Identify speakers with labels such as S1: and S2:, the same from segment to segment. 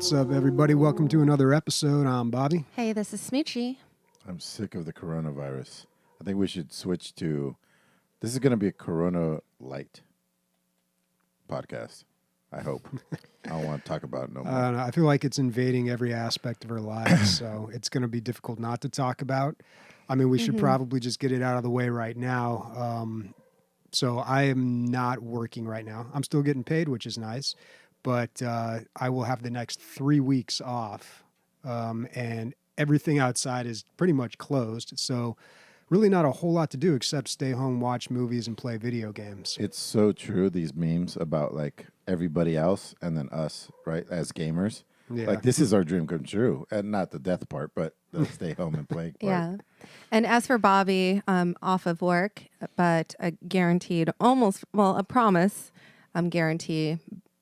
S1: What's up, everybody? Welcome to another episode. I'm Bobby.
S2: Hey, this is Smoochie.
S3: I'm sick of the coronavirus. I think we should switch to... This is going to be a Corona Light podcast, I hope. I don't want to talk about it no more.
S1: I feel like it's invading every aspect of our lives, so it's going to be difficult not to talk about. I mean, we should probably just get it out of the way right now. So I am not working right now. I'm still getting paid, which is nice, but I will have the next 3 weeks off, and everything outside is pretty much closed. So really not a whole lot to do except stay home, watch movies, and play video games.
S3: It's so true, these memes about like everybody else and then us, right, as gamers.
S1: Yeah.
S3: Like this is our dream come true, and not the death part, but the stay home and play part.
S2: Yeah. And as for Bobby, off of work, but a guaranteed a promise guarantee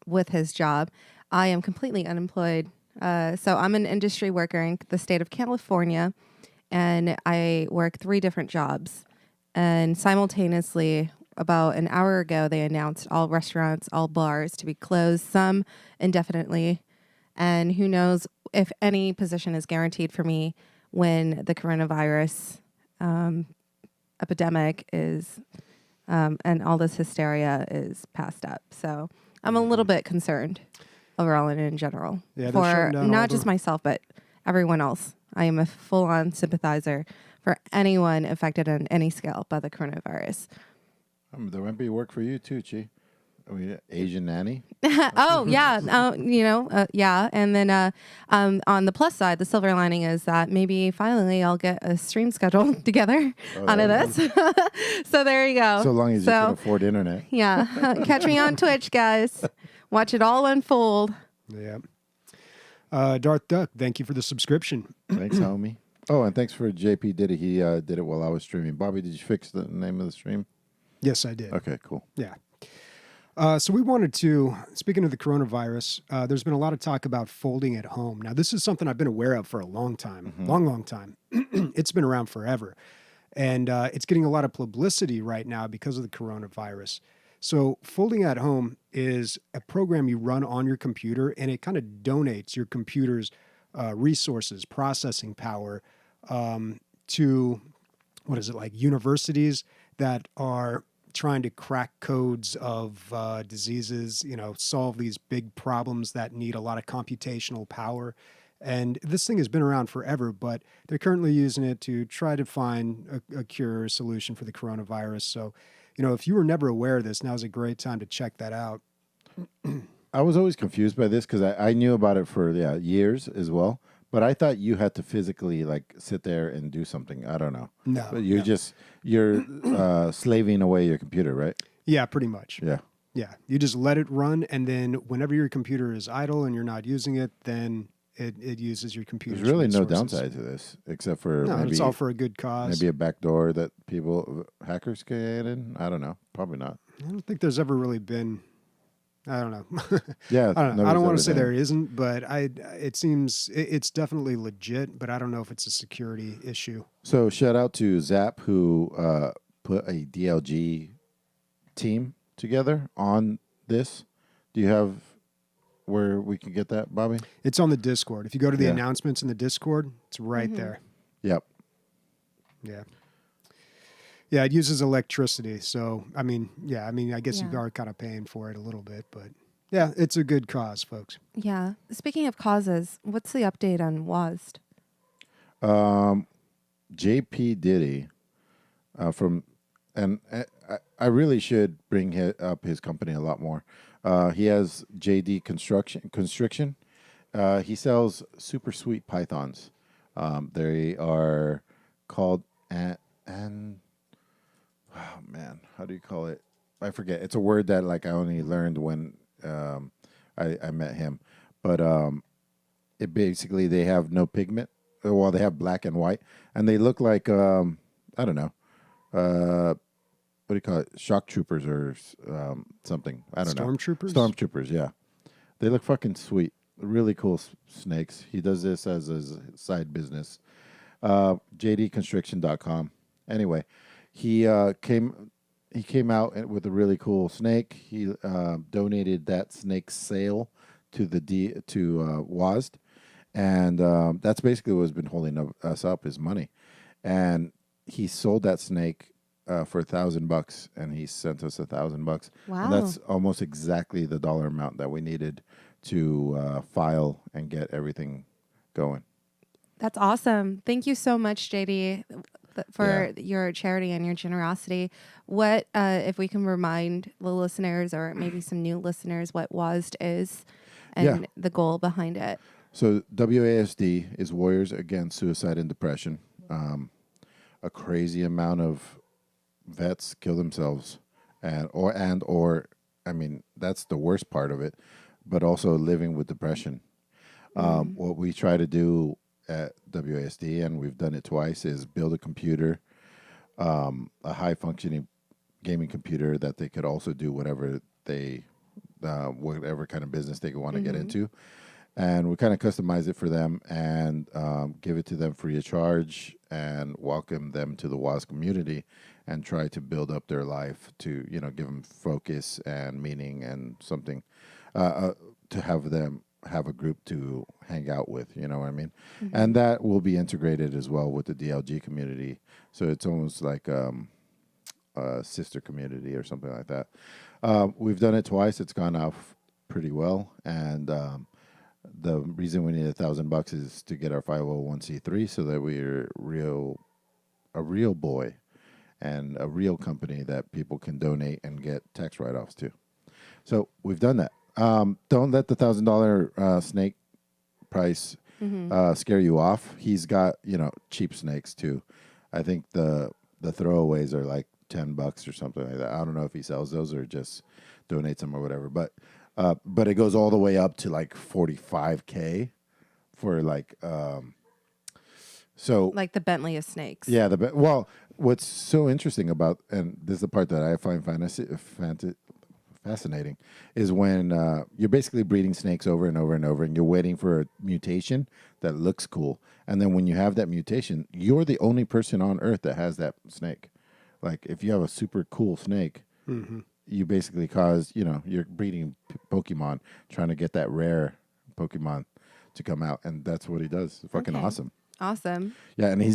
S2: with his job. I am completely unemployed. So I'm an industry worker in the state of California, and I work 3 different jobs. And simultaneously, about an hour ago, they announced all restaurants, all bars to be closed, some indefinitely. And who knows if any position is guaranteed for me when the coronavirus epidemic is, and all this hysteria is passed up. So I'm a little bit concerned overall and in general for not just myself, but everyone else. I am a full-on sympathizer for anyone affected on any scale by the coronavirus.
S3: There might be work for you too, Chi. I mean, Asian nanny.
S2: Oh yeah, yeah. And then on the plus side, the silver lining is that maybe finally I'll get a stream schedule together out of this. So there you go.
S3: So long as you can afford internet.
S2: Yeah, catch me on Twitch, guys. Watch it all unfold.
S1: Yeah. Darth Duck, thank you for the subscription.
S3: Thanks, homie. Oh, and thanks for JP did it. He did it while I was streaming. Bobby, did you fix the name of the stream?
S1: Yes, I did.
S3: Okay, cool.
S1: Yeah. So we wanted to, speaking of the coronavirus, there's been a lot of talk about folding at home. Now, this is something I've been aware of for a long time, long time. It's been around forever. And it's getting a lot of publicity right now because of the coronavirus. So folding at home is a program you run on your computer, and it kind of donates your computer's resources, processing power to, universities that are trying to crack codes of diseases, solve these big problems that need a lot of computational power. And this thing has been around forever, but they're currently using it to try to find a cure or solution for the coronavirus. So, if you were never aware of this, now's a great time to check that out.
S3: I was always confused by this because I knew about it for years as well. But I thought you had to physically sit there and do something. I don't know.
S1: No.
S3: But you're slaving away your computer, right?
S1: Yeah, pretty much.
S3: Yeah.
S1: Yeah. You just let it run, and then whenever your computer is idle and you're not using it, then it uses your computer.
S3: There's really no downside to this, except for maybe
S1: it's all for a good cause.
S3: Maybe a backdoor that hackers can get in. I don't know. Probably not.
S1: I don't think there's ever really been. I don't know.
S3: Yeah,
S1: I don't want to say there isn't, but it seems it's definitely legit, but I don't know if it's a security issue.
S3: So shout out to Zap who put a DLG team together on this. Do you have where we can get that, Bobby?
S1: It's on the Discord. If you go to the announcements in the Discord, it's right there.
S3: Yep.
S1: Yeah. Yeah, it uses electricity. So, I guess you are kind of paying for it a little bit. But, yeah, it's a good cause, folks.
S2: Yeah. Speaking of causes, what's the update on WASD?
S3: JP Diddy I really should bring up his company a lot more. He has JD Constriction. He sells super sweet pythons. They are called oh man, how do you call it? I forget. It's a word that I only learned when I met him. But it basically they have no pigment. Well, they have black and white, and they look like I don't know. What do you call it? Shock troopers or something. I don't know.
S1: Stormtroopers?
S3: Stormtroopers, yeah. They look fucking sweet. Really cool snakes. He does this as his side business. JDconstriction.com. Anyway, he came out with a really cool snake. He donated that snake's sale to WASD, and that's basically what's been holding us up is money. And he sold that snake for $1,000, and he sent us $1,000.
S2: Wow.
S3: And that's almost exactly the dollar amount that we needed to file and get everything going.
S2: That's awesome. Thank you so much, JD, for your charity and your generosity. What, if we can remind the listeners or maybe some new listeners what WASD is and the goal behind it?
S3: So WASD is Warriors Against Suicide and Depression. A crazy amount of vets kill themselves, or I mean, that's the worst part of it, but also living with depression. What we try to do at WASD, and we've done it twice, is build a computer, a high-functioning gaming computer that they could also do whatever kind of business they want to get into. And we kind of customize it for them and give it to them free of charge and welcome them to the WAS community and try to build up their life to, give them focus and meaning and something to have them have a group to hang out with, you know what I mean? And that will be integrated as well with the DLG community. So it's almost like a sister community or something like that. We've done it twice. It's gone off pretty well. And the reason we need $1,000 is to get our 501c3 so that we're a real boy and a real company that people can donate and get tax write-offs to. So we've done that. Don't let the $1,000 snake price scare you off. He's got cheap snakes too. I think the throwaways are like $10 or something like that. I don't know if he sells those or just donates them or whatever. But it goes all the way up to like $45K for like so
S2: like the Bentley of snakes.
S3: Yeah, well, what's so interesting about, and this is the part that I find fascinating, is when you're basically breeding snakes over and over and over, and you're waiting for a mutation that looks cool, and then when you have that mutation, you're the only person on Earth that has that snake. Like if you have a super cool snake. You basically cause, you're breeding Pokemon, trying to get that rare Pokemon to come out, and that's what he does. It's fucking awesome.
S2: Awesome.
S3: Yeah, and I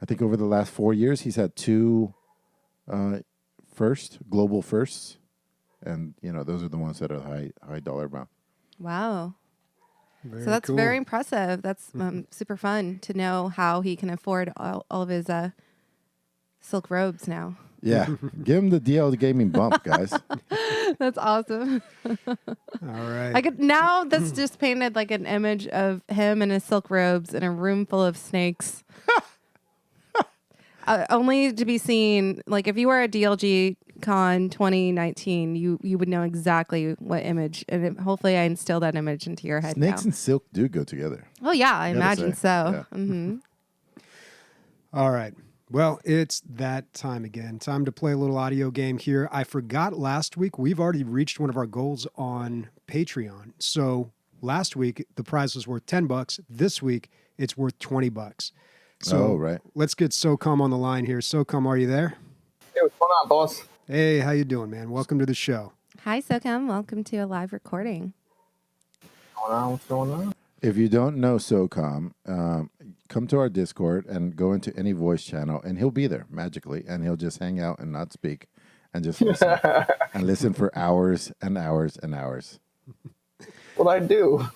S3: think over the last 4 years, he's had 2 global firsts, and those are the ones that are high dollar amount.
S2: Wow.
S1: Very
S2: so that's
S1: cool.
S2: very impressive. That's super fun to know how he can afford all of his silk robes now.
S3: Yeah, give him the DL gaming bump, guys.
S2: That's awesome.
S1: All right.
S2: Now that's just painted like an image of him in his silk robes in a room full of snakes. Only to be seen, like if you were at DLG Con 2019, you would know exactly what image, and hopefully I instill that image into your head.
S3: Snakes
S2: now.
S3: and silk do go together.
S2: Oh yeah, I imagine so.
S3: Yeah.
S1: All right. Well, it's that time again. Time to play a little audio game here. I forgot last week, we've already reached one of our goals on Patreon. So last week, the prize was worth $10. This week, it's worth $20. So
S3: right.
S1: Let's get SOCOM on the line here. SOCOM, are you there?
S4: Hey, what's going on, boss?
S1: Hey, how you doing, man? Welcome to the show.
S2: Hi, SOCOM. Welcome to a live recording.
S4: What's going on?
S3: If you don't know SOCOM, come to our Discord and go into any voice channel, and he'll be there magically, and he'll just hang out and not speak and just listen and listen for hours and hours and hours.
S4: What I do?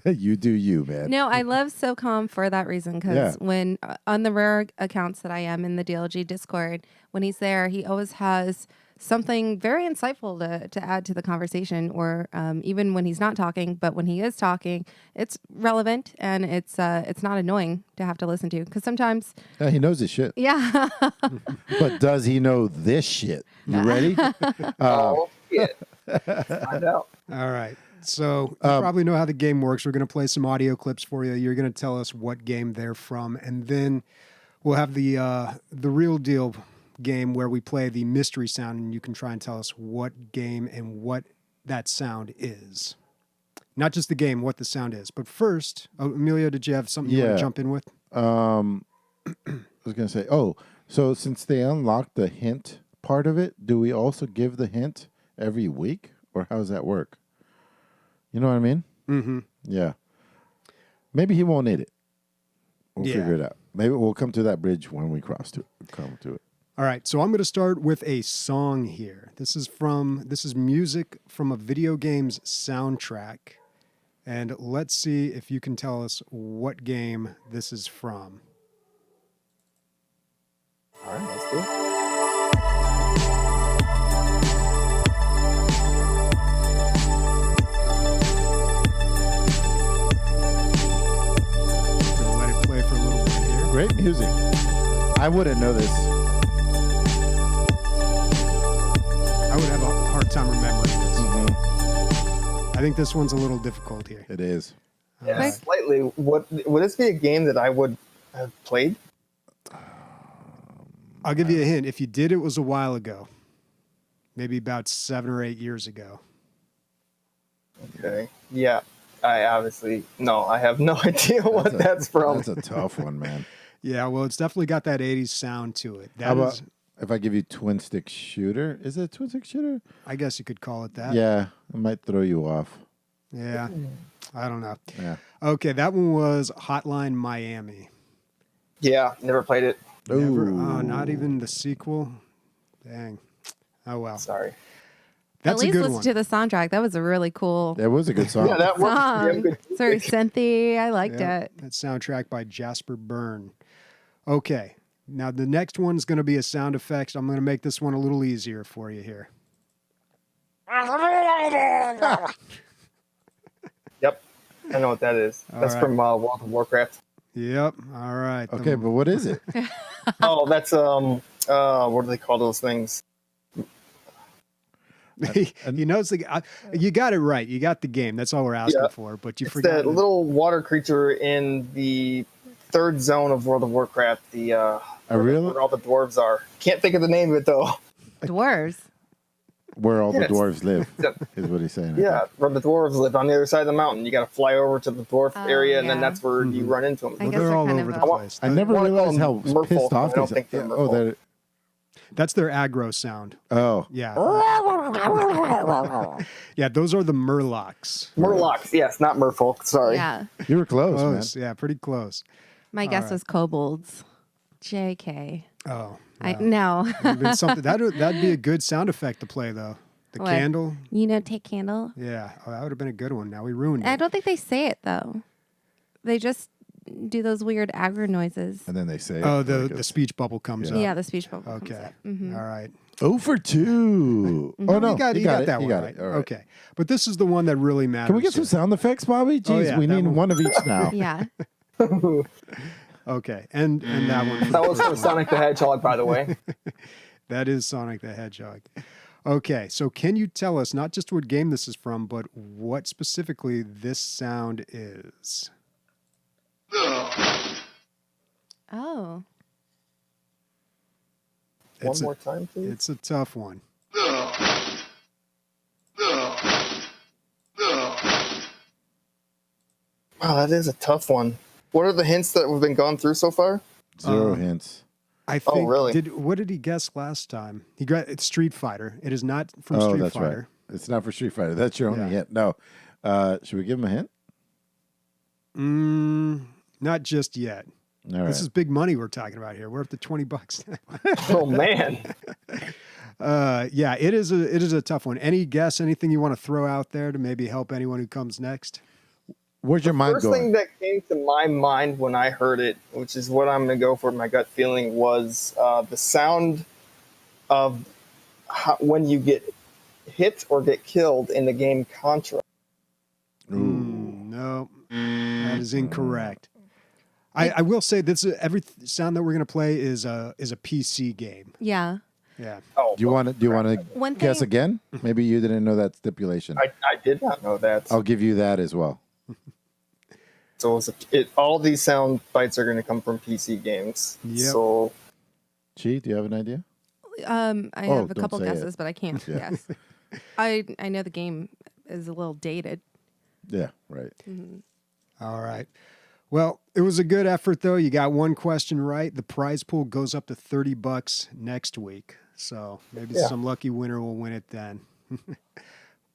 S3: You do you, man.
S2: No, I love SOCOM for that reason, because when on the rare accounts that I am in the DLG Discord, when he's there, he always has something very insightful to add to the conversation, or even when he's not talking, but when he is talking, it's relevant and it's not annoying to have to listen to, because sometimes
S3: he knows his shit.
S2: Yeah.
S3: But does he know this shit? You ready?
S4: Oh, shit. Find out.
S1: All right. So you probably know how the game works. We're going to play some audio clips for you. You're going to tell us what game they're from, and then we'll have the real deal game where we play the mystery sound, and you can try and tell us what game and what that sound is. Not just the game, what the sound is. But first, Emilio, did you have something you want to jump in with?
S3: I was going to say, so since they unlocked the hint part of it, do we also give the hint every week? or how does that work? You know what I mean?
S1: Mm-hmm.
S3: Yeah. Maybe he won't need it. We'll
S1: Yeah.
S3: figure it out. Maybe we'll come to that bridge when we come to it.
S1: All right, so I'm going to start with a song here. This is music from a video game's soundtrack. And let's see if you can tell us what game this is from.
S4: All right, let's do it.
S1: Gonna let it play for a little bit here.
S3: Great music. I wouldn't know this.
S1: I would have a hard time remembering this. I think this one's a little difficult here.
S3: It is.
S4: Yeah,
S2: Quick.
S4: slightly. Would this be a game that I would have played?
S1: I'll give you a hint. If you did, it was a while ago. Maybe about 7 or 8 years ago.
S4: Okay. Yeah. I have no idea what that's from.
S3: That's a tough one, man.
S1: Yeah, well, it's definitely got that 80s sound to it.
S3: How
S1: That
S3: about
S1: is,
S3: if I give you twin stick shooter? Is it a twin stick shooter?
S1: I guess you could call it that.
S3: Yeah, it might throw you off.
S1: Yeah. I don't know.
S3: Yeah.
S1: Okay, that one was Hotline Miami.
S4: Yeah, never played it.
S1: Never,
S3: Ooh.
S1: not even the sequel. Dang. Oh well.
S4: Sorry.
S1: That's
S2: At
S1: a
S2: least
S1: good
S2: listen
S1: one.
S2: to the soundtrack. That was a really cool
S3: That was a good song.
S4: Yeah, that works. Yeah,
S2: song.
S4: good.
S2: It's very synthy. I liked
S1: Yeah,
S2: it.
S1: that soundtrack by Jasper Byrne. Okay. Now the next one's going to be a sound effect. I'm going to make this one a little easier for you here.
S4: Yep. I know what that is.
S1: All
S4: That's
S1: right.
S4: from World of Warcraft.
S1: Yep. All right.
S3: Okay, but what is it?
S4: Oh, that's what do they call those things?
S1: he knows you got it right. You got the game. That's all we're asking
S4: Yeah.
S1: for. But you
S4: It's
S1: forgot
S4: that little water creature in the third zone of World of Warcraft. The
S3: really?
S4: where all the dwarves are. Can't think of the name of it though.
S2: Dwarves.
S3: Where all the
S4: Yes.
S3: dwarves live,
S4: Yep.
S3: is what he's saying. I
S4: Yeah,
S3: think.
S4: where the dwarves live on the other side of the mountain. You got to fly over to the dwarf
S2: Oh,
S4: area, and then
S2: yeah.
S4: that's where you run into them.
S2: I
S1: Well,
S2: guess
S1: they're
S2: they're
S1: all
S2: kind
S1: over
S2: of
S1: the
S2: a-
S1: place.
S3: I never
S4: wanna call
S3: realized how
S4: them merfolk,
S3: pissed off
S4: but I don't
S3: they
S4: think they're
S3: Oh,
S4: merfolk.
S3: they're.
S1: That's their aggro sound.
S3: Oh,
S1: Yeah. Yeah, those are the Murlocs.
S4: Murlocs, yes, not merfolk. Sorry.
S2: Yeah.
S3: you were close,
S1: Close. Yeah, pretty close.
S2: My guess
S1: right.
S2: was kobolds. JK.
S1: Oh.
S2: No.
S1: Would've been something that'd be a good sound effect to play though. The
S2: What?
S1: candle.
S2: You know, take candle.
S1: Yeah. Oh, that would have been a good one. Now we ruined it.
S2: I don't think they say it though. They just do those weird aggro noises.
S3: and then they say,
S1: Oh,
S3: it,
S1: the
S3: like
S1: the
S3: it's-
S1: speech bubble comes
S2: Yeah,
S1: up.
S2: the speech bubble.
S1: Okay.
S2: Comes up. Mhm.
S1: All right.
S3: 0 for 2. Oh no,
S1: you got
S3: it.
S1: that
S3: You
S1: one
S3: got
S1: right.
S3: it. All right.
S1: Okay. But this is the one that really matters.
S3: Can we get some
S1: here.
S3: sound effects, Bobby? Jeez,
S1: yeah,
S3: we
S1: that
S3: need
S1: one.
S3: one of each now.
S2: Yeah.
S1: Okay. And that one.
S4: That was from Sonic the Hedgehog, by the way.
S1: That is Sonic the Hedgehog. Okay, so can you tell us not just what game this is from, but what specifically this sound is?
S2: Oh.
S4: One
S1: It's a-
S4: more time, please.
S1: It's a tough one.
S4: Wow, that is a tough one. What are the hints that we've been gone through so far?
S3: 0 hints.
S1: I think.
S4: really?
S1: What did he guess last time? He got it's Street Fighter. It is not from
S3: Oh,
S1: Street
S3: that's
S1: Fighter.
S3: right. It's not for Street Fighter. That's your only
S1: Yeah.
S3: hint. No. Should we give him a hint?
S1: Not just yet.
S3: All right.
S1: This is big money we're talking about here. We're up to $20.
S4: Oh man.
S1: Yeah, it is a tough one. Any guess? Anything you want to throw out there to maybe help anyone who comes next?
S3: Where's your mind
S4: First
S3: going?
S4: thing that came to my mind when I heard it, which is what I'm going to go for, my gut feeling, was the sound of when you get hit or get killed in the game Contra.
S1: No, that is incorrect. I will say this: every sound that we're going to play is a PC game.
S2: Yeah.
S1: Yeah.
S4: Oh,
S3: Do you want to
S2: One
S3: guess
S2: thing-
S3: again? Maybe you didn't know that stipulation.
S4: I did not know that.
S3: I'll give you that as well.
S4: So all these sound bites are going to come from PC games.
S1: Yep.
S4: So
S3: Chi, do you have an idea?
S2: I
S3: Oh,
S2: have a
S3: don't
S2: couple
S3: say it.
S2: guesses, but I can't
S3: Yeah.
S2: guess. I know the game is a little dated.
S3: Yeah, right.
S1: All right. Well, it was a good effort, though. You got one question right. The prize pool goes up to $30 next week. So maybe
S4: Yeah.
S1: some lucky winner will win it then.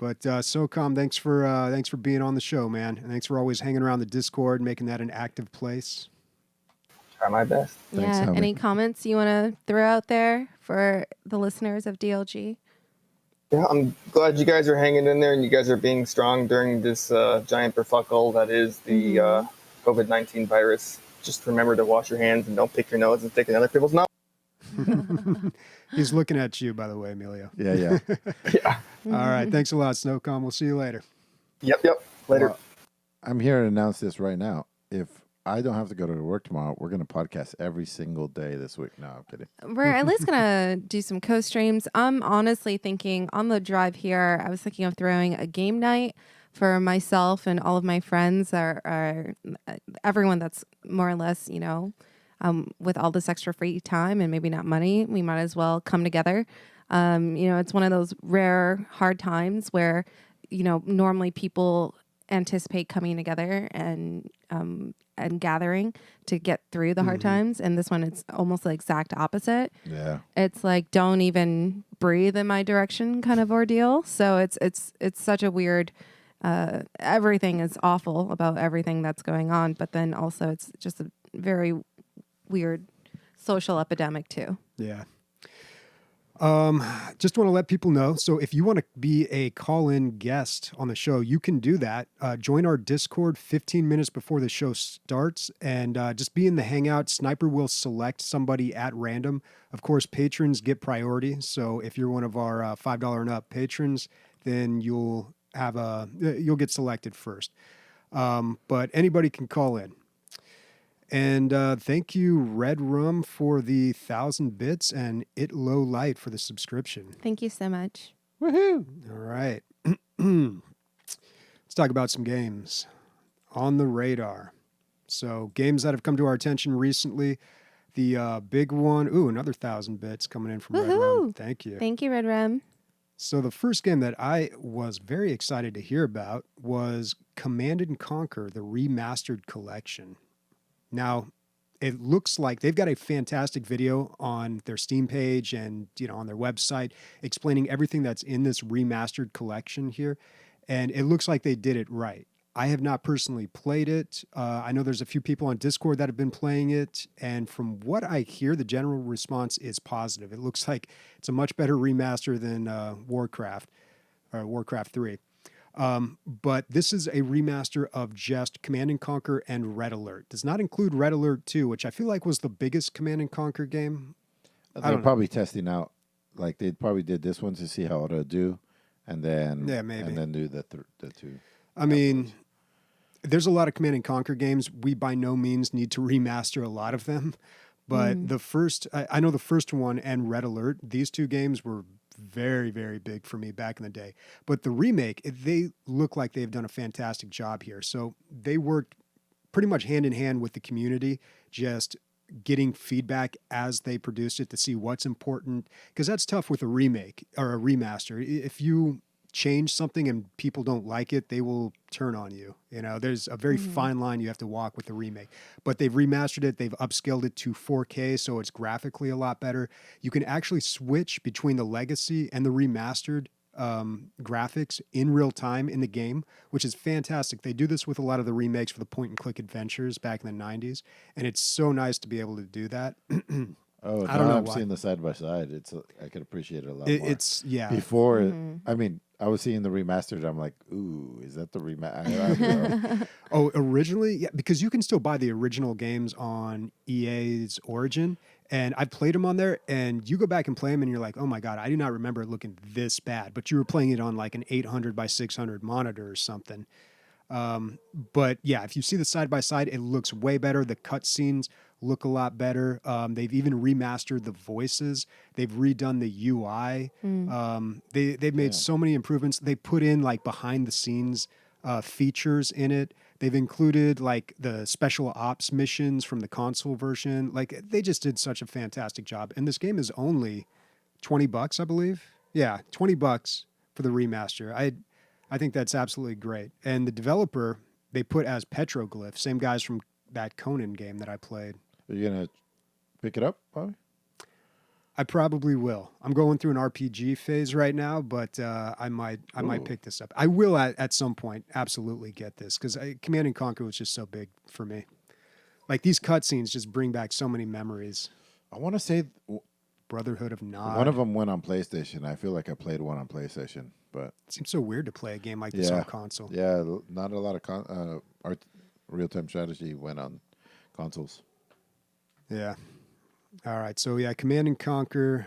S1: But SOCOM, thanks for being on the show, man, and thanks for always hanging around the Discord, making that an active place.
S4: Try my best.
S3: Thanks,
S2: Yeah.
S3: homie.
S2: Any comments you want to throw out there for the listeners of DLG?
S4: Yeah, I'm glad you guys are hanging in there and you guys are being strong during this giant kerfuffle that is the COVID-19 virus. Just remember to wash your hands and don't pick your nose and stick in other people's nose.
S1: He's looking at you, by the way, Emilio.
S3: Yeah.
S4: Yeah.
S1: All right. Thanks a lot, SNOCOM. We'll see you later.
S4: Yep. Later.
S3: Well, I'm here to announce this right now. If I don't have to go to work tomorrow, we're going to podcast every single day this week. No, I'm kidding.
S2: We're at least gonna do some co-streams. I'm honestly thinking on the drive here, I was thinking of throwing a game night for myself and all of my friends, or everyone that's more or less, with all this extra free time and maybe not money, we might as well come together. It's one of those rare, hard times where, normally people anticipate coming together and gathering to get through the hard times, and this one it's almost the exact opposite.
S3: Yeah.
S2: It's like don't even breathe in my direction kind of ordeal. So it's such a weird. Everything is awful about everything that's going on, but then also it's just a very weird social epidemic too.
S1: Yeah. Just want to let people know. So if you want to be a call-in guest on the show, you can do that. Join our Discord 15 minutes before the show starts and just be in the hangout. Sniper will select somebody at random. Of course, patrons get priority. So if you're one of our $5 and up patrons, then you'll get selected first. But anybody can call in. And thank you, Red Rum, for the 1,000 bits and It Low Light for the subscription.
S2: Thank you so much.
S1: Woohoo! All right. Let's talk about some games on the radar. So games that have come to our attention recently. The big one, another 1,000 bits coming in from Red Rum.
S2: Woohoo!
S1: Thank you.
S2: Thank you, Red Rum.
S1: So the first game that I was very excited to hear about was Command & Conquer, the Remastered Collection. Now, it looks like they've got a fantastic video on their Steam page and, on their website explaining everything that's in this remastered collection here. And it looks like they did it right. I have not personally played it. I know there's a few people on Discord that have been playing it. And from what I hear, the general response is positive. It looks like it's a much better remaster than Warcraft 3. But this is a remaster of just Command & Conquer and Red Alert. Does not include Red Alert 2, which I feel like was the biggest Command & Conquer game.
S3: They're probably testing out, like they probably did this one to see how it'll do, and then
S1: maybe.
S3: and then do the two.
S1: I mean, there's a lot of Command & Conquer games. We by no means need to remaster a lot of them. But the first, I know the first one and Red Alert, these two games were very, very big for me back in the day. But the remake, they look like they've done a fantastic job here. So they worked pretty much hand in hand with the community, just getting feedback as they produced it to see what's important. Because that's tough with a remake or a remaster. If you change something and people don't like it, they will turn on you. There's a very fine line you have to walk with the remake. But they've remastered it. They've upscaled it to 4K, so it's graphically a lot better. You can actually switch between the legacy and the remastered graphics in real time in the game, which is fantastic. They do this with a lot of the remakes for the point-and-click adventures back in the 90s, and it's so nice to be able to do that.
S3: Oh,
S1: I don't know
S3: I'm
S1: why.
S3: seeing the side by side. I could appreciate it a lot more.
S1: It's
S3: Before, I mean, I was seeing the remastered. I'm like, ooh, is that the remaster?
S1: Oh, originally, yeah, because you can still buy the original games on EA's Origin, and I played them on there. And you go back and play them, and you're like, oh my god, I do not remember it looking this bad. But you were playing it on like an 800 by 600 monitor or something. But yeah, if you see the side by side, it looks way better. The cutscenes look a lot better. They've even remastered the voices. They've redone the UI. They've made so many improvements. They put in like behind the scenes features in it. They've included like the special ops missions from the console version. Like they just did such a fantastic job. And this game is only $20, I believe. Yeah, $20 for the remaster. I think that's absolutely great. And the developer they put as Petroglyph, same guys from that Conan game that I played.
S3: Are you gonna pick it up, Bobby?
S1: I probably will. I'm going through an RPG phase right now, but I might
S3: Ooh.
S1: pick this up. I will at some point absolutely get this because Command and Conquer was just so big for me. Like these cutscenes just bring back so many memories.
S3: I want to say
S1: Brotherhood of Nod.
S3: one of them went on PlayStation. I feel like I played one on PlayStation, but
S1: It seems so weird to play a game like this on console.
S3: yeah, not a lot of real-time strategy went on consoles.
S1: Yeah. All right. So yeah, Command and Conquer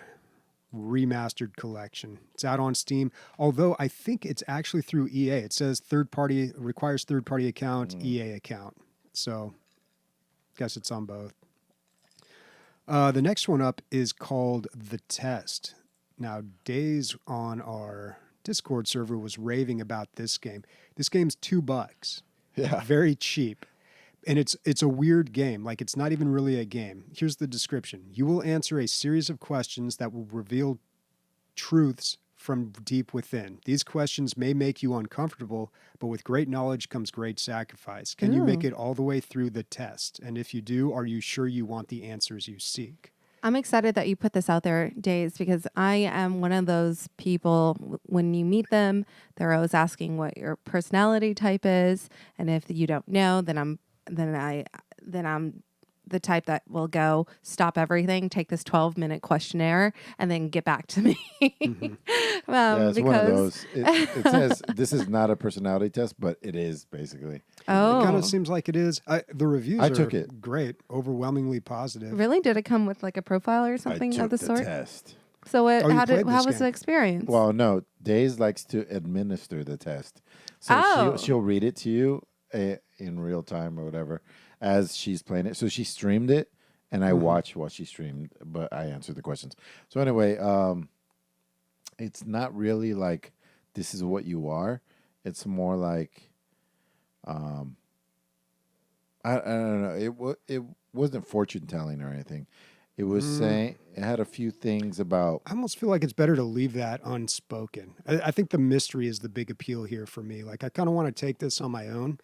S1: Remastered Collection. It's out on Steam. Although I think it's actually through EA. It says requires third party account, EA account. So guess it's on both. The next one up is called The Test. Now, Days on our Discord server was raving about this game. This game's $2.
S3: Yeah.
S1: Very cheap. And it's a weird game. Like, it's not even really a game. Here's the description. You will answer a series of questions that will reveal truths from deep within. These questions may make you uncomfortable, but with great knowledge comes great sacrifice. Can you make it all the way through the test? And if you do, are you sure you want the answers you seek?
S2: I'm excited that you put this out there, Days, because I am one of those people, when you meet them, they're always asking what your personality type is. And if you don't know, then I'm the type that will go stop everything, take this 12-minute questionnaire, and then get back to me.
S3: Yeah, it's one of those. It says this is not a personality test, but it is basically.
S2: Oh,
S1: It kind of seems like it is. The reviews
S3: I
S1: are
S3: took it.
S1: great, overwhelmingly positive.
S2: really? Did it come with like a profile or something
S3: I took
S2: of the sort?
S3: test.
S2: So
S1: Oh, you
S2: how
S1: played this
S2: was the
S1: game.
S2: experience?
S3: Well, no, Days likes to administer the test, so
S2: Oh.
S3: she'll read it to you in real time or whatever as she's playing it. So she streamed it, and I watched while she streamed, but I answered the questions. So anyway, it's not really like this is what you are. It's more like, I don't know. It wasn't fortune telling or anything. It was saying it had a few things about.
S1: I almost feel like it's better to leave that unspoken. I think the mystery is the big appeal here for me. Like, I kind of want to take this on my own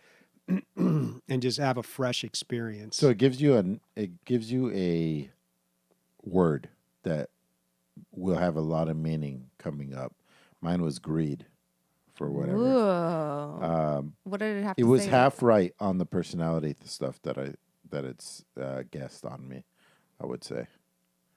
S1: and just have a fresh experience.
S3: So it gives you a word that will have a lot of meaning coming up. Mine was greed, for whatever.
S2: Ooh. What did it have to
S3: It
S2: say?
S3: was half right on the personality stuff that it's guessed on me, I would say.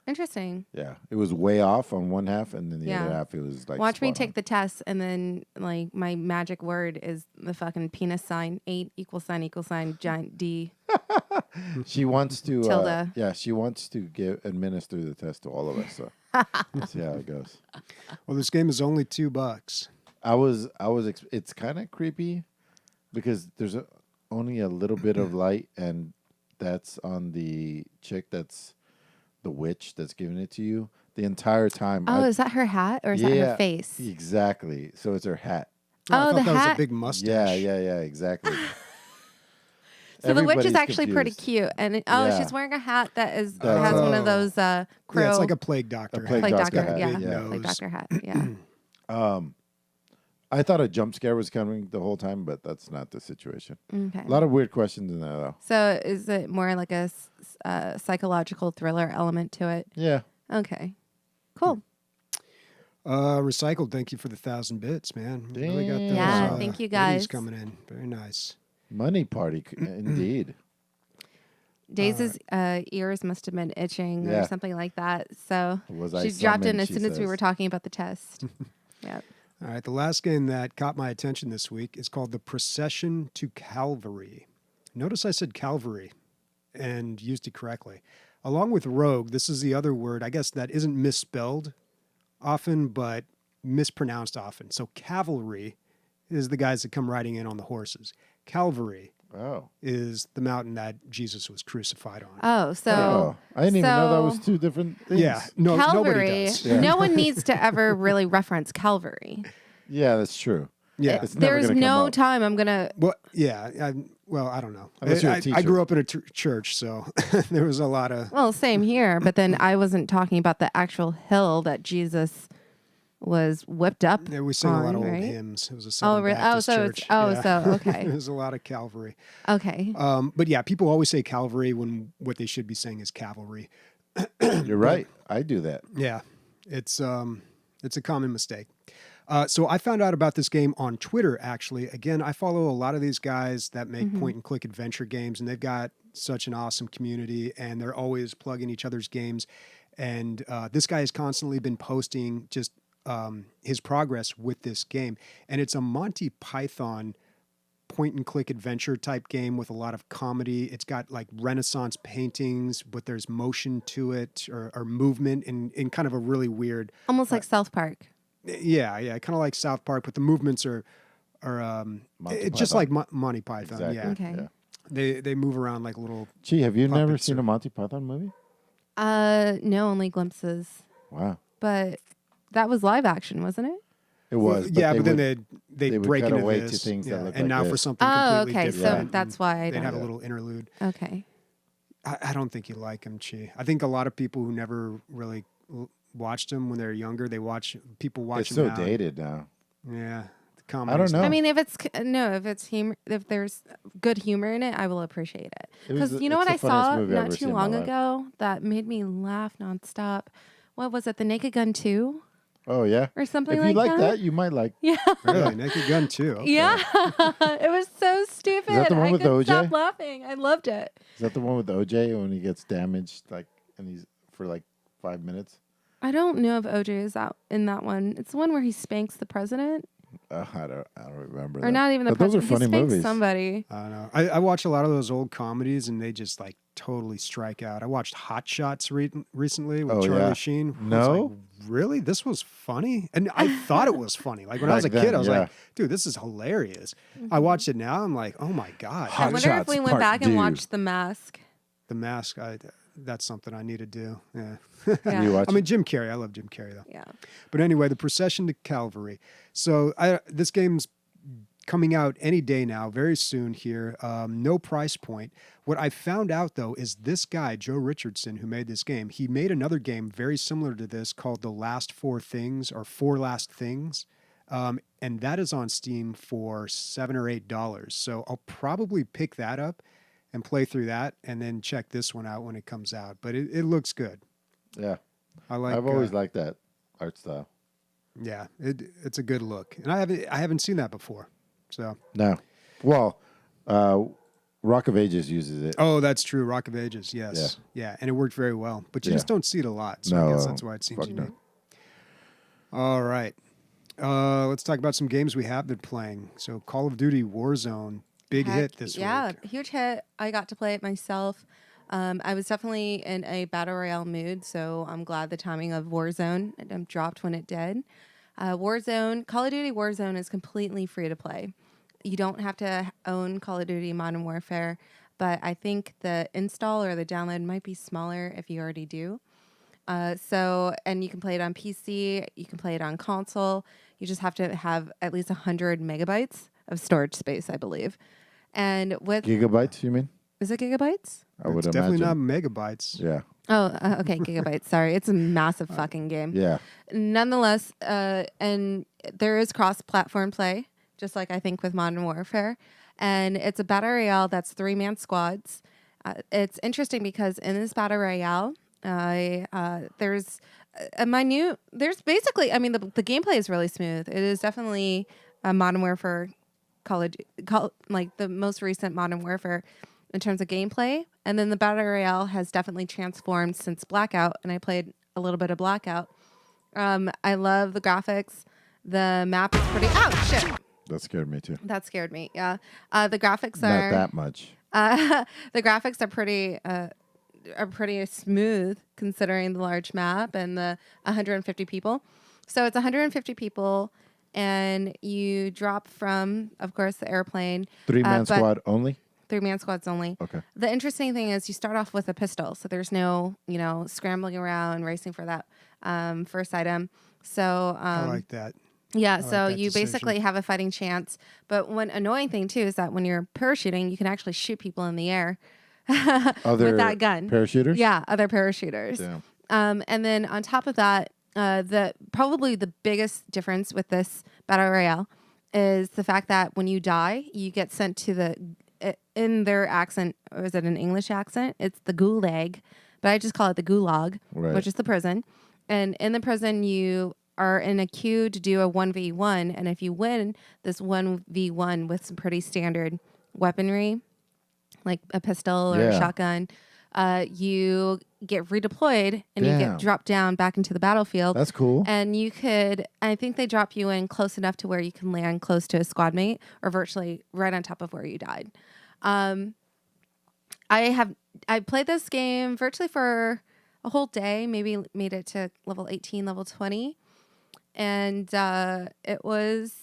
S2: Interesting.
S3: Yeah, it was way off on one half, and then the
S2: Yeah.
S3: other half it was like.
S2: Watch me
S3: spot
S2: take
S3: on.
S2: the test, and then like my magic word is the fucking penis sign, 8 = giant D.
S3: She wants to.
S2: Tilde.
S3: Yeah, she wants to administer the test to all of us. So let's see how it goes.
S1: Well, this game is only $2.
S3: It's kind of creepy because there's only a little bit of light, and that's on the chick that's the witch that's giving it to you the entire time.
S2: Oh, is that her hat or is that her face?
S3: Exactly. So it's her hat.
S1: I
S2: Oh,
S1: thought
S2: the
S1: that was a
S2: hat.
S1: big mustache.
S3: Yeah, exactly.
S2: So the witch is
S3: Everybody's
S2: actually pretty
S3: confused.
S2: cute, and
S3: Yeah.
S2: she's wearing a hat that is
S3: That's-
S2: has one of
S1: Oh.
S2: those crow.
S1: Yeah, it's like a plague doctor.
S3: A plague
S2: plague
S3: doctor
S2: doctor,
S3: hat.
S2: yeah,
S1: Big
S2: plague
S1: nose.
S2: doctor hat, yeah.
S3: I thought a jump scare was coming the whole time, but that's not the situation.
S2: Okay.
S3: A lot of weird questions in there, though.
S2: So is it more like a psychological thriller element to it?
S3: Yeah.
S2: Okay, cool.
S1: Recycled, thank you for the 1,000 bits, man. We really got
S3: Damn.
S1: those,
S2: Yeah, thank you,
S1: goodies
S2: guys.
S1: coming in. Very nice.
S3: Money party, indeed.
S2: Daisy's ears must have been itching
S3: Yeah.
S2: or something like that. So
S3: Was I
S2: she dropped in
S3: summoned,
S2: as
S3: she
S2: soon as we
S3: says.
S2: were talking about the test. Yep.
S1: All right, the last game that caught my attention this week is called The Procession to Calvary. Notice I said Calvary and used it correctly. Along with rogue, this is the other word, I guess, that isn't misspelled often, but mispronounced often. So cavalry is the guys that come riding in on the horses. Calvary
S3: Oh.
S1: is the mountain that Jesus was crucified on.
S2: Oh, so
S3: Oh. I didn't even know that was
S2: so
S3: two different things.
S1: Yeah, no, nobody
S2: Calvary.
S1: does.
S2: No one needs to ever really reference Calvary.
S3: Yeah, that's true.
S1: Yeah.
S3: It's never
S2: There's
S3: gonna come
S2: no
S3: up.
S2: time I'm gonna.
S1: Well, yeah. I don't know.
S3: Unless you're a
S1: I
S3: teacher.
S1: grew up in a church, so there was a lot of.
S2: Well, same here, but then I wasn't talking about the actual hill that Jesus was whipped up.
S1: Yeah, we sing a lot
S2: on,
S1: of old
S2: right?
S1: hymns. It was a Southern
S2: really?
S1: Baptist
S2: so
S1: church.
S2: it's oh,
S1: Yeah.
S2: so okay,
S1: There's a lot of Calvary.
S2: okay.
S1: But yeah, people always say Calvary when what they should be saying is cavalry.
S3: You're right. I do that.
S1: Yeah, it's a common mistake. So I found out about this game on Twitter, actually. Again, I follow a lot of these guys that make point and click adventure games, and they've got such an awesome community, and they're always plugging each other's games. And this guy has constantly been posting just his progress with this game. And it's a Monty Python point and click adventure type game with a lot of comedy. It's got like Renaissance paintings, but there's motion to it or movement in kind of a really weird,
S2: Almost like South Park.
S1: yeah, kind of like South Park, but the movements are it's just like Monty Python.
S3: Exactly.
S1: Yeah,
S2: Okay.
S3: Yeah.
S1: they move around like little.
S3: Gee, have you never
S1: Puppets
S3: seen
S1: or-
S3: a Monty Python movie?
S2: No, only glimpses.
S3: Wow.
S2: But that was live action, wasn't it?
S3: It was.
S1: Yeah, but then
S3: would-
S1: they
S3: would
S1: break
S3: cut
S1: into
S3: away
S1: this,
S3: to things that look
S1: and
S3: like
S1: now for
S3: this.
S1: something
S2: Oh,
S1: completely
S2: okay.
S1: different.
S2: So that's why I
S1: they'd have a
S2: don't.
S1: little interlude.
S2: Okay.
S1: I don't think you like him, Chi. I think a lot of people who never really watched him when they're younger, people watch
S3: It's
S1: him
S3: so
S1: now.
S3: dated now.
S1: Yeah, the
S3: I don't know.
S2: I mean, if it's humor, if there's good humor in it, I will appreciate it.
S3: It was
S2: Because
S3: the-
S2: you know
S3: it's
S2: what I
S3: the funniest
S2: saw
S3: movie I've
S2: not
S3: ever
S2: too
S3: seen in my
S2: long
S3: life.
S2: ago that made me laugh nonstop. What was it? The Naked Gun 2
S3: Oh yeah.
S2: or something
S3: If
S2: like
S3: you like
S2: that?
S3: that, you might like.
S2: Yeah.
S1: Really, Naked Gun too. Okay.
S2: Yeah. It was so stupid.
S3: the one
S2: I
S3: with
S2: couldn't
S3: OJ?
S2: stop laughing. I loved it.
S3: Is that the one with OJ when he gets damaged, like, and he's for like 5 minutes?
S2: I don't know if OJ is out in that one. It's the one where he spanks the president,
S3: I don't remember.
S2: or
S3: that.
S2: not even the
S3: But those are
S2: president.
S3: funny
S2: He spanks
S3: movies.
S2: somebody.
S1: I don't know. I watch a lot of those old comedies, and they just like totally strike out. I watched Hot Shots recently with
S3: Oh,
S1: Charlie
S3: yeah.
S1: Sheen. I was
S3: No?
S1: like, really? This was funny? And I thought it was funny. Like when I was a
S3: Back
S1: kid,
S3: then,
S1: I was
S3: yeah.
S1: like, dude, this is hilarious. I watched it now. I'm like, oh my God.
S2: I
S3: Hot
S2: wonder if
S3: Shots
S2: we went
S3: Part
S2: back and
S3: Two.
S2: watched The Mask.
S1: The Mask, that's something I need to do. Yeah.
S2: Yeah.
S3: You watch
S1: I mean, Jim Carrey. I love Jim Carrey, though.
S2: Yeah.
S1: But anyway, the Procession to Calvary. So this game's coming out any day now, very soon here. No price point. What I found out, though, is this guy, Joe Richardson, who made this game, he made another game very similar to this called The Last Four Things or Four Last Things. And that is on Steam for $7 or $8. So I'll probably pick that up and play through that and then check this one out when it comes out. But it looks good.
S3: Yeah.
S1: I like.
S3: I've always liked that art style.
S1: Yeah, it's a good look, and I haven't seen that before. So
S3: No. Well, Rock of Ages uses it.
S1: oh, that's true. Rock of Ages, yes, yeah, and it worked very well. But you
S3: Yeah.
S1: just don't see it a lot, so I
S3: No,
S1: guess that's why it seems
S3: fuck
S1: unique.
S3: no.
S1: All right, let's talk about some games we have been playing. So Call of Duty Warzone, big
S2: Heck,
S1: hit this
S2: yeah,
S1: week.
S2: huge hit. I got to play it myself. I was definitely in a battle royale mood, so I'm glad the timing of Warzone dropped when it did. Call of Duty Warzone is completely free to play. You don't have to own Call of Duty Modern Warfare, but I think the install or the download might be smaller if you already do. And you can play it on PC, you can play it on console. You just have to have at least 100 megabytes of storage space, I believe. And with
S3: Gigabytes, you mean?
S2: is it gigabytes?
S3: I would
S1: It's
S3: imagine.
S1: definitely not megabytes.
S3: Yeah.
S2: Oh, okay, gigabytes. Sorry, it's a massive fucking game.
S3: Yeah.
S2: Nonetheless, and there is cross-platform play, just like I think with Modern Warfare, and it's a battle royale that's 3-man squads. It's interesting because in this battle royale, there's basically, I mean, the gameplay is really smooth. It is definitely a Modern Warfare like the most recent Modern Warfare in terms of gameplay. And then the Battle Royale has definitely transformed since Blackout, and I played a little bit of Blackout. I love the graphics. The map is pretty... Oh, shit!
S3: That scared me too.
S2: That scared me, yeah. The graphics
S3: Not
S2: are...
S3: that much.
S2: the graphics are pretty smooth considering the large map and the 150 people. So it's 150 people, and you drop from, of course, the airplane.
S3: 3-man
S2: but
S3: squad only?
S2: 3-man squads only.
S3: Okay.
S2: The interesting thing is you start off with a pistol, so there's no, scrambling around, racing for that first item. So
S1: I like that.
S2: yeah,
S1: like
S2: so
S1: that
S2: you
S1: decision.
S2: basically have a fighting chance. But one annoying thing too is that when you're parachuting, you can actually shoot people in the air
S3: Other
S2: with that gun.
S3: parachuters?
S2: Yeah, other parachuters.
S3: Damn.
S2: And then on top of that, probably the biggest difference with this battle royale is the fact that when you die, you get sent to in their accent, or is it an English accent? It's the gulag but I just call it the gulag,
S3: Right.
S2: which is the prison. And in the prison, you are in a queue to do a 1v1. And if you win this 1v1 with some pretty standard weaponry, like a pistol or a
S3: Yeah.
S2: shotgun, you get redeployed and you
S3: Damn.
S2: get dropped down back into the battlefield.
S3: That's cool.
S2: And you could, I think they drop you in close enough to where you can land close to a squad mate or virtually right on top of where you died. I played this game virtually for a whole day, maybe made it to level 18, level 20. And it was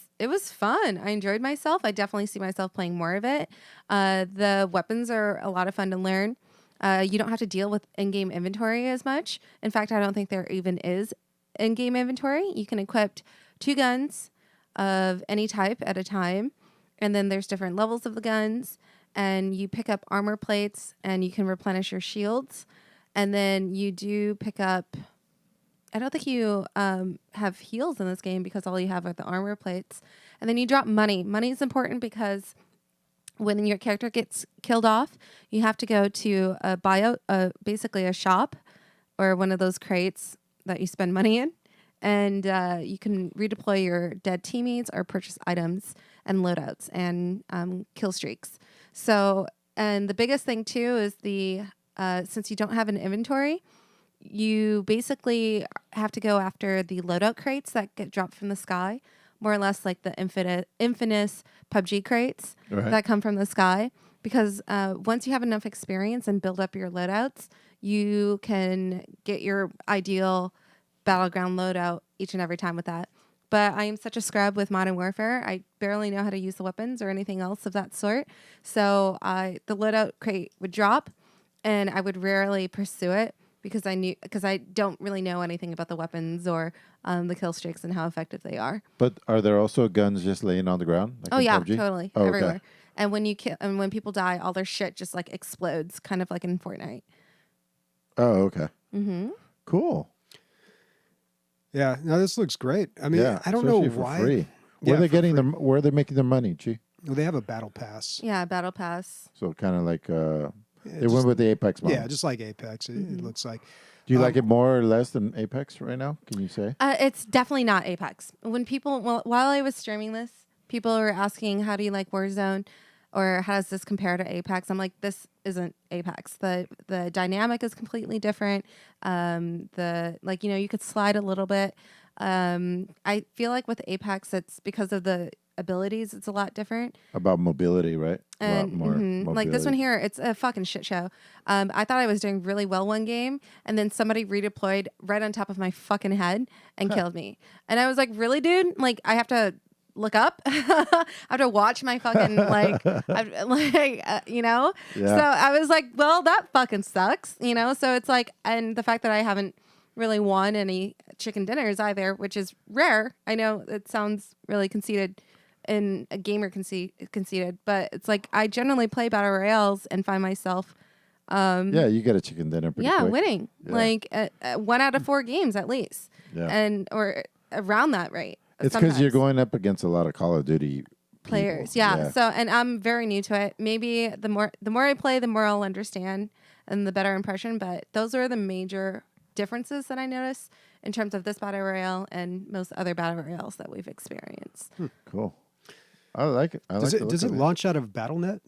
S2: fun. I enjoyed myself. I definitely see myself playing more of it. The weapons are a lot of fun to learn. You don't have to deal with in-game inventory as much. In fact, I don't think there even is in-game inventory. You can equip 2 guns of any type at a time. And then there's different levels of the guns. And you pick up armor plates and you can replenish your shields. And then you do pick up... I don't think you have heals in this game because all you have are the armor plates. And then you drop money. Money is important because when your character gets killed off, you have to go to a buyout, basically a shop or one of those crates that you spend money in. And you can redeploy your dead teammates or purchase items and loadouts and kill streaks. So, and the biggest thing too is since you don't have an inventory, you basically have to go after the loadout crates that get dropped from the sky, more or less like the infamous PUBG crates that come from the sky. Because once you have enough experience and build up your loadouts, you can get your ideal battleground loadout each and every time with that. But I am such a scrub with Modern Warfare. I barely know how to use the weapons or anything else of that sort. So the loadout crate would drop, and I would rarely pursue it. Because I don't really know anything about the weapons or the kill streaks and how effective they are.
S3: But are there also guns just laying on the ground? Like in PUBG?
S2: Totally,
S3: Oh,
S2: everywhere.
S3: okay.
S2: And when people die, all their shit just like explodes, kind of like in Fortnite.
S3: Oh, okay.
S2: Mm-hmm.
S3: Cool.
S1: Yeah, no, this looks great. I mean, I don't know
S3: especially for
S1: why.
S3: free. Where
S1: Yeah,
S3: are they
S1: for
S3: getting
S1: free.
S3: them? Where are they making their money, Chi?
S1: Well, they have a battle pass.
S2: Yeah, Battle Pass.
S3: So kind of like they
S1: just-
S3: went with the Apex model.
S1: Yeah, just like Apex, it looks like.
S3: Do you like it more or less than Apex right now? Can you say?
S2: It's definitely not Apex. When while I was streaming this, people were asking, how do you like Warzone? Or how does this compare to Apex? I'm like, this isn't Apex. The dynamic is completely different. You could slide a little bit. I feel like with Apex, it's because of the abilities, it's a lot different.
S3: About mobility, right?
S2: And
S3: a lot more mobility.
S2: like this one here, it's a fucking shit show. I thought I was doing really well one game, and then somebody redeployed right on top of my fucking head and killed me. And I was like, really, dude? Like, I have to look up. I have to watch my fucking you know.
S3: Yeah.
S2: So I was like, well, that fucking sucks, you know. So it's like, and the fact that I haven't really won any chicken dinners either, which is rare. I know it sounds really conceited and a gamer conceited, but it's like I generally play battle royales and find myself
S3: yeah, you get a chicken dinner pretty quick.
S2: winning
S3: Yeah.
S2: like 1 out of 4 games at least.
S3: Yeah.
S2: And or around that rate.
S3: It's because you're
S2: sometimes.
S3: going up against a lot of Call of Duty
S2: Players.
S3: people.
S2: Yeah. So, and I'm very new to it. Maybe the more I play, the more I'll understand and the better impression. But those are the major differences that I notice in terms of this battle royale and most other battle royales that we've experienced.
S3: Cool. I like it.
S1: Does it launch out of BattleNet?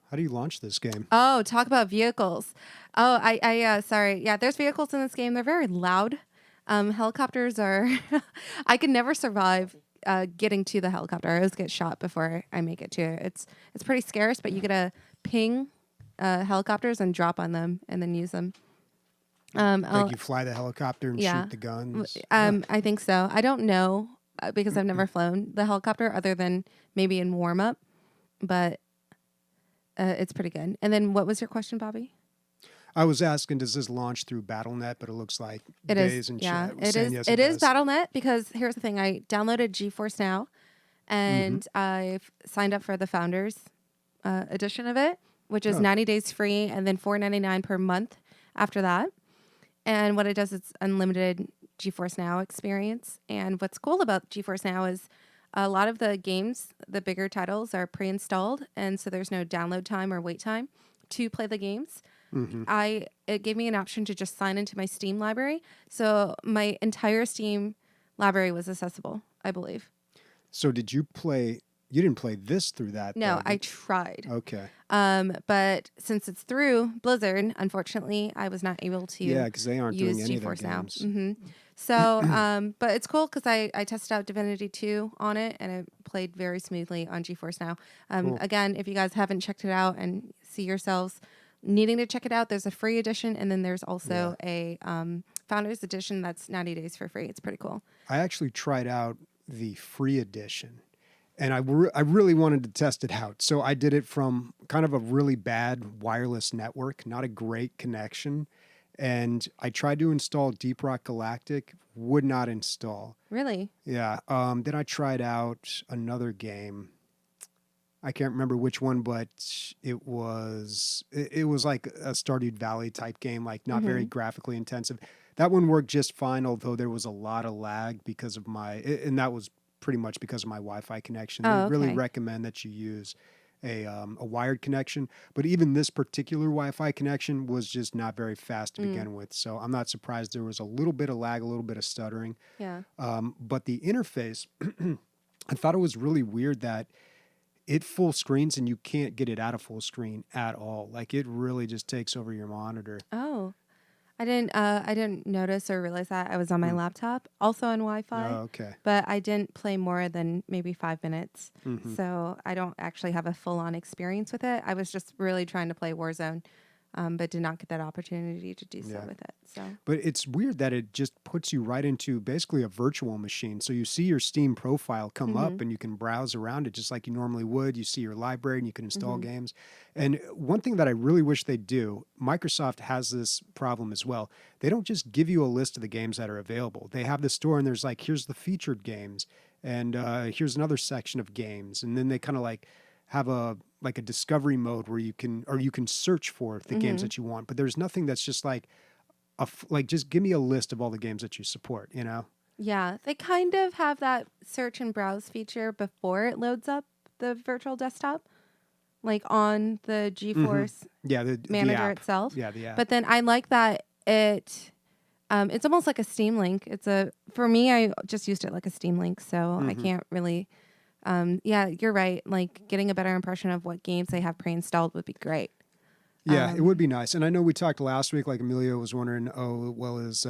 S1: How do you launch this game?
S2: Oh, talk about vehicles. Oh, sorry. Yeah, there's vehicles in this game. They're very loud. Helicopters are. I could never survive getting to the helicopter. I always get shot before I make it to it. It's pretty scarce, but you get to ping helicopters and drop on them and then use them.
S1: Like you fly the helicopter and shoot the guns?
S2: I think so. I don't know because I've never flown the helicopter other than maybe in warm up, but it's pretty good. And then what was your question, Bobby?
S1: I was asking, does this launch through BattleNet? But it looks like
S2: It
S1: Days
S2: is.
S1: and
S2: Yeah,
S1: Chat was
S2: it
S1: saying
S2: is.
S1: yes,
S2: It is
S1: does.
S2: BattleNet because here's the thing: I downloaded GeForce Now, and I've signed up for the Founders edition of it, which is 90 days free and then $4.99 per month after that. And what it does is unlimited GeForce Now experience. And what's cool about GeForce Now is a lot of the games, the bigger titles, are pre-installed, and so there's no download time or wait time to play the games. it gave me an option to just sign into my Steam library. So my entire Steam library was accessible, I believe.
S1: So did you play? You didn't play this through that?
S2: No,
S1: though,
S2: I tried.
S1: Okay.
S2: But since it's through Blizzard, unfortunately, I was not able to.
S1: Yeah, because they aren't
S2: use
S1: doing any of their
S2: GeForce now.
S1: games.
S2: So, but it's cool because I tested out Divinity 2 on it, and it played very smoothly on GeForce now.
S1: Cool.
S2: Again, if you guys haven't checked it out and see yourselves needing to check it out, there's a free edition, and then there's also a Founders Edition that's 90 days for free. It's pretty cool.
S1: I actually tried out the free edition, and I really wanted to test it out. So I did it from kind of a really bad wireless network, not a great connection. And I tried to install Deep Rock Galactic, would not install.
S2: Really?
S1: Yeah. Then I tried out another game. I can't remember which one, but it was like a Stardew Valley type game, like not very graphically intensive. That one worked just fine, although there was a lot of lag because of and that was pretty much because of my Wi-Fi connection. They really recommend that you use a wired connection, but even this particular Wi-Fi connection was just not very fast to begin with. So I'm not surprised there was a little bit of lag, a little bit of stuttering.
S2: Yeah.
S1: But the interface, I thought it was really weird that it full screens and you can't get it out of full screen at all. Like it really just takes over your monitor.
S2: Oh, I didn't notice or realize that. I was on my laptop, also on Wi-Fi.
S1: Oh, okay.
S2: But I didn't play more than maybe 5 minutes. So I don't actually have a full-on experience with it. I was just really trying to play Warzone, but did not get that opportunity to do so with it. So,
S1: but it's weird that it just puts you right into basically a virtual machine. So you see your Steam profile come up and you can browse around it just like you normally would. You see your library and you can install games. And one thing that I really wish they'd do, Microsoft has this problem as well. They don't just give you a list of the games that are available. They have the store and there's like, here's the featured games and here's another section of games. And then they kind of like have a discovery mode where you can search for the games that you want, but there's nothing that's just like just give me a list of all the games that you support, you know?
S2: yeah, they kind of have that search and browse feature before it loads up the virtual desktop, like on the GeForce
S1: the
S2: manager
S1: app.
S2: itself.
S1: Yeah, the app.
S2: But then I like that it's almost like a Steam Link. For me, I just used it like a Steam Link, so I can't really. Yeah, you're right. Like getting a better impression of what games they have pre-installed would be great.
S1: Yeah, it would be nice. And I know we talked last week, like Emilio was wondering, is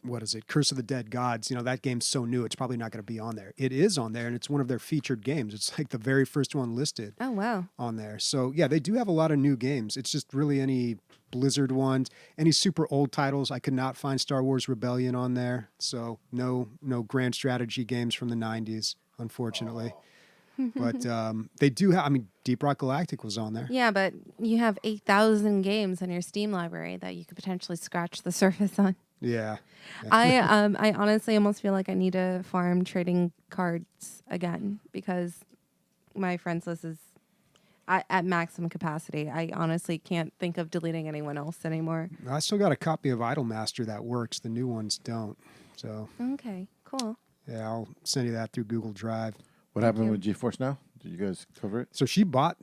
S1: what is it? Curse of the Dead Gods. You know, that game's so new, it's probably not going to be on there. It is on there, and it's one of their featured games. It's like the very first one listed.
S2: Oh, wow.
S1: On there. So, yeah, they do have a lot of new games. It's just really any Blizzard ones, any super old titles. I could not find Star Wars Rebellion on there. So, no grand strategy games from the 90s, unfortunately. But they do have, Deep Rock Galactic was on there.
S2: Yeah, but you have 8,000 games in your Steam library that you could potentially scratch the surface on.
S1: Yeah.
S2: I honestly almost feel like I need to farm trading cards again because my friends list is at maximum capacity. I honestly can't think of deleting anyone else anymore.
S1: I still got a copy of Idolmaster that works. The new ones don't. So.
S2: Okay, cool.
S1: Yeah, I'll send you that through Google Drive.
S3: What happened with GeForce Now? Did you guys cover it?
S1: So she bought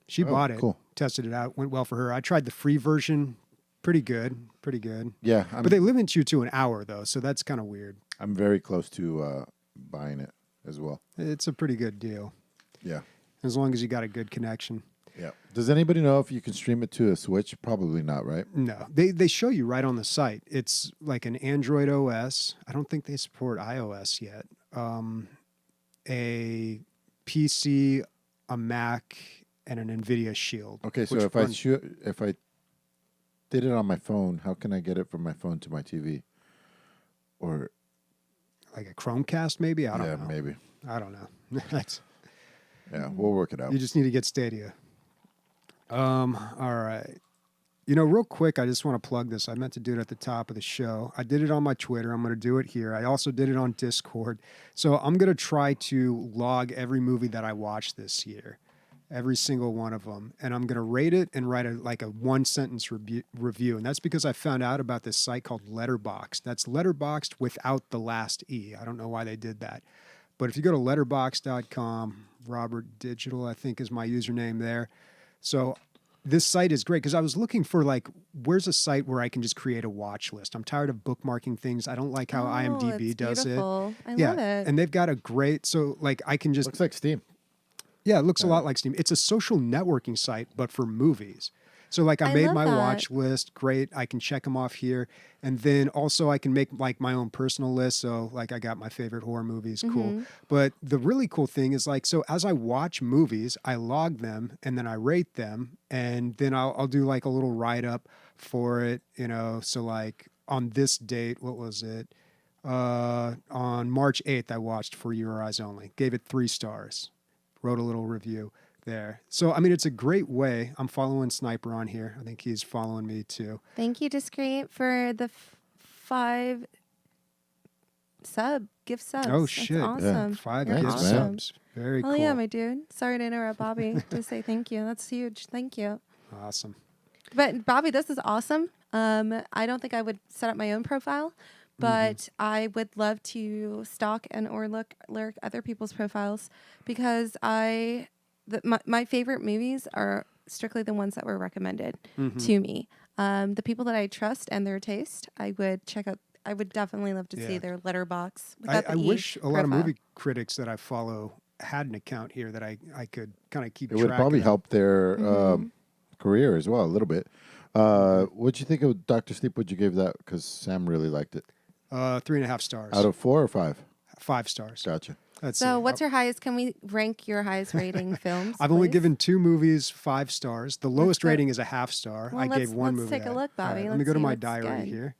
S1: it,
S3: cool.
S1: Tested it out, went well for her. I tried the free version, pretty good.
S3: Yeah.
S1: But they limit you to an hour, though, so that's kind of weird.
S3: I'm very close to buying it as well.
S1: It's a pretty good deal.
S3: Yeah.
S1: As long as you got a good connection.
S3: Yeah. Does anybody know if you can stream it to a Switch? Probably not, right?
S1: No. They show you right on the site. It's like an Android OS. I don't think they support iOS yet. A PC, a Mac, and an NVIDIA Shield.
S3: Okay, so if I did it on my phone, how can I get it from my phone to my TV? Or
S1: like a Chromecast, maybe? I don't know.
S3: Yeah, maybe.
S1: I don't know.
S3: Yeah, we'll work it out.
S1: You just need to get Stadia. All right. Real quick, I just want to plug this. I meant to do it at the top of the show. I did it on my Twitter. I'm going to do it here. I also did it on Discord. So I'm going to try to log every movie that I watched this year, every single one of them. And I'm going to rate it and write a one-sentence review. And that's because I found out about this site called Letterboxd. That's Letterboxd without the last E. I don't know why they did that. But if you go to letterboxd.com, Robert Digital, I think is my username there. So this site is great because I was looking for like, where's a site where I can just create a watch list? I'm tired of bookmarking things. I don't like how IMDb
S2: it's
S1: does
S2: beautiful.
S1: it.
S2: I love it.
S1: And they've got a great, so like I can just,
S3: Looks like Steam.
S1: yeah, it looks a lot like Steam. It's a social networking site, but for movies. So like I made
S2: love
S1: my
S2: that.
S1: watch list. Great. I can check them off here. And then also I can make like my own personal list. So like I got my favorite horror movies. Cool. But the really cool thing is like, so as I watch movies, I log them and then I rate them. And then I'll do like a little write up for it, you know. So like on this date, what was it? On March 8th, I watched For Your Eyes Only. Gave it 3 stars. Wrote a little review there. So, I mean, it's a great way. I'm following Sniper on here. I think he's following me too.
S2: Thank you, Discreet, for the 5 gift subs.
S1: Oh,
S2: That's
S1: shit.
S2: awesome.
S1: 5
S2: You're
S1: gift
S3: Thanks,
S2: awesome.
S3: man.
S1: subs. Very
S2: Oh
S1: cool.
S2: yeah, my dude. Sorry to interrupt, Bobby. To say thank you. That's huge. Thank you.
S1: Awesome.
S2: But Bobby, this is awesome. I don't think I would set up my own profile, but I would love to stalk and or lurk other people's profiles because my favorite movies are strictly the ones that were recommended to me. The people that I trust and their taste, I would check out. I would definitely love to see
S1: Yeah.
S2: their Letterboxd.
S1: I wish a lot of movie critics that I follow had an account here that I could kind of keep
S3: It
S1: track
S3: would probably
S1: of.
S3: help their career as well a little bit. What'd you think of Dr. Sleep? What'd you give that? Because Sam really liked it.
S1: 3.5 stars.
S3: Out of 4 or 5?
S1: 5 stars.
S3: Gotcha.
S1: Let's
S2: So,
S1: see.
S2: what's your highest? Can we rank your highest rating films?
S1: I've only
S2: please?
S1: given 2 movies 5 stars. The lowest
S2: go-
S1: rating is a half star.
S2: Well,
S1: I
S2: let's-
S1: gave one
S2: let's
S1: movie.
S2: take a
S1: that.
S2: look, Bobby.
S1: All right, let me
S2: Let's
S1: go to
S2: see
S1: my
S2: what's
S1: diary
S2: good.
S1: here.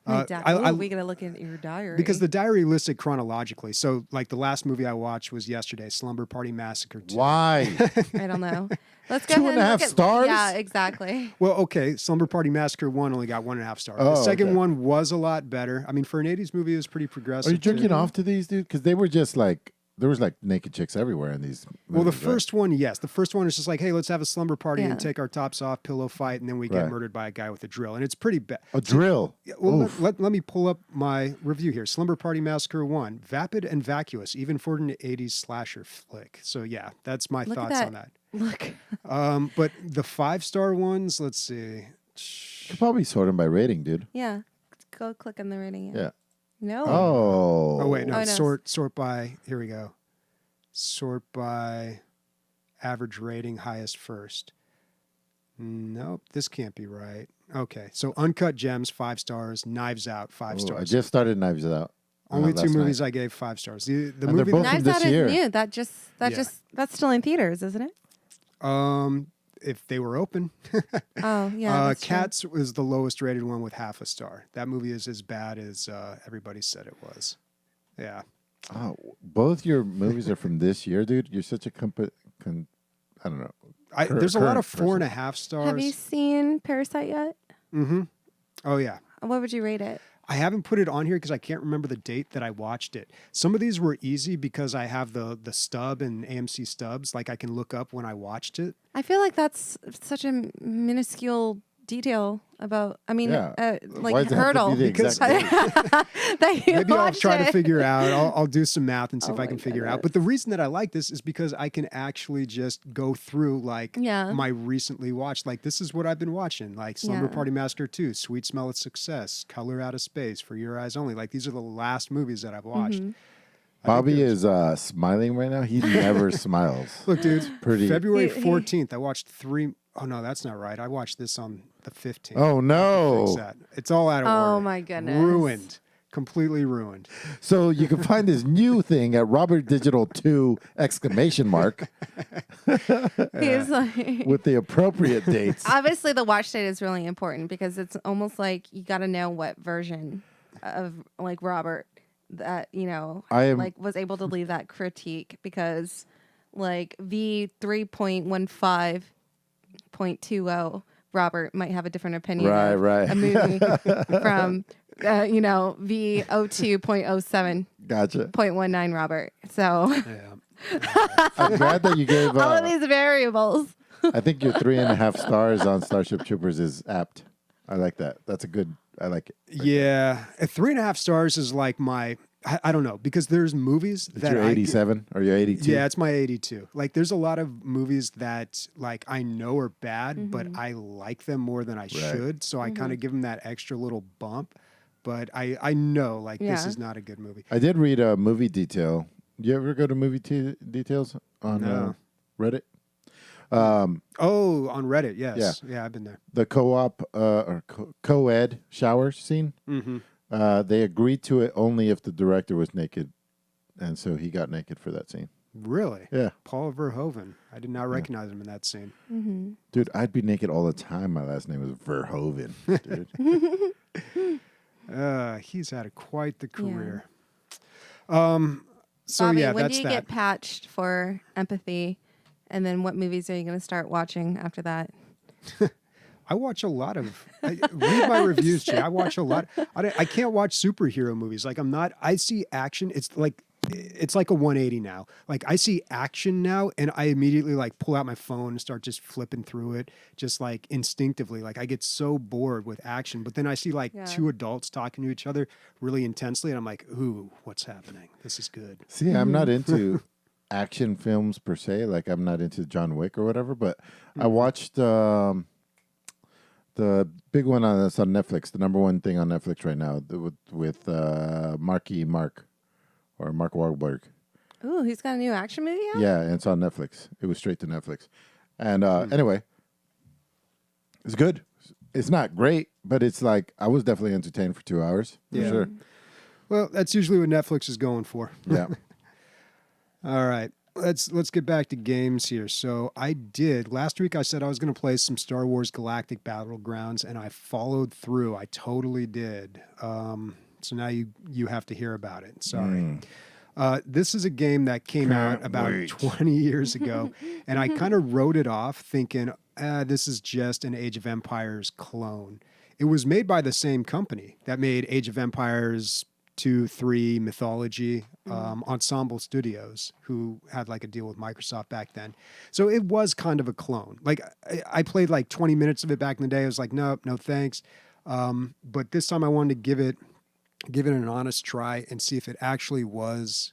S2: We gotta look at your diary
S1: Because the diary listed chronologically. So, like the last movie I watched was yesterday, Slumber Party Massacre 2.
S3: Why?
S2: I don't know. Let's go
S3: 2.5
S2: ahead and look at,
S3: stars?
S2: Yeah, exactly.
S1: Well, okay, Slumber Party Massacre 1 only got 1.5 stars.
S3: Oh,
S1: The second
S3: okay.
S1: one was a lot better. I mean, for an 80s movie, it was pretty progressive.
S3: Are you jerking
S1: too.
S3: off to these, dude? Because they were just like, there was like naked chicks everywhere in these
S1: Well, the
S3: movies, right?
S1: first one, yes. The first one is just like, hey, let's have a slumber party
S2: Yeah.
S1: and take our tops off, pillow fight, and then we get
S3: Right.
S1: murdered by a guy with a drill. And it's pretty bad.
S3: A drill.
S1: Well,
S3: Oof.
S1: let me pull up my review here. Slumber Party Massacre 1, vapid and vacuous, even for an 80s slasher flick. So, yeah, that's my
S2: Look at
S1: thoughts
S2: that.
S1: on that.
S2: Look.
S1: But the 5-star ones, let's see.
S3: You could probably sort them by rating, dude.
S2: Yeah. Go click on the rating.
S3: Yeah.
S2: No.
S3: Oh.
S1: Oh, wait, no.
S2: Oh, no.
S1: Sort by, here we go. Sort by average rating, highest first. Nope, this can't be right. Okay, so Uncut Gems, 5 stars. Knives Out, 5
S3: Oh,
S1: stars.
S3: I just started Knives Out.
S1: Only 2
S3: last
S1: movies
S3: night.
S1: I gave 5 stars. The
S3: they're
S1: movie,
S3: both
S2: Knives
S3: from
S2: Out
S3: this
S2: is
S3: year.
S2: new.
S1: Yeah.
S2: That's still in theaters, isn't it?
S1: if they were open.
S2: Oh yeah. that's true.
S1: Cats was the lowest rated one with 0.5 star. That movie is as bad as everybody said it was. Yeah.
S3: Oh, both your movies are from this year, dude. You're such a I don't know.
S1: There's a lot
S3: current
S1: of 4.5 stars.
S2: Have you seen Parasite yet?
S1: Mm-hmm. Oh yeah.
S2: What would you rate it?
S1: I haven't put it on here because I can't remember the date that I watched it. Some of these were easy because I have the stub and AMC stubs. Like I can look up when I watched it.
S2: I feel like that's such a minuscule detail about. I mean,
S3: Yeah.
S2: like
S3: Why does it have to
S2: hurdle.
S3: be the
S1: Because-
S3: exact date?
S2: that you
S1: Maybe I'll
S2: watched
S1: try to
S2: it.
S1: figure out. I'll do some math and see
S2: Oh
S1: if I
S2: my
S1: can figure out.
S2: goodness.
S1: But the reason that I like this is because I can actually just go through like
S2: Yeah.
S1: my recently watched. Like this is what I've been watching. Like Slumber
S2: Yeah.
S1: Party Massacre 2, Sweet Smell of Success, Color Out of Space, For Your Eyes Only. Like these are the last movies that I've watched.
S2: Mm-hmm.
S3: Bobby is smiling right now. He never smiles.
S1: Look, dude,
S3: Pretty-
S1: February
S2: He-
S1: 14th, I watched 3. Oh, no, that's not right. I watched this on the 15th.
S3: Oh
S1: Fix
S3: no!
S1: that. It's all out of order.
S2: Oh my goodness.
S1: Ruined. Completely ruined.
S3: So you can find this new thing at Robert Digital 2 exclamation mark
S2: He's like.
S3: with the appropriate dates.
S2: Obviously, the watch date is really important because it's almost like you got to know what version of like Robert that
S3: I am-
S2: like was able to leave that critique because like V 3.15.20 Robert might have a different opinion
S3: Right,
S2: of
S3: right.
S2: a movie from V 02.07.19
S3: Gotcha.
S2: Robert. So
S1: Yeah.
S3: I'm glad that you gave.
S2: all of these variables.
S3: I think your 3.5 stars on Starship Troopers is apt. I like that. That's a good. I like it.
S1: Yeah. 3.5 stars is like my. I don't know, because there's movies that
S3: You're 87 or you're 82?
S1: Yeah, it's my 82. Like, there's a lot of movies that, like, I know are bad, but I like them more than I should. So I kind of give them that extra little bump. But I know, like, this is not a good movie.
S3: I did read a movie detail. You ever go to movie details on Reddit?
S1: On Reddit, yes. Yeah, I've been there.
S3: The co-op or co-ed shower scene. They agreed to it only if the director was naked, and so he got naked for that scene.
S1: Really?
S3: Yeah.
S1: Paul Verhoeven. I did not recognize him in that scene.
S3: Dude, I'd be naked all the time. My last name was Verhoeven, dude.
S1: He's had quite the career. So
S2: Bobby,
S1: yeah,
S2: when
S1: that's
S2: do you
S1: that.
S2: get patched for empathy? And then what movies are you going to start watching after that?
S1: I watch a lot of. Read my reviews, Jay. I watch a lot. I can't watch superhero movies. Like I see action. It's like a 180 now. Like I see action now, and I immediately like pull out my phone and start just flipping through it, just like instinctively. Like I get so bored with action, but then I see like two adults talking to each other really intensely, and I'm like, ooh, what's happening? This is good.
S3: See, I'm not into action films per se. Like I'm not into John Wick or whatever. But I watched the big one that's on Netflix. The number one thing on Netflix right now with Mark Wahlberg.
S2: Ooh, he's got a new action movie out?
S3: Yeah, and it's on Netflix. It was straight to Netflix. And anyway, it's good. It's not great, but it's like I was definitely entertained for 2 hours. For sure.
S1: Well, that's usually what Netflix is going for.
S3: Yeah.
S1: All right. Let's get back to games here. So last week I said I was going to play some Star Wars Galactic Battlegrounds, and I followed through. I totally did. So now you have to hear about it. Sorry. This is a game that came out about 20 years ago, and I kind of wrote it off thinking, this is just an Age of Empires clone. It was made by the same company that made Age of Empires 2, 3, Mythology, Ensemble Studios, who had like a deal with Microsoft back then. So it was kind of a clone. Like I played like 20 minutes of it back in the day. I was like, no thanks. But this time I wanted to give it an honest try and see if it actually was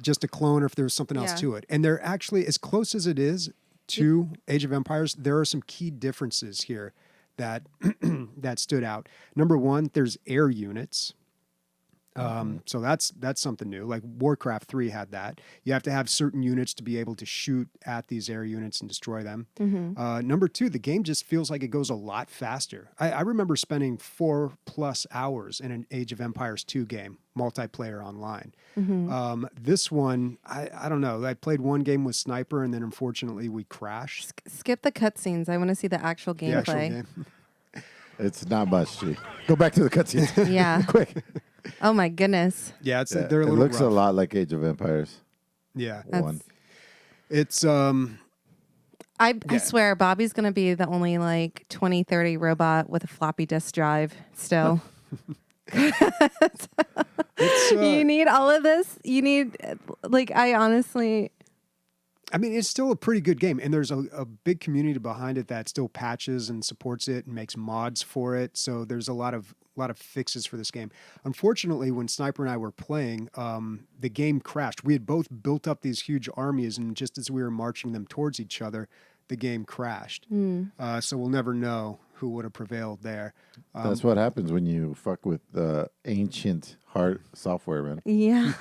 S1: just a clone or if there was something else to it. And they're actually, as close as it is to Age of Empires, there are some key differences here that that stood out. Number one, there's air units. So that's something new. Like Warcraft 3 had that. You have to have certain units to be able to shoot at these air units and destroy them. Number two, the game just feels like it goes a lot faster. I remember spending 4+ hours in an Age of Empires 2 game, multiplayer online. This one, I don't know. I played one game with Sniper, and then unfortunately we crashed.
S2: Skip the cutscenes. I want to see the actual gameplay.
S1: The actual game.
S3: It's not much, G. Go back to the cutscenes.
S2: Yeah.
S3: Quick.
S2: Oh my goodness.
S1: Yeah, they're a
S3: it
S1: little
S3: looks
S1: rough.
S3: a lot like Age of Empires.
S1: Yeah.
S3: 1.
S1: It's
S2: I swear Bobby's going to be the only like 2030 robot with a floppy disk drive still. You need all of this. You need
S1: I mean, it's still a pretty good game, and there's a big community behind it that still patches and supports it and makes mods for it. So there's a lot of fixes for this game. Unfortunately, when Sniper and I were playing, the game crashed. We had both built up these huge armies, and just as we were marching them towards each other, the game crashed. So we'll never know who would have prevailed there.
S3: That's what happens when you fuck with ancient hard software, man.
S2: Yeah.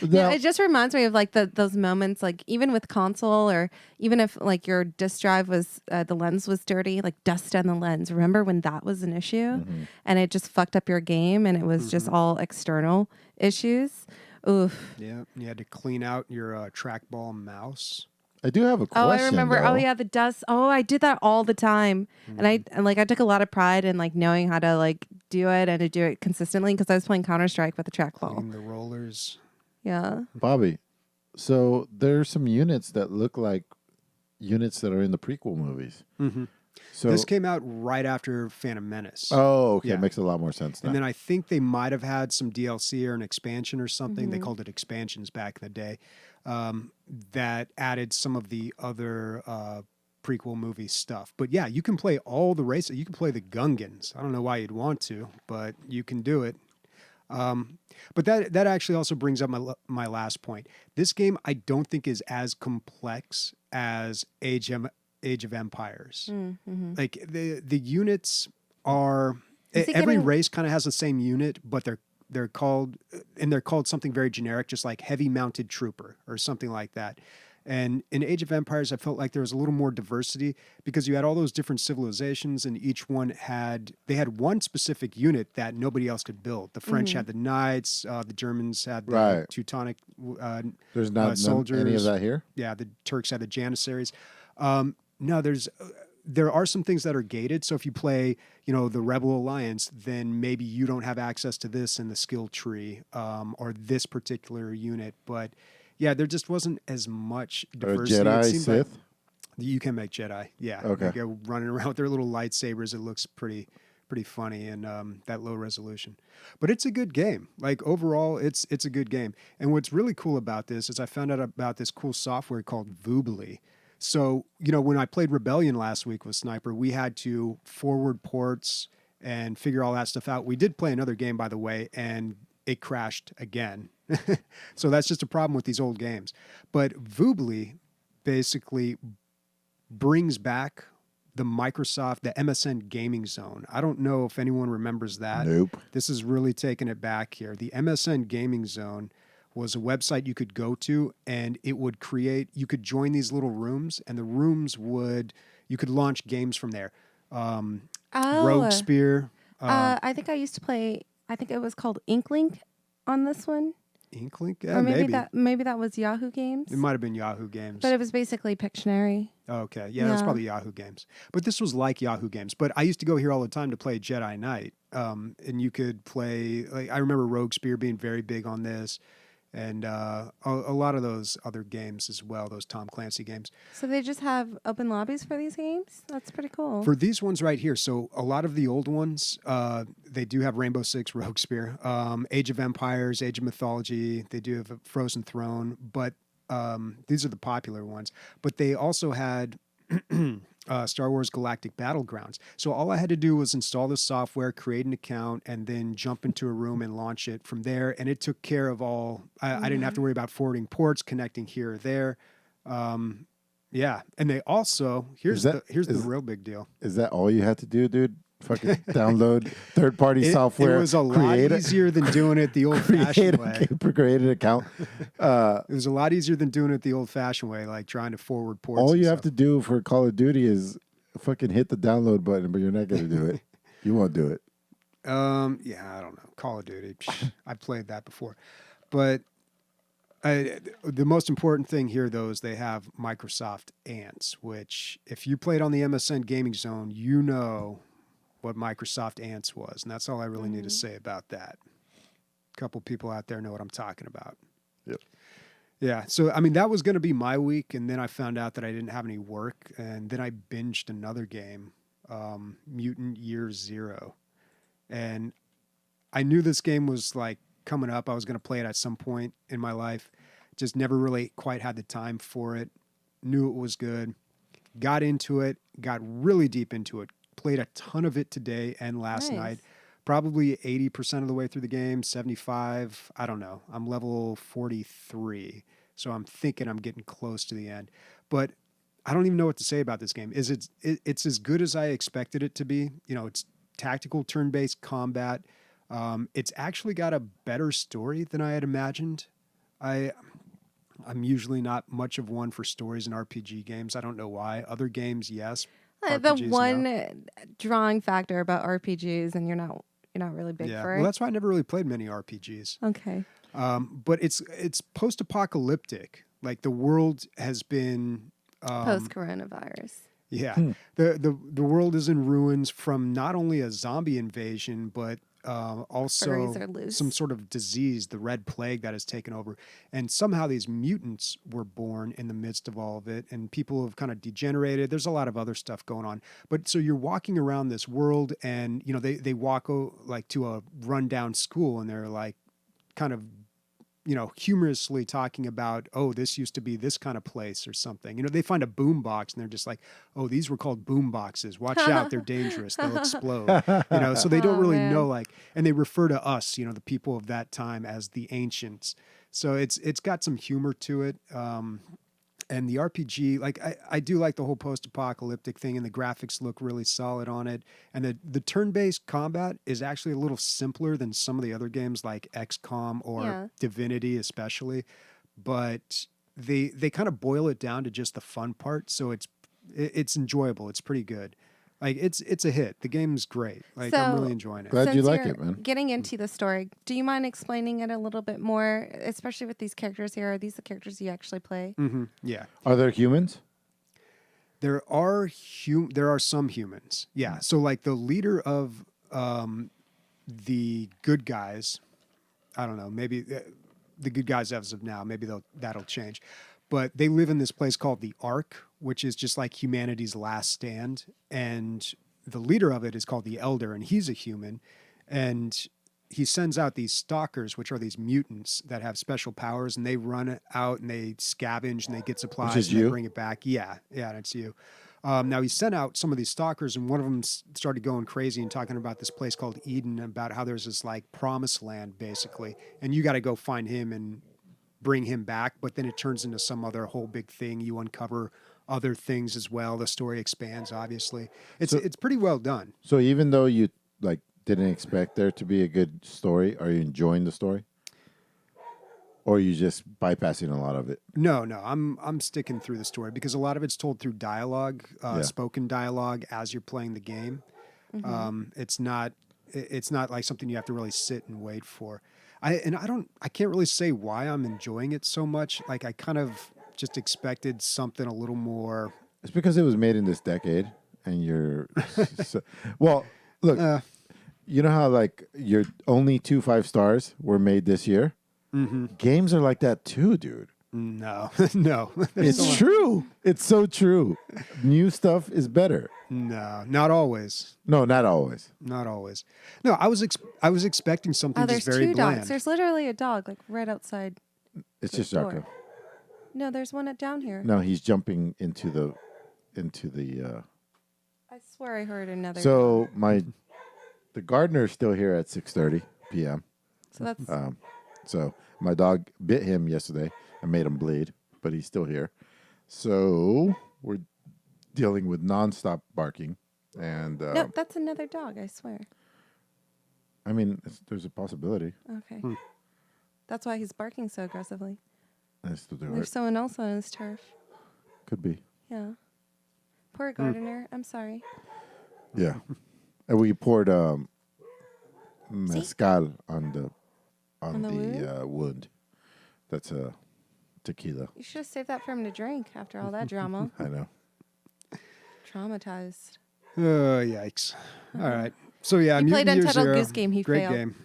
S2: Yeah, it just reminds me of like those moments, like even with console, or even if like your disk drive was the lens was dirty, like dust on the lens. Remember when that was an issue and it just fucked up your game, and it was just all external issues. Oof.
S1: Yeah, you had to clean out your trackball mouse.
S3: I do have a question.
S2: Oh, I remember.
S3: Though.
S2: Oh, yeah, the dust. Oh, I did that all the time, and I took a lot of pride in like knowing how to like do it and to do it consistently because I was playing Counter-Strike with a trackball.
S1: Clean the rollers.
S2: Yeah.
S3: Bobby, so there's some units that look like units that are in the prequel movies. So
S1: This came out right after Phantom Menace.
S3: Oh, okay.
S1: Yeah.
S3: It makes a lot more sense now.
S1: And then I think they might have had some DLC or an expansion or something. They called it expansions back in the day. That added some of the other prequel movie stuff. But yeah, you can play all the races. You can play the Gungans. I don't know why you'd want to, but you can do it. But that actually also brings up my last point. This game I don't think is as complex as Age of Empires.
S2: Mm-hmm.
S1: Like the units are
S2: Is he
S1: every
S2: getting-
S1: race kind of has the same unit, but they're called something very generic, just like heavy mounted trooper or something like that. And in Age of Empires, I felt like there was a little more diversity because you had all those different civilizations, and each one had one specific unit that nobody else could build. The French had the knights, the Germans had the
S3: Right.
S1: Teutonic
S3: There's not
S1: soldiers.
S3: any of that here.
S1: Yeah, the Turks had the Janissaries. No, there are some things that are gated. So if you play, the Rebel Alliance, then maybe you don't have access to this in the skill tree or this particular unit. But yeah, there just wasn't as much
S3: Or
S1: diversity. It
S3: Jedi,
S1: seemed like
S3: Sith.
S1: you can make Jedi. Yeah.
S3: Okay.
S1: They go running around with their little lightsabers. It looks pretty funny in that low resolution. But it's a good game. Like overall, it's a good game. And what's really cool about this is I found out about this cool software called Voobly. So, when I played Rebellion last week with Sniper, we had to forward ports and figure all that stuff out. We did play another game, by the way, and it crashed again. So that's just a problem with these old games. But Voobly basically brings back the MSN gaming zone. I don't know if anyone remembers that.
S3: Nope.
S1: This is really taking it back here. The MSN gaming zone was a website you could go to, and it would you could join these little rooms, and the rooms you could launch games from there. Rogue Spear.
S2: I think I used to play. I think it was called Inklink on this one,
S1: Inklink? Yeah,
S2: or
S1: maybe.
S2: maybe that was Yahoo Games.
S1: It might have been Yahoo Games.
S2: But it was basically Pictionary.
S1: Okay. Yeah, that's
S2: Yeah.
S1: probably Yahoo Games. But this was like Yahoo Games. But I used to go here all the time to play Jedi Knight. And you could play, I remember Rogue Spear being very big on this. And a lot of those other games as well, those Tom Clancy games.
S2: So they just have open lobbies for these games? That's pretty cool.
S1: For these ones right here, so a lot of the old ones, they do have Rainbow Six, Rogue Spear, Age of Empires, Age of Mythology. They do have a Frozen Throne, but these are the popular ones. But they also had Star Wars Galactic Battlegrounds. So all I had to do was install the software, create an account, and then jump into a room and launch it from there. And it took care of all. I didn't have to worry about forwarding ports, connecting here or there. Yeah, and they also here's the real big deal.
S3: Is that all you had to do, dude? Fucking download third-party software.
S1: It was a lot easier than doing it the old-fashioned way.
S3: Create an account.
S1: It was a lot easier than doing it the old-fashioned way, like trying to forward ports.
S3: All you have to do for Call of Duty is fucking hit the download button, but you're not going to do it. You won't do it.
S1: Yeah, I don't know. Call of Duty. I've played that before. But the most important thing here, though, is they have Microsoft Ants, which if you played on the MSN Gaming Zone, you know what Microsoft Ants was. And that's all I really need to say about that. A couple people out there know what I'm talking about.
S3: Yep.
S1: Yeah. So, I mean, that was going to be my week. And then I found out that I didn't have any work. And then I binged another game, Mutant Year Zero. And I knew this game was like coming up. I was going to play it at some point in my life. Just never really quite had the time for it. Knew it was good. Got into it. Got really deep into it. Played a ton of it today and last night. Probably 80% of the way through the game, 75. I don't know. I'm level 43. So I'm thinking I'm getting close to the end. But I don't even know what to say about this game. It's as good as I expected it to be. It's tactical turn-based combat. It's actually got a better story than I had imagined. I'm usually not much of one for stories in RPG games. I don't know why. Other games, yes.
S2: The
S1: RPGs,
S2: one
S1: no.
S2: drawing factor about RPGs, and you're not really big for it.
S1: Well, that's why I never really played many RPGs.
S2: Okay.
S1: But it's post-apocalyptic. Like the world has been
S2: Post-coronavirus.
S1: Yeah. The world is in ruins from not only a zombie invasion, but also
S2: Furries are loose.
S1: some sort of disease, the Red Plague that has taken over. And somehow these mutants were born in the midst of all of it, and people have kind of degenerated. There's a lot of other stuff going on. But so you're walking around this world, and they walk like to a rundown school, and they're like kind of humorously talking about, oh, this used to be this kind of place or something. They find a boom box and they're just like, oh, these were called boom boxes. Watch out, they're dangerous. They'll explode. So they don't
S2: Oh,
S1: really
S2: man.
S1: know, and they refer to us, the people of that time, as the ancients. So it's got some humor to it. And the RPG, I do like the whole post-apocalyptic thing, and the graphics look really solid on it. And the turn-based combat is actually a little simpler than some of the other games like XCOM or Divinity especially. But they kind of boil it down to just the fun part, so it's enjoyable. It's pretty good. It's a hit. The game's great. I'm really enjoying it.
S3: Glad you
S2: Since
S3: like
S2: you're
S3: it, man.
S2: Getting into the story, do you mind explaining it a little bit more, especially with these characters here? Are these the characters you actually play?
S1: Yeah.
S3: Are there humans?
S1: There are some humans. Yeah. So the leader of the good guys, I don't know, maybe the good guys as of now, maybe that'll change. But they live in this place called the Ark, which is just like humanity's last stand. And the leader of it is called the Elder, and he's a human. And he sends out these stalkers, which are these mutants that have special powers, and they run out and they scavenge and they get supplies
S3: is
S1: and they
S3: you?
S1: bring it back. Yeah, that's you. Now he sent out some of these stalkers, and one of them started going crazy and talking about this place called Eden, about how there's this promised land basically, and you got to go find him and bring him back. But then it turns into some other whole big thing. You uncover other things as well. The story expands. Obviously, it's pretty well done.
S3: So even though you didn't expect there to be a good story, are you enjoying the story? Or are you just bypassing a lot of it?
S1: No, I'm sticking through the story because a lot of it's told through dialogue, spoken dialogue as you're playing the game. It's not like something you have to really sit and wait for. I can't really say why I'm enjoying it so much. I kind of just expected something a little more.
S3: It's because it was made in this decade, and you're well. Look, you know how your only 2 5-stars were made this year. Games are like that too, dude.
S1: No.
S3: It's true. It's so true. New stuff is better.
S1: No, not always.
S3: No, not always.
S1: Not always. No, I was expecting something
S2: Oh, there's
S1: just very
S2: two
S1: bland.
S2: dogs. There's literally a dog right outside.
S3: It's just
S2: door.
S3: Jaco.
S2: No, there's one down here.
S3: No, he's jumping into the.
S2: I swear I heard another.
S3: So the gardener's still here at 6:30 p.m.
S2: So that's
S3: So my dog bit him yesterday and made him bleed, but he's still here. So we're dealing with nonstop barking, and
S2: no, that's another dog. I swear.
S3: I mean, there's a possibility.
S2: Okay, that's why he's barking so aggressively.
S3: That's to do
S2: There's
S3: it.
S2: someone else on his turf.
S3: Could be.
S2: Yeah. Poor gardener. I'm sorry.
S3: Yeah, and we poured mezcal on the wound. That's a tequila.
S2: You should have saved that for him to drink after all that drama.
S3: I know.
S2: Traumatized.
S1: Oh, yikes. All right. So, yeah,
S2: He played
S1: Mutant Year
S2: Untitled
S1: Zero,
S2: Goose Game. He
S1: great
S2: failed.
S1: game.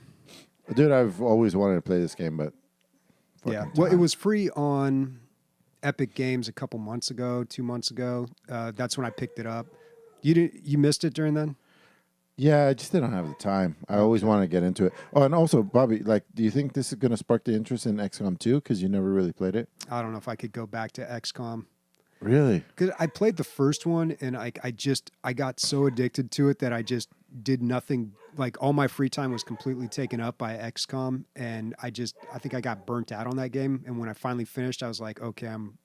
S3: Dude, I've always wanted to play this game, but
S1: Yeah.
S3: fucking
S1: Well, it
S3: time.
S1: was free on Epic Games a couple months ago, 2 months ago. That's when I picked it up. You missed it during then?
S3: Yeah, I just didn't have the time. I always want to get into it. Oh, and also, Bobby, do you think this is going to spark the interest in XCOM 2? Because you never really played it.
S1: I don't know if I could go back to XCOM.
S3: Really?
S1: Because I played the first one and I got so addicted to it that I just did nothing. All my free time was completely taken up by XCOM, and I think I got burnt out on that game. And when I finally finished, I was like, okay, I'm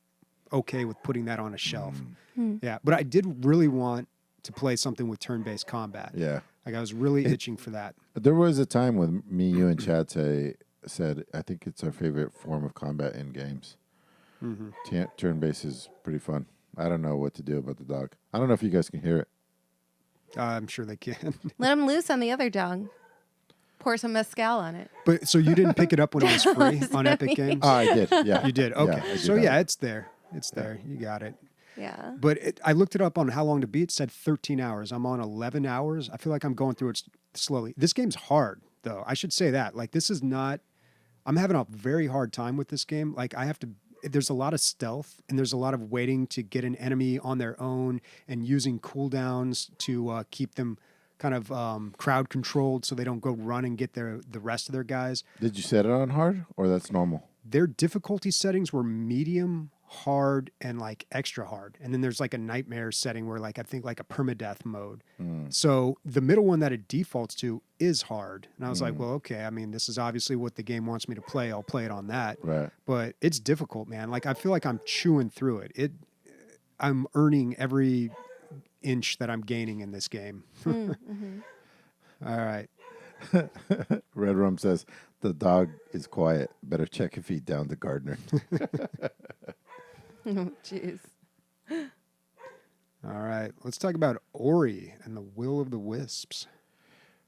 S1: okay with putting that on a shelf. Yeah, but I did really want to play something with turn-based combat.
S3: Yeah.
S1: I was really itching for that.
S3: There was a time when me, you, and Chad said, I think it's our favorite form of combat in games. Turn-based is pretty fun. I don't know what to do about the dog. I don't know if you guys can hear it.
S1: I'm sure they can.
S2: Let him loose on the other dog. Pour some mezcal on it.
S1: But so you didn't pick it up when it was free on Epic Games?
S3: Oh, I did. Yeah.
S1: You did.
S3: Yeah,
S1: Okay.
S3: I did
S1: So
S3: have
S1: yeah,
S3: it.
S1: it's there. It's there. You got it.
S2: Yeah.
S1: But I looked it up on how long to beat. It said 13 hours. I'm on 11 hours. I feel like I'm going through it slowly. This game's hard, though. I should say that. This is not. I'm having a very hard time with this game. I have to. There's a lot of stealth and there's a lot of waiting to get an enemy on their own and using cooldowns to keep them kind of crowd controlled, so they don't go run and get the rest of their guys.
S3: Did you set it on hard or that's normal?
S1: Their difficulty settings were medium, hard, and like extra hard. And then there's like a nightmare setting where like I think like a permadeath mode. So the middle one that it defaults to is hard. And I was like, well, okay, I mean, this is obviously what the game wants me to play. I'll play it on that.
S3: Right.
S1: But it's difficult, man. Like I feel like I'm chewing through it. I'm earning every inch that I'm gaining in this game. All right.
S3: Red Rum says, the dog is quiet. Better check if he downed the gardener.
S2: Oh, jeez.
S1: All right. Let's talk about Ori and the Will of the Wisps.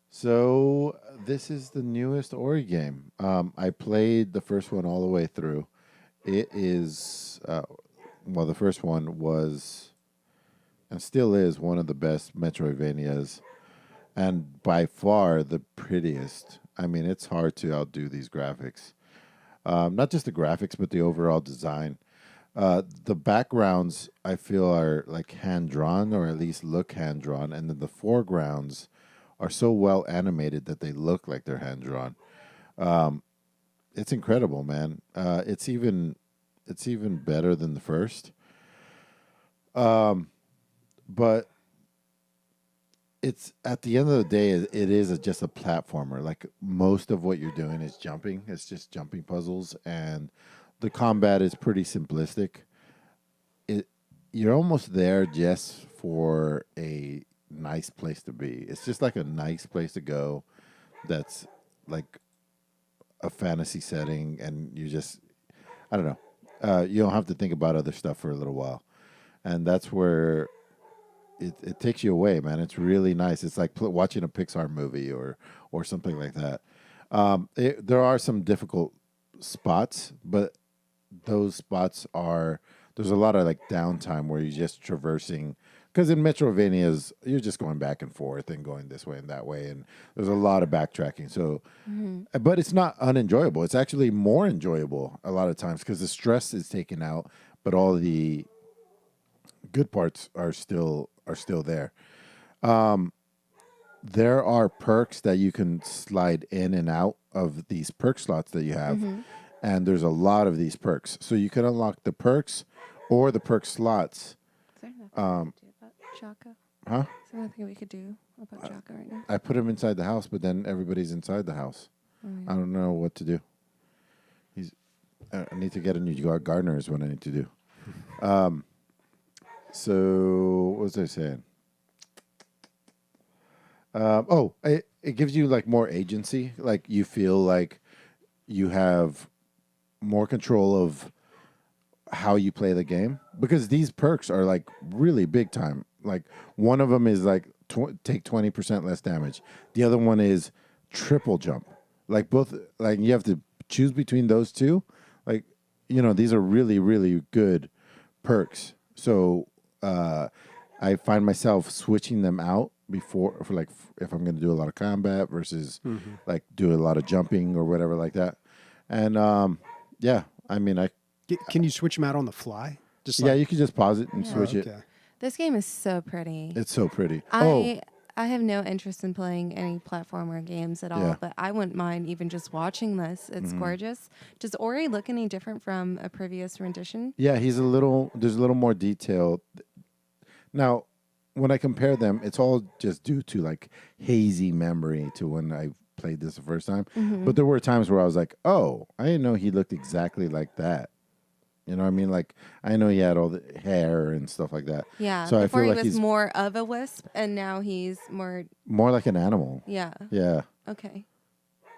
S3: So this is the newest Ori game. I played the first one all the way through. It is, the first one was, and still is, one of the best Metroidvanias, and by far the prettiest. I mean, it's hard to outdo these graphics. Not just the graphics, but the overall design. The backgrounds, I feel, are like hand-drawn, or at least look hand-drawn, and then the foregrounds are so well animated that they look like they're hand-drawn. It's incredible, man. It's even better than the first. But it's, at the end of the day, it is just a platformer. Like, most of what you're doing is jumping. It's just jumping puzzles, and the combat is pretty simplistic. You're almost there just for a nice place to be. It's just like a nice place to go that's like a fantasy setting, and you just, I don't know. You don't have to think about other stuff for a little while. And that's where it takes you away, man. It's really nice. It's like watching a Pixar movie or something like that. There are some difficult spots, but those spots there's a lot of like downtime where you're just traversing, because in Metrovanias you're just going back and forth and going this way and that way, and there's a lot of backtracking. So, but it's not unenjoyable. It's actually more enjoyable a lot of times because the stress is taken out, but all the good parts are still there. There are perks that you can slide in and out of these perk slots that you have. And there's a lot of these perks. So you can unlock the perks or the perk slots.
S2: Is there nothing we could do about Jocko?
S3: Huh?
S2: Is there nothing we could do about Jocko right now?
S3: I put him inside the house, but then everybody's inside the house. I don't know what to do. I need to get a new gardener is what I need to do. So what was I saying? It gives you like more agency. Like you feel like you have more control of how you play the game, because these perks are like really big time. Like one of them is like take 20% less damage. The other one is triple jump. Like both, like you have to choose between those two. Like, these are really, really good perks. So I find myself switching them out before, for like if I'm going to do a lot of combat versus like do a lot of jumping or whatever like that. And I mean,
S1: Can you switch them out on the fly? Just
S3: you can just pause it and switch it.
S2: This game is so pretty.
S3: It's so pretty.
S2: I have no interest in playing any platformer games at all, but I wouldn't mind even just watching this. It's gorgeous. Does Ori look any different from a previous rendition?
S3: Yeah, there's a little more detail. Now, when I compare them, it's all just due to like hazy memory to when I played this the first time. But there were times where I was like, oh, I didn't know he looked exactly like that. You know what I mean? Like, I know he had all the hair and stuff like that.
S2: Yeah.
S3: So
S2: before
S3: I feel
S2: he
S3: like
S2: was more of a wisp, and now he's more
S3: like an animal.
S2: Yeah.
S3: Yeah.
S2: Okay.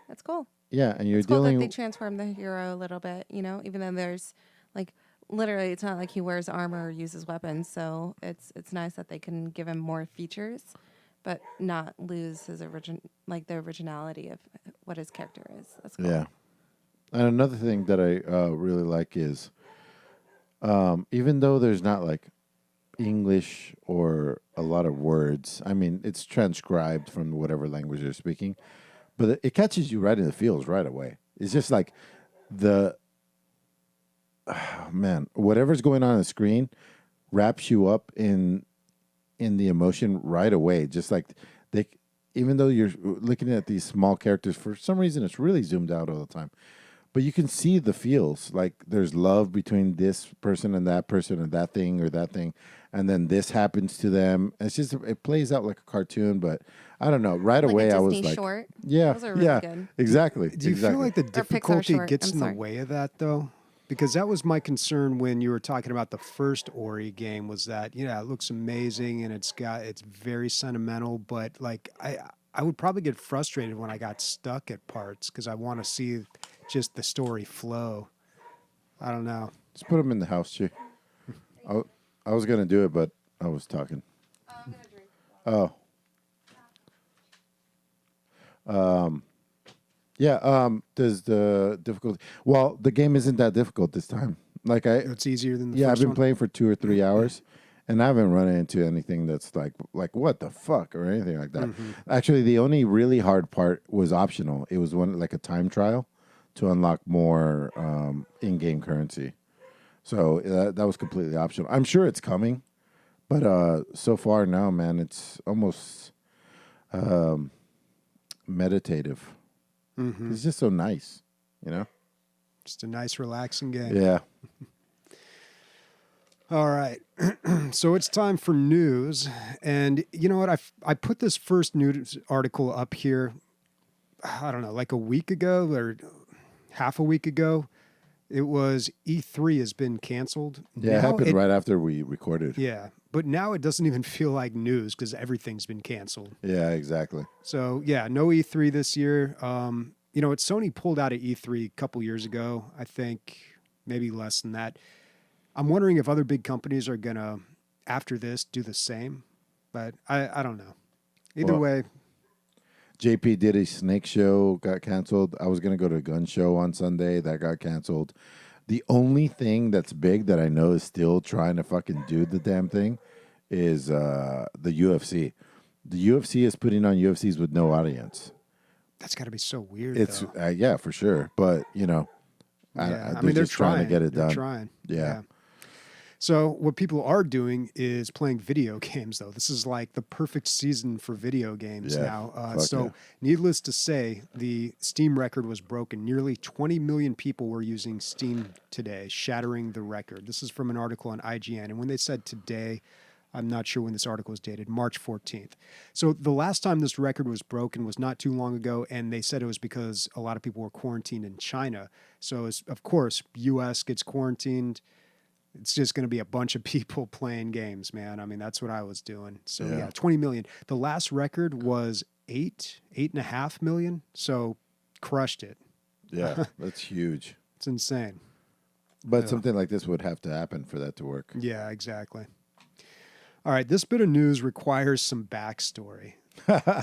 S2: That's cool.
S3: Yeah, and you're
S2: It's cool that
S3: dealing.
S2: they transform the hero a little bit, even though there's like literally it's not like he wears armor or uses weapons, so it's nice that they can give him more features, but not lose his the originality of what his character is. That's cool.
S3: Yeah. And another thing that I really like is, even though there's not like English or a lot of words, I mean, it's transcribed from whatever language they're speaking, but it catches you right in the feels right away. It's just like whatever's going on the screen wraps you up in the emotion right away. Just like even though you're looking at these small characters, for some reason it's really zoomed out all the time. But you can see the feels. Like there's love between this person and that thing or that thing. And then this happens to them. It's just, it plays out like a cartoon, but I don't know. Right
S2: Like
S3: away,
S2: a
S3: I was
S2: Disney
S3: like,
S2: short.
S3: yeah,
S2: Those are really
S3: yeah,
S2: good.
S3: exactly.
S1: Do you
S3: exactly.
S1: feel like the
S2: Pixar
S1: difficulty
S2: short,
S1: gets
S2: I'm
S1: in
S2: sorry.
S1: the way of that, though? Because that was my concern when you were talking about the first Ori game, was that, it looks amazing and it's very sentimental, but like I would probably get frustrated when I got stuck at parts because I want to see just the story flow. I don't know.
S3: Just put them in the house, Chi. I was going to do it, but I was talking.
S2: I'm going to drink.
S3: Oh. Yeah, there's the difficulty. Well, the game isn't that difficult this time. Like
S1: It's easier than the
S3: I've
S1: first
S3: been
S1: one.
S3: playing for 2 or 3 hours, and I haven't run into anything that's like what the fuck or anything like that. Actually, the only really hard part was optional. It was like a time trial to unlock more in-game currency. So that was completely optional. I'm sure it's coming, but so far now, man, it's almost meditative. It's just so nice,
S1: Just a nice, relaxing game.
S3: Yeah.
S1: All right. So it's time for news. And you know what? I put this first news article up here, I don't know, like a week ago or half a week ago. It was E3 has been canceled.
S3: Yeah, it happened right after we recorded.
S1: Yeah. But now it doesn't even feel like news because everything's been canceled.
S3: Yeah, exactly.
S1: So, yeah, no E3 this year. Sony pulled out of E3 a couple years ago, I think, maybe less than that. I'm wondering if other big companies are going to, after this, do the same. But I don't know. Either way.
S3: JP did a snake show, got canceled. I was going to go to a gun show on Sunday. That got canceled. The only thing that's big that I know is still trying to fucking do the damn thing is the UFC. The UFC is putting on UFCs with no audience.
S1: That's got to be so weird,
S3: It's
S1: though.
S3: yeah, for sure. But,
S1: They're
S3: just trying to get it
S1: They're
S3: done.
S1: trying.
S3: Yeah.
S1: So what people are doing is playing video games, though. This is like the perfect season for video games now.
S3: Yeah.
S1: Needless to say, the Steam record was broken. Nearly 20 million people were using Steam today, shattering the record. This is from an article on IGN. And when they said today, I'm not sure when this article was dated, March 14th. So the last time this record was broken was not too long ago, and they said it was because a lot of people were quarantined in China. So, of course, U.S. gets quarantined. It's just going to be a bunch of people playing games, man. I mean, that's what I was doing. So, yeah, 20 million. The last record was 8.5 million. So, crushed it.
S3: Yeah, that's huge.
S1: It's insane.
S3: But something like this would have to happen for that to work.
S1: Yeah, exactly. All right, this bit of news requires some backstory.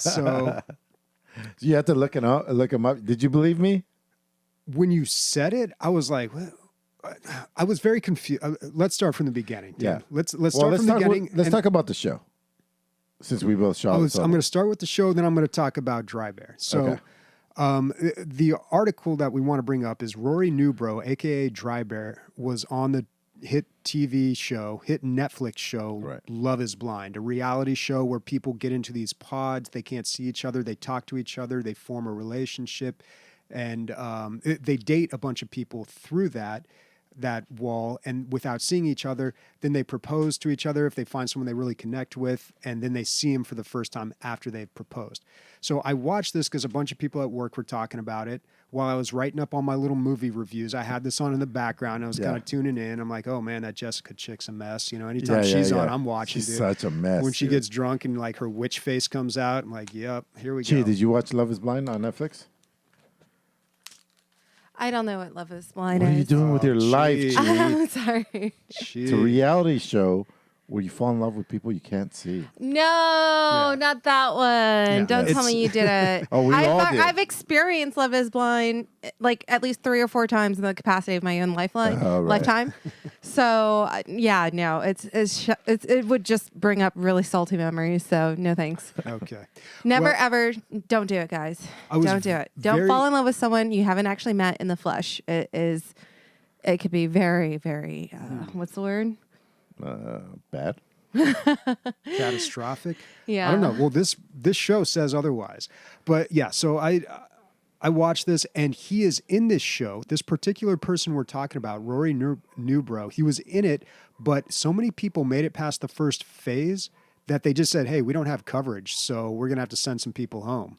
S1: So,
S3: You have to look him up. Did you believe me?
S1: when you said it, I was like, what? I was very confused. Let's start from the beginning. Dude.
S3: Yeah.
S1: Let's start from the beginning.
S3: Let's talk about the show, since we both saw it.
S1: I'm going to start with the show, then I'm going to talk about Drybear. So, the article that we want to bring up is Rory Newbrough, aka Drybear, was on the hit TV show, hit Netflix show,
S3: Right.
S1: Love Is Blind, a reality show where people get into these pods. They can't see each other. They talk to each other. They form a relationship, and they date a bunch of people through that wall, and without seeing each other, then they propose to each other if they find someone they really connect with, and then they see him for the first time after they've proposed. So I watched this because a bunch of people at work were talking about it while I was writing up all my little movie reviews. I had this on in the background. I was kind of tuning in. I'm like, oh man, that Jessica chick's a mess. Anytime she's on, I'm watching.
S3: She's
S1: dude.
S3: such a mess.
S1: When she
S3: dude.
S1: gets drunk and like her witch face comes out, I'm like, yep, here we
S3: Gee,
S1: go.
S3: did you watch Love Is Blind on Netflix?
S2: I don't know what Love Is Blind
S3: What are you
S2: is.
S3: doing with your life,
S1: gee.
S3: Chi?
S2: I'm sorry.
S3: It's a reality show where you fall in love with people you can't see.
S2: No, not that one. Don't tell
S1: It's-
S2: me you did it.
S3: Oh, we all did.
S2: I've experienced Love Is Blind like at least 3 or 4 times in the capacity of my own lifetime. So no, it would just bring up really salty memories. So no thanks.
S1: Okay.
S2: Never
S1: Well,
S2: ever. Don't do it, guys.
S1: I was
S2: Don't do it. Don't
S1: very-
S2: fall in love with someone you haven't actually met in the flesh. It could be very, very. What's the word?
S3: Bad.
S1: catastrophic.
S2: Yeah.
S1: I don't know. Well, this show says otherwise. But yeah, so I watched this, and he is in this show. This particular person we're talking about, Rory Newbrough, he was in it, but so many people made it past the first phase that they just said, hey, we don't have coverage, so we're going to have to send some people home.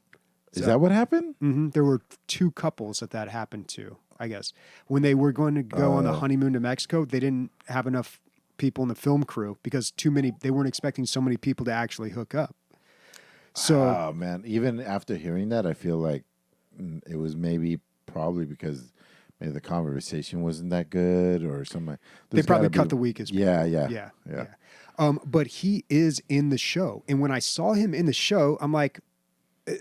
S3: Is that what happened?
S1: Mm-hmm. There were 2 couples that happened to, I guess. When they were going to go on the honeymoon to Mexico, they didn't have enough people in the film crew because they weren't expecting so many people to actually hook up. So,
S3: oh, man. Even after hearing that, I feel like it was probably because maybe the conversation wasn't that good or something.
S1: they probably cut the weakest people.
S3: Yeah.
S1: But he is in the show. And when I saw him in the show, I'm like,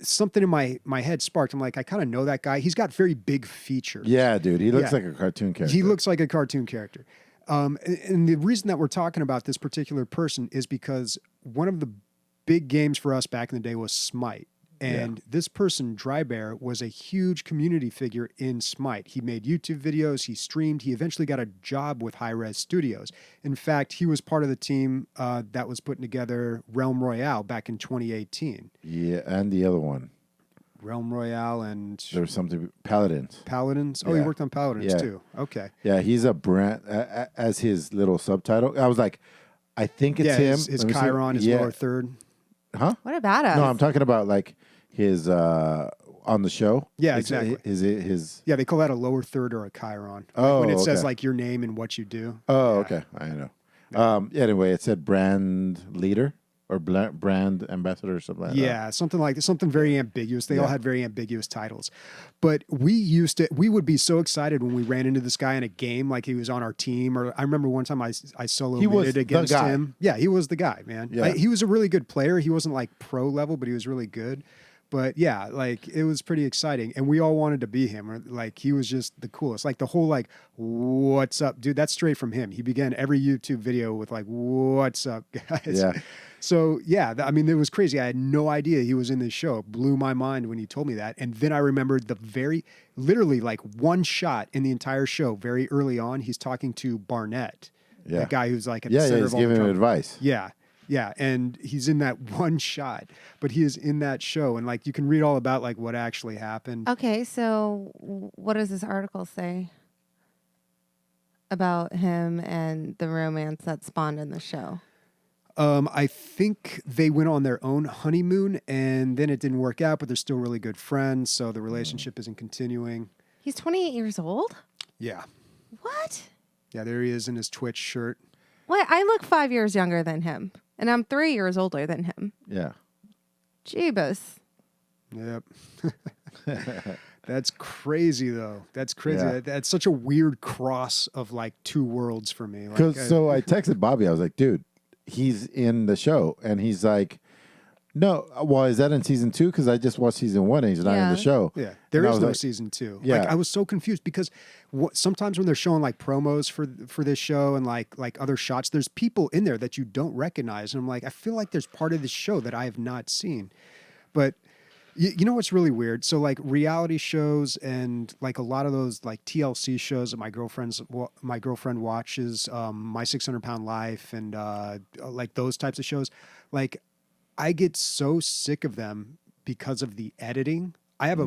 S1: something in my head sparked. I'm like, I kind of know that guy. He's got very big features.
S3: Yeah, dude. He looks like a cartoon character.
S1: He looks like a cartoon character. And the reason that we're talking about this particular person is because one of the big games for us back in the day was Smite. And this person, Drybear, was a huge community figure in Smite. He made YouTube videos, he streamed, he eventually got a job with High Res Studios. In fact, he was part of the team that was putting together Realm Royale back in 2018.
S3: Yeah, and the other one.
S1: Realm Royale and...
S3: There was something... Paladins.
S1: Paladins? Oh, he worked on Paladins too. Okay.
S3: Yeah, he's a brand... as his little subtitle, I was like, I think it's him.
S1: His Chiron, his lower third.
S3: Huh?
S2: What about us?
S3: No, I'm talking about like his on the show.
S1: Yeah, exactly.
S3: His
S1: Yeah, they call that a lower third or a Chiron.
S3: Oh,
S1: when it says
S3: okay.
S1: like your name and what you do.
S3: Oh, okay. I know. Anyway, it said brand leader or brand ambassador or something like that.
S1: Yeah, something very ambiguous. They all had very ambiguous titles. But we would be so excited when we ran into this guy in a game, like he was on our team. Or I remember one time I solo mitted against him. Yeah, he was the guy, man.
S3: Yeah.
S1: He was a really good player. He wasn't like pro level, but he was really good. But yeah, like it was pretty exciting, and we all wanted to be him. Like he was just the coolest. Like the whole like, "What's up, dude?" That's straight from him. He began every YouTube video with like, "What's up, guys?"
S3: Yeah.
S1: So yeah, I mean, it was crazy. I had no idea he was in this show. It blew my mind when he told me that. And then I remembered literally like one shot in the entire show. Very early on, he's talking to Barnett, the guy who's like at the center
S3: he's
S1: of all the
S3: giving him
S1: drama.
S3: advice.
S1: Yeah, and he's in that one shot, but he is in that show, and like you can read all about like what actually happened.
S2: Okay, so what does this article say about him and the romance that spawned in the show?
S1: I think they went on their own honeymoon, and then it didn't work out, but they're still really good friends, so the relationship isn't continuing.
S2: He's 28 years old?
S1: Yeah.
S2: What?
S1: Yeah, there he is in his Twitch shirt.
S2: What? I look 5 years younger than him, and I'm 3 years older than him.
S3: Yeah.
S2: Jeebus.
S1: Yep. That's crazy, though. That's crazy.
S3: Yeah.
S1: That's such a weird cross of like two worlds for me. Like,
S3: So I texted Bobby. I was like, dude, he's in the show. And he's like, no. Well, is that in season 2? Because I just watched season 1 and he's not in the show.
S1: Yeah, there
S3: And I
S1: is
S3: was
S1: no
S3: like,
S1: season 2.
S3: Yeah.
S1: Like, I was so confused because sometimes when they're showing like promos for this show and like other shots, there's people in there that you don't recognize. And I'm like, I feel like there's part of this show that I have not seen. But you know what's really weird? So like reality shows and like a lot of those like TLC shows that my girlfriend watches, My 600 Pound Life and like those types of shows, like I get so sick of them because of the editing. I have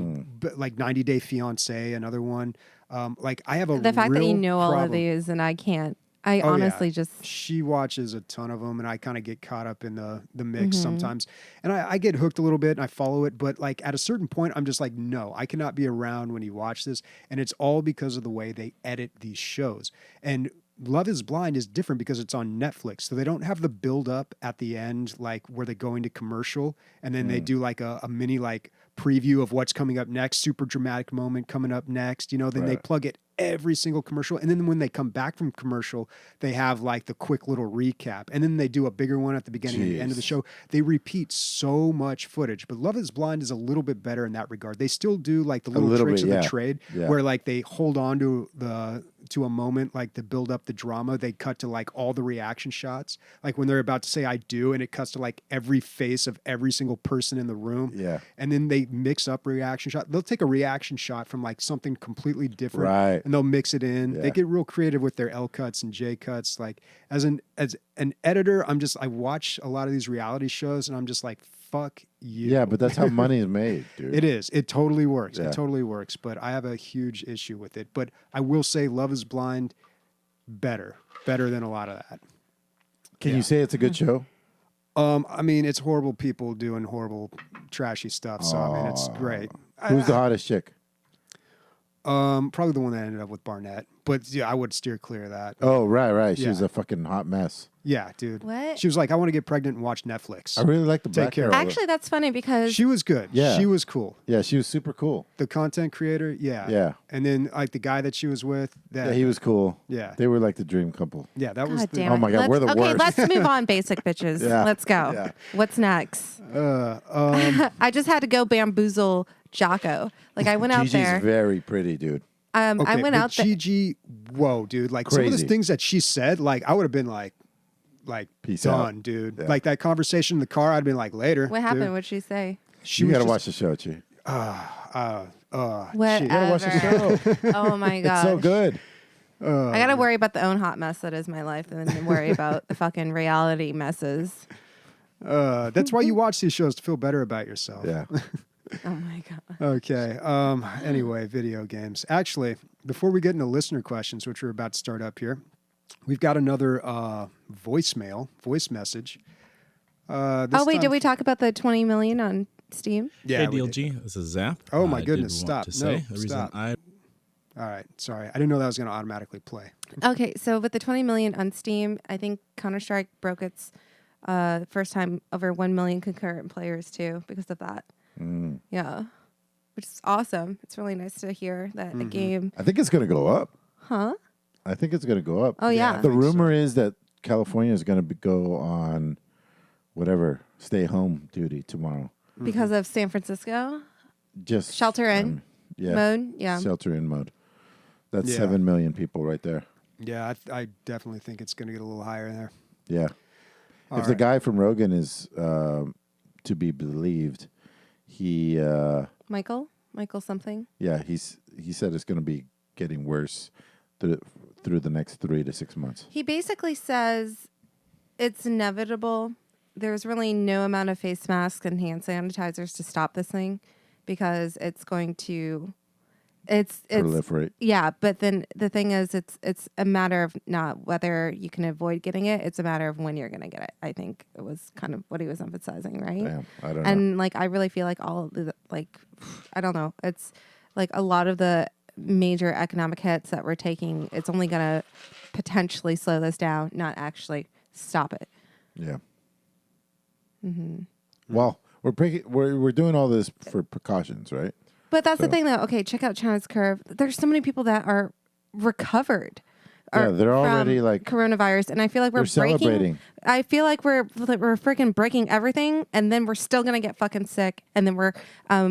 S1: like 90 Day Fiance, another one. Like I have
S2: The fact that you
S1: real
S2: know all of
S1: problem.
S2: these and I can't. I honestly just...
S1: She watches a ton of them, and I kind of get caught up in the mix sometimes. And I get hooked a little bit, and I follow it. But like at a certain point, I'm just like, no, I cannot be around when you watch this. And it's all because of the way they edit these shows. And Love is Blind is different because it's on Netflix. So they don't have the build up at the end, like where they go into commercial, and then they do like a mini like preview of what's coming up next, super dramatic moment coming up next. You know, then they plug it every single commercial, and then when they come back from commercial, they have like the quick little recap, and then they do a bigger one at the beginning and the end of the show. They repeat so much footage, but Love is Blind is a little bit better in that regard. They still do like the little tricks of the trade where like they hold on to a moment, like to build up the drama. They cut to like all the reaction shots, like when they're about to say I do, and it cuts to like every face of every single person in the room, and then they mix up reaction shot. They'll take a reaction shot from like something completely different, and they'll mix it in.
S3: Yeah.
S1: They get real creative with their L cuts and J cuts. Like as an editor, I watch a lot of these reality shows and I'm just like, fuck you.
S3: Yeah, but that's how money is made, dude.
S1: It is. It totally works.
S3: Yeah.
S1: It totally works. But I have a huge issue with it. But I will say Love is Blind, better than a lot of that.
S3: Can you say it's a good show?
S1: I mean, it's horrible people doing horrible, trashy stuff. So I mean, it's great.
S3: Who's the hottest chick?
S1: Probably the one that ended up with Barnett. But yeah, I would steer clear of that.
S3: Oh, right. She
S1: Yeah.
S3: was a fucking hot mess.
S1: Yeah, dude.
S2: What?
S1: She was like, I want to get pregnant and watch Netflix.
S3: I really like the black
S1: care
S3: hair.
S1: of her.
S2: Actually, that's funny because
S1: She was good.
S3: Yeah.
S1: She was cool.
S3: Yeah, she was super cool.
S1: The content creator, yeah.
S3: Yeah.
S1: And then like the guy that she was with,
S3: Yeah, he was cool.
S1: Yeah.
S3: They were like the dream couple.
S1: Yeah, that was
S2: God
S1: the
S2: damn
S3: Oh
S2: it.
S3: my God, we're the
S2: Okay,
S3: worst.
S2: let's move on, basic bitches.
S3: Yeah.
S2: Let's go.
S3: Yeah.
S2: What's next?
S1: um
S2: I just had to go bamboozle Jocko. Like I went out
S3: Gigi's
S2: there.
S3: very pretty, dude.
S2: I went
S1: but
S2: out there.
S1: Gigi, whoa, dude. Like some of
S3: Crazy.
S1: the things that she said, like I would have been like
S3: Peace
S1: done,
S3: out.
S1: dude.
S3: Yeah.
S1: Like that conversation in the car, I'd been like later.
S2: What happened?
S1: dude.
S2: What'd she say?
S1: She
S3: You
S1: was
S3: got to
S1: just-
S3: watch the show, Chi.
S2: Whatever.
S3: You got to watch the show.
S2: Oh my god.
S3: It's so good.
S2: I gotta worry about the own hot mess that is my life, and then worry about the fucking reality messes.
S1: That's why you watch these shows, to feel better about yourself.
S3: Yeah.
S2: Oh my god.
S1: Okay. Anyway, video games. Actually, before we get into listener questions, which we're about to start up here, we've got another voice message.
S2: Oh wait, did we talk about the 20 million on Steam?
S1: Yeah.
S5: Hey
S1: we did.
S5: DLG, this is Zap.
S1: Oh, my
S5: I
S1: goodness,
S5: did
S1: stop.
S5: Want to say
S1: No,
S5: the reason
S1: stop.
S5: I
S1: All right. Sorry. I didn't know that was going to automatically play.
S2: Okay, so with the 20 million on Steam, I think Counter-Strike broke its first time over 1 million concurrent players too because of that. Yeah, which is awesome. It's really nice to hear that a game.
S3: I think it's going to go up.
S2: Huh?
S3: I think it's going to go up.
S2: Oh yeah.
S3: The rumor is that California is going to go on whatever stay home duty tomorrow.
S2: Because of San Francisco
S3: Just
S2: shelter in
S3: yeah,
S2: mode. Yeah.
S3: shelter in mode. That's
S1: Yeah.
S3: 7 million people right there.
S1: Yeah, I definitely think it's going to get a little higher there.
S3: Yeah.
S1: All
S3: if the
S1: right.
S3: guy from Rogan is to be believed, he
S2: Michael something.
S3: he said it's going to be getting worse through the next 3 to 6 months.
S2: He basically says it's inevitable. There's really no amount of face masks and hand sanitizers to stop this thing because it's going to it's
S3: Proliferate.
S2: yeah, but then the thing is it's a matter of not whether you can avoid getting it, it's a matter of when you're going to get it. I think it was kind of what he was emphasizing, right?
S3: Damn, I don't know.
S2: And like I really feel like all of the I don't know, it's like a lot of the major economic hits that we're taking, it's only going to potentially slow this down, not actually stop it.
S3: Yeah. Well, we're doing all this for precautions, right?
S2: But that's the thing, though. Okay, check out China's curve. There's so many people that are recovered.
S3: Yeah, they're already,
S2: from
S3: like-
S2: coronavirus, and I feel like we're
S3: They're
S2: breaking.
S3: celebrating.
S2: I feel like we're freaking breaking everything, and then we're still gonna get fucking sick, and then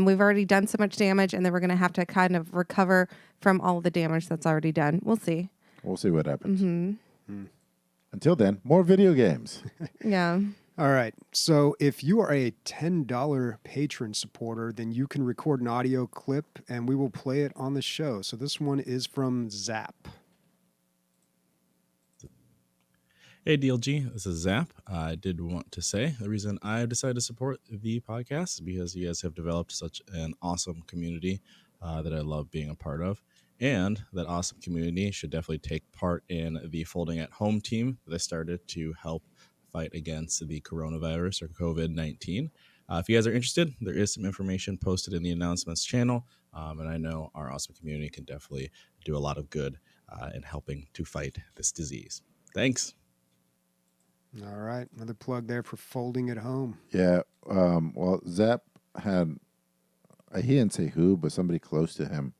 S2: we've already done so much damage, and then we're gonna have to kind of recover from all the damage that's already done. We'll see.
S3: We'll see what happens. Until then, more video games.
S2: Yeah.
S1: All right. So if you are a $10 patron supporter, then you can record an audio clip and we will play it on the show. So this one is from Zap.
S5: Hey DLG, this is Zap. I did want to say the reason I decided to support the podcast is because you guys have developed such an awesome community that I love being a part of. And that awesome community should definitely take part in the Folding at Home team that I started to help fight against the coronavirus or COVID-19. If you guys are interested, there is some information posted in the announcements channel. And I know our awesome community can definitely do a lot of good in helping to fight this disease. Thanks.
S1: All right. Another plug there for Folding at Home.
S3: Yeah. Well, Zap had, he didn't say who, but somebody close to him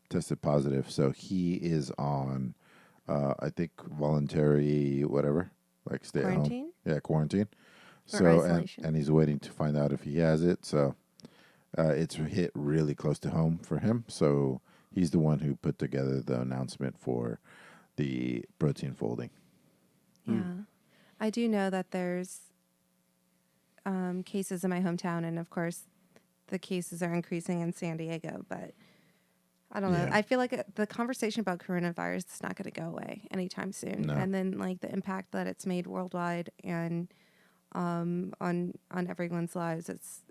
S3: tested positive. So he is on, I think, voluntary, whatever, like stay at home.
S2: Quarantine?
S3: Yeah, quarantine.
S2: Or
S3: So,
S2: isolation.
S3: and he's waiting to find out if he has it. So it's hit really close to home for him. So he's the one who put together the announcement for the protein folding.
S2: Yeah. I do know that there's cases in my hometown, and of course, the cases are increasing in San Diego, but I don't know.
S3: Yeah.
S2: I feel like the conversation about coronavirus is not going to go away anytime soon.
S3: No.
S2: And then like the impact that it's made worldwide and on everyone's lives, it's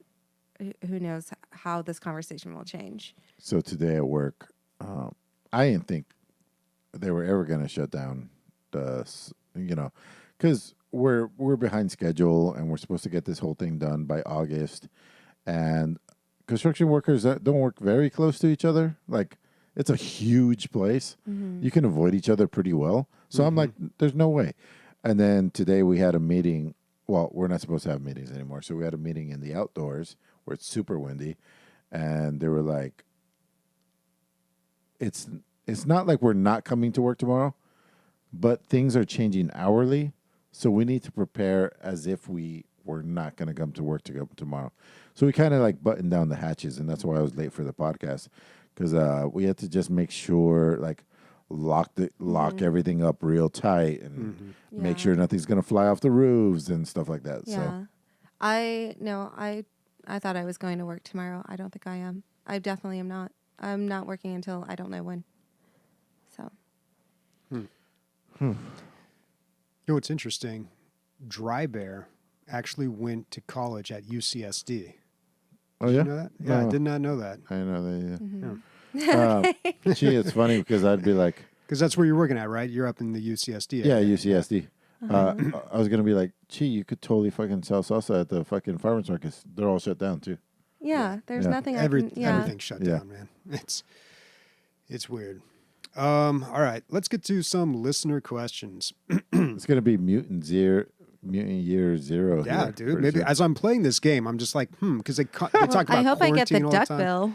S2: who knows how this conversation will change.
S3: So today at work, I didn't think they were ever going to shut down because we're behind schedule and we're supposed to get this whole thing done by August, and construction workers that don't work very close to each other. Like, it's a huge place. You can avoid each other pretty well. So I'm like, there's no way. And then today we had a meeting. Well, we're not supposed to have meetings anymore. So we had a meeting in the outdoors where it's super windy. And they were like, it's not like we're not coming to work tomorrow, but things are changing hourly. So we need to prepare as if we were not going to come to work tomorrow. So we kind of like buttoned down the hatches, and that's why I was late for the podcast, because we had to just make sure, like, lock everything up real tight and make sure nothing's going to fly off the roofs and stuff like that.
S2: Yeah.
S3: So
S2: I thought I was going to work tomorrow. I don't think I am. I definitely am not. I'm not working until I don't know when. So.
S1: You know what's interesting? Drybear actually went to college at UCSD.
S3: Oh,
S1: Did
S3: yeah?
S1: you know that? Yeah, I
S3: No.
S1: did not know that.
S3: I know that. Yeah. Gee, it's funny because I'd be like,
S1: Because that's where you're working at, right? You're up in the UCSD.
S3: yeah,
S1: area.
S3: UCSD. I was going to be like, gee, you could totally fucking sell salsa at the fucking farmers markets. They're all shut down, too.
S2: Yeah, there's
S3: Yeah.
S2: nothing
S1: Everything's shut
S3: Yeah.
S1: down, man. It's weird. All right, let's get to some listener questions.
S3: It's going to be Mutant Year Zero.
S1: Yeah,
S3: here,
S1: dude.
S3: pretty
S1: Maybe
S3: soon.
S1: as I'm playing this game, I'm just like, because they talk about
S2: I hope I get the
S1: quarantine all the
S2: duck
S1: time.
S2: bill.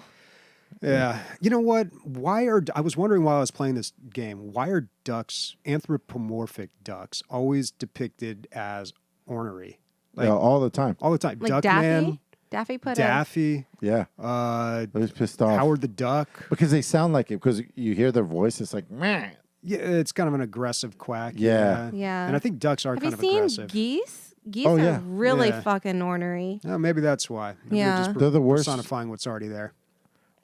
S1: Yeah. You know what? I was wondering while I was playing this game, why are ducks, anthropomorphic ducks, always depicted as ornery? Like,
S3: Yeah, all the time.
S1: all the time.
S2: Like
S1: Duckman,
S2: Daffy put
S1: Daffy,
S3: Yeah. I was pissed off.
S1: Howard the Duck.
S3: Because they sound like it. Because you hear their voice, it's like, meh.
S1: Yeah, it's kind of an aggressive quack.
S3: Yeah.
S2: Yeah.
S1: And I think ducks are
S2: Have
S1: kind
S2: you
S1: of
S2: seen
S1: aggressive.
S2: geese? Geese
S3: Oh,
S2: are
S3: yeah.
S2: really
S1: Yeah.
S2: fucking ornery.
S1: Oh, maybe that's why. Maybe
S2: Yeah.
S1: just
S3: They're the worst.
S1: personifying what's already there.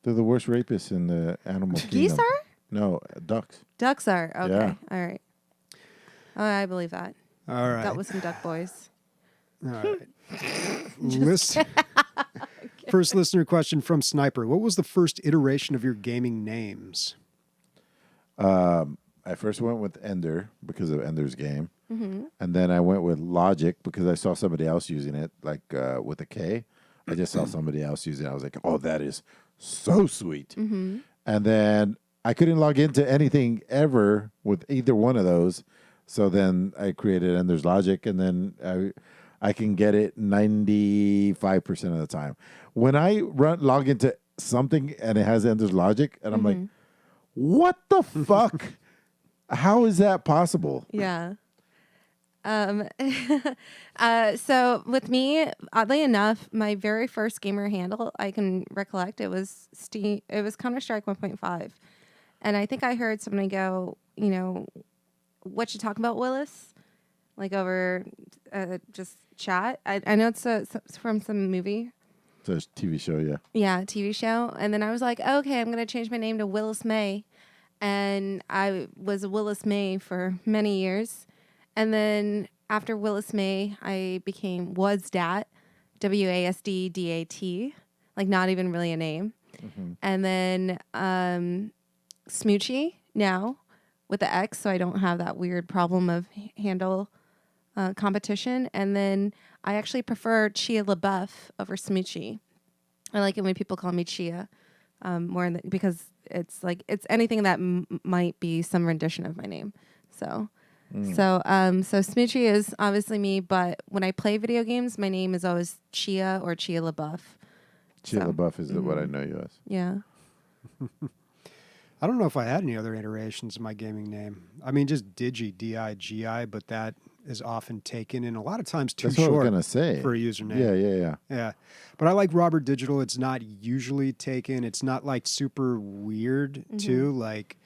S3: They're the worst rapists in the animal kingdom.
S2: Geese are?
S3: No, ducks.
S2: Ducks are. Okay.
S3: Yeah.
S2: All right. Oh, I believe that.
S1: All right.
S2: That was some duck boys.
S1: All right. First listener question from Sniper. What was the first iteration of your gaming names?
S3: I first went with Ender because of Ender's Game. And then I went with Logic because I saw somebody else using it, like with a K. I just saw somebody else using it. I was like, oh, that is so sweet. And then I couldn't log into anything ever with either one of those. So then I created Ender's Logic, and then I can get it 95% of the time. When I log into something and it has Ender's Logic, and I'm like, what the fuck? How is that possible?
S2: Yeah. So with me, oddly enough, my very first gamer handle I can recollect, it was Steam. It was Counter-Strike 1.5, and I think I heard somebody go, what you talking about, Willis? Like over just chat. I know it's from some movie.
S3: It's a TV show, yeah.
S2: Yeah, TV show. And then I was like, okay, I'm going to change my name to Willis May. And I was Willis May for many years. And then after Willis May, I became Wasdat, WASDDAT, like not even really a name. And then Smoochie now with the X, so I don't have that weird problem of handle competition. And then I actually prefer Chia LaBeouf over Smoochie. I like it when people call me Chia more because it's like it's anything that might be some rendition of my name. So Smoochie is obviously me, but when I play video games, my name is always Chia or Chia LaBeouf.
S3: Chia
S2: So,
S3: LaBeouf is what I know you as.
S2: Yeah.
S1: I don't know if I had any other iterations of my gaming name. I mean, just Digi, D-I-G-I, but that is often taken and a lot of times too
S3: That's what I was
S1: short
S3: going to say.
S1: for a username.
S3: Yeah.
S1: Yeah. But I like Robert Digital. It's not usually taken. It's not like super weird too. Like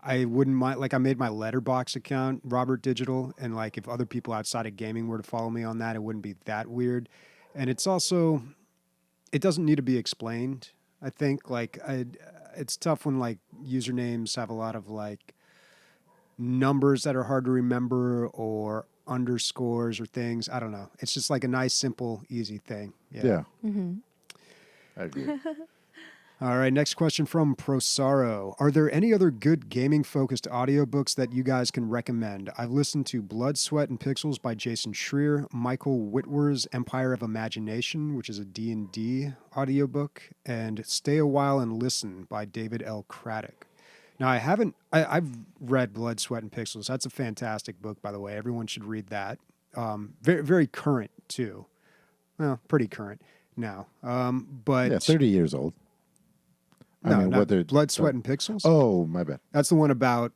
S1: I wouldn't mind, like I made my Letterboxd account Robert Digital, and like if other people outside of gaming were to follow me on that, it wouldn't be that weird. And it's also, it doesn't need to be explained. I think like it's tough when like usernames have a lot of like numbers that are hard to remember or underscores or things. I don't know. It's just like a nice, simple, easy thing.
S3: Yeah.
S2: Mm-hmm.
S3: I agree.
S1: All right, next question from Prosaro. Are there any other good gaming-focused audiobooks that you guys can recommend? I've listened to Blood, Sweat, and Pixels by Jason Schreier, Michael Whitwer's Empire of Imagination, which is a D&D audiobook, and Stay a While and Listen by David L. Craddock. Now, I've read Blood, Sweat, and Pixels. That's a fantastic book, by the way. Everyone should read that. Very, very current, too. Well, pretty current now. But
S3: Yeah, 30 years old.
S1: No, not Blood, Sweat, and Pixels.
S3: Oh, my bad.
S1: That's the one about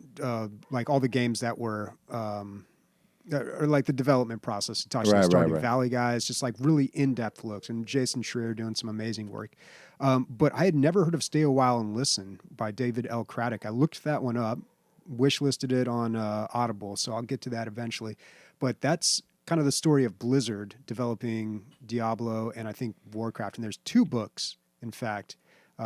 S1: like all the games that were or like the development process. It talks about Stardew Valley guys, just like really in-depth looks. And Jason Schreier doing some amazing work. But I had never heard of Stay a While and Listen by David L. Craddock. I looked that one up, wishlisted it on Audible, so I'll get to that eventually. But that's kind of the story of Blizzard developing Diablo and I think Warcraft. And there's 2 books, in fact.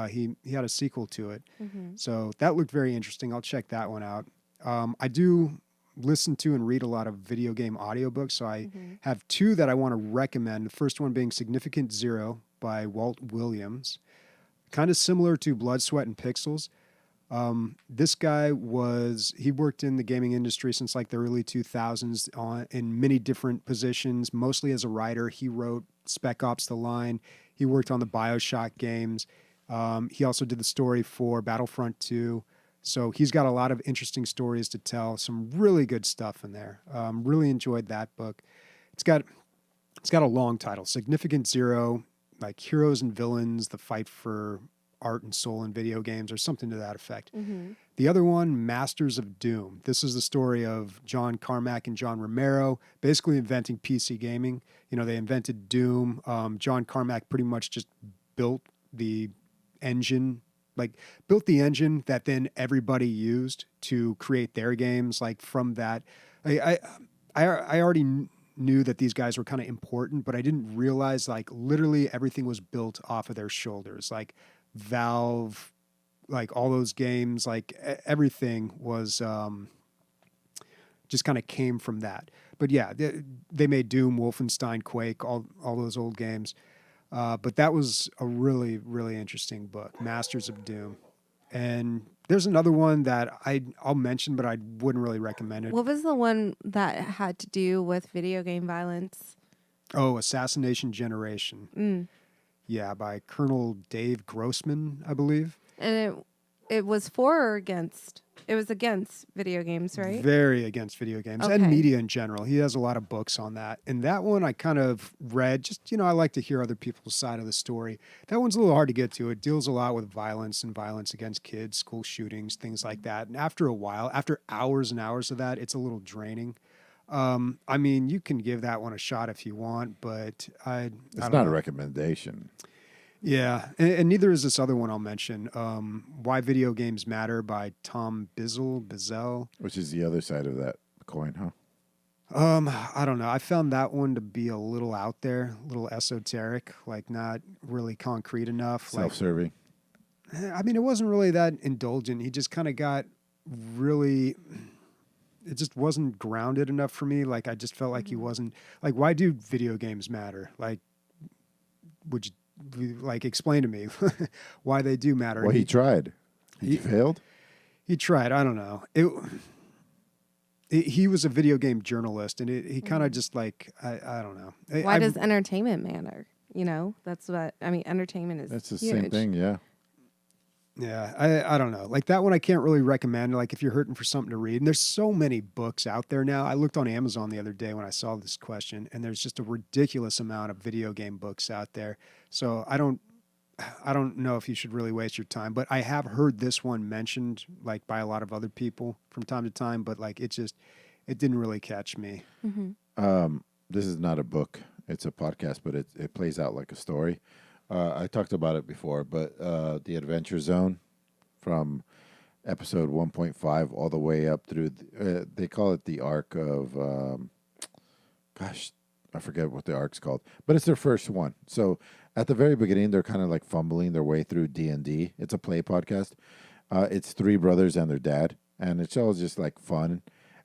S1: He had a sequel to it.
S2: Mm-hmm.
S1: So that looked very interesting. I'll check that one out. I do listen to and read a lot of video game audiobooks, so I have 2 that I want to recommend. The first one being Significant Zero by Walt Williams. Kind of similar to Blood, Sweat, and Pixels. This guy he worked in the gaming industry since like the early 2000s in many different positions, mostly as a writer. He wrote Spec Ops: The Line. He worked on the BioShock games. He also did the story for Battlefront 2. So he's got a lot of interesting stories to tell. Some really good stuff in there. Really enjoyed that book. It's got a long title, Significant Zero, like Heroes and Villains, the fight for art and soul in video games, or something to that effect.
S2: Mm-hmm.
S1: The other one, Masters of Doom. This is the story of John Carmack and John Romero, basically inventing PC gaming. You know, they invented Doom. John Carmack pretty much just built the engine that then everybody used to create their games. Like from that, I already knew that these guys were kind of important, but I didn't realize like literally everything was built off of their shoulders. Like Valve, like all those games, like everything was just kind of came from that. But yeah, they made Doom, Wolfenstein, Quake, all those old games. But that was a really, really interesting book, Masters of Doom. And there's another one that I'll mention, but I wouldn't really recommend it.
S2: What was the one that had to do with video game violence?
S1: Oh, Assassination Generation. Yeah, by Colonel Dave Grossman, I believe.
S2: And it was for or against? It was against video games, right?
S1: Very against video games and media in general. He has a lot of books on that. And that one I kind of read, just, I like to hear other people's side of the story. That one's a little hard to get to. It deals a lot with violence and violence against kids, school shootings, things like that. And after a while, after hours and hours of that, it's a little draining. I mean, you can give that one a shot if you want, but
S3: it's not a recommendation.
S1: Yeah, and neither is this other one I'll mention, Why Video Games Matter by Tom Bizzell.
S3: Which is the other side of that coin, huh?
S1: I don't know. I found that one to be a little out there, a little esoteric, like not really concrete enough.
S3: Self-serving.
S1: I mean, it wasn't really that indulgent. He just kind of got really... It just wasn't grounded enough for me. Like, I just felt like he wasn't... Like, why do video games matter? Like, would you... Like, explain to me why they do matter.
S3: Well, he tried. He failed?
S1: He tried. I don't know. He was a video game journalist, and he kind of just like, I don't know.
S2: Why does entertainment matter? That's what, I mean, entertainment is
S3: That's the
S2: huge.
S3: same thing, yeah.
S1: Yeah, I don't know. Like that one I can't really recommend, like if you're hurting for something to read. And there's so many books out there now. I looked on Amazon the other day when I saw this question, and there's just a ridiculous amount of video game books out there. So I don't know if you should really waste your time, but I have heard this one mentioned like by a lot of other people from time to time, but like it didn't really catch me.
S2: Mm-hmm.
S3: This is not a book. It's a podcast, but it plays out like a story. I talked about it before, but The Adventure Zone from episode 1.5 all the way up through, they call it the arc of, I forget what the arc's called, but it's their first one. So at the very beginning, they're kind of like fumbling their way through D&D. It's a play podcast. It's three brothers and their dad, and it's all just like fun.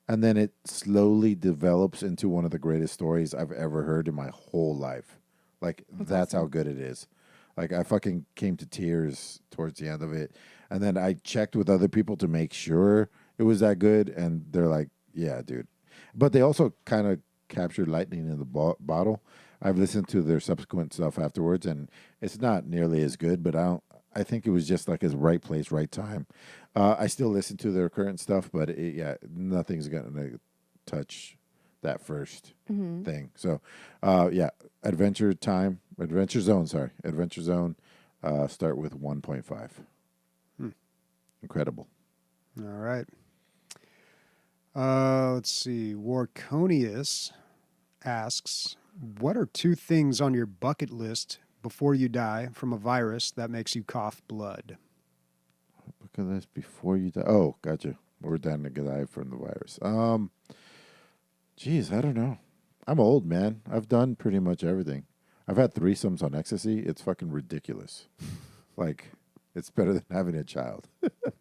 S3: And then it slowly develops into one of the greatest stories I've ever heard in my whole life. Like, that's how good it is. Like, I fucking came to tears towards the end of it. And then I checked with other people to make sure it was that good, and they're like, yeah, dude. But they also kind of captured lightning in the bottle. I've listened to their subsequent stuff afterwards, and it's not nearly as good, but I think it was just like his right place, right time. I still listen to their current stuff, but nothing's going to touch that first thing. So, Adventure Zone, start with 1.5. Incredible.
S1: All right. Let's see. Warconius asks, what are 2 things on your bucket list before you die from a virus that makes you cough blood?
S3: Bucket list before you die. Oh, gotcha. We're down to die from the virus. Geez, I don't know. I'm old, man. I've done pretty much everything. I've had threesomes on ecstasy. It's fucking ridiculous. Like, it's better than having a child.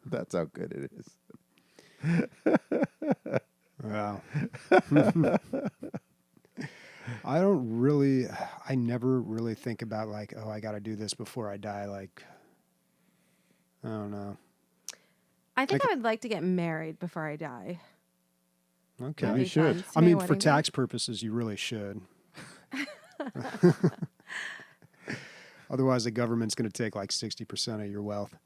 S3: That's how good it is.
S1: Wow. I never really think about like, oh, I got to do this before I die. Like, I don't know.
S2: I think I would like to get married before I die.
S1: Okay.
S2: That'd be
S3: You should.
S2: fun.
S1: I mean,
S2: Wedding
S1: for
S2: day.
S1: tax purposes, you really should. Otherwise, the government's going to take like 60% of your wealth.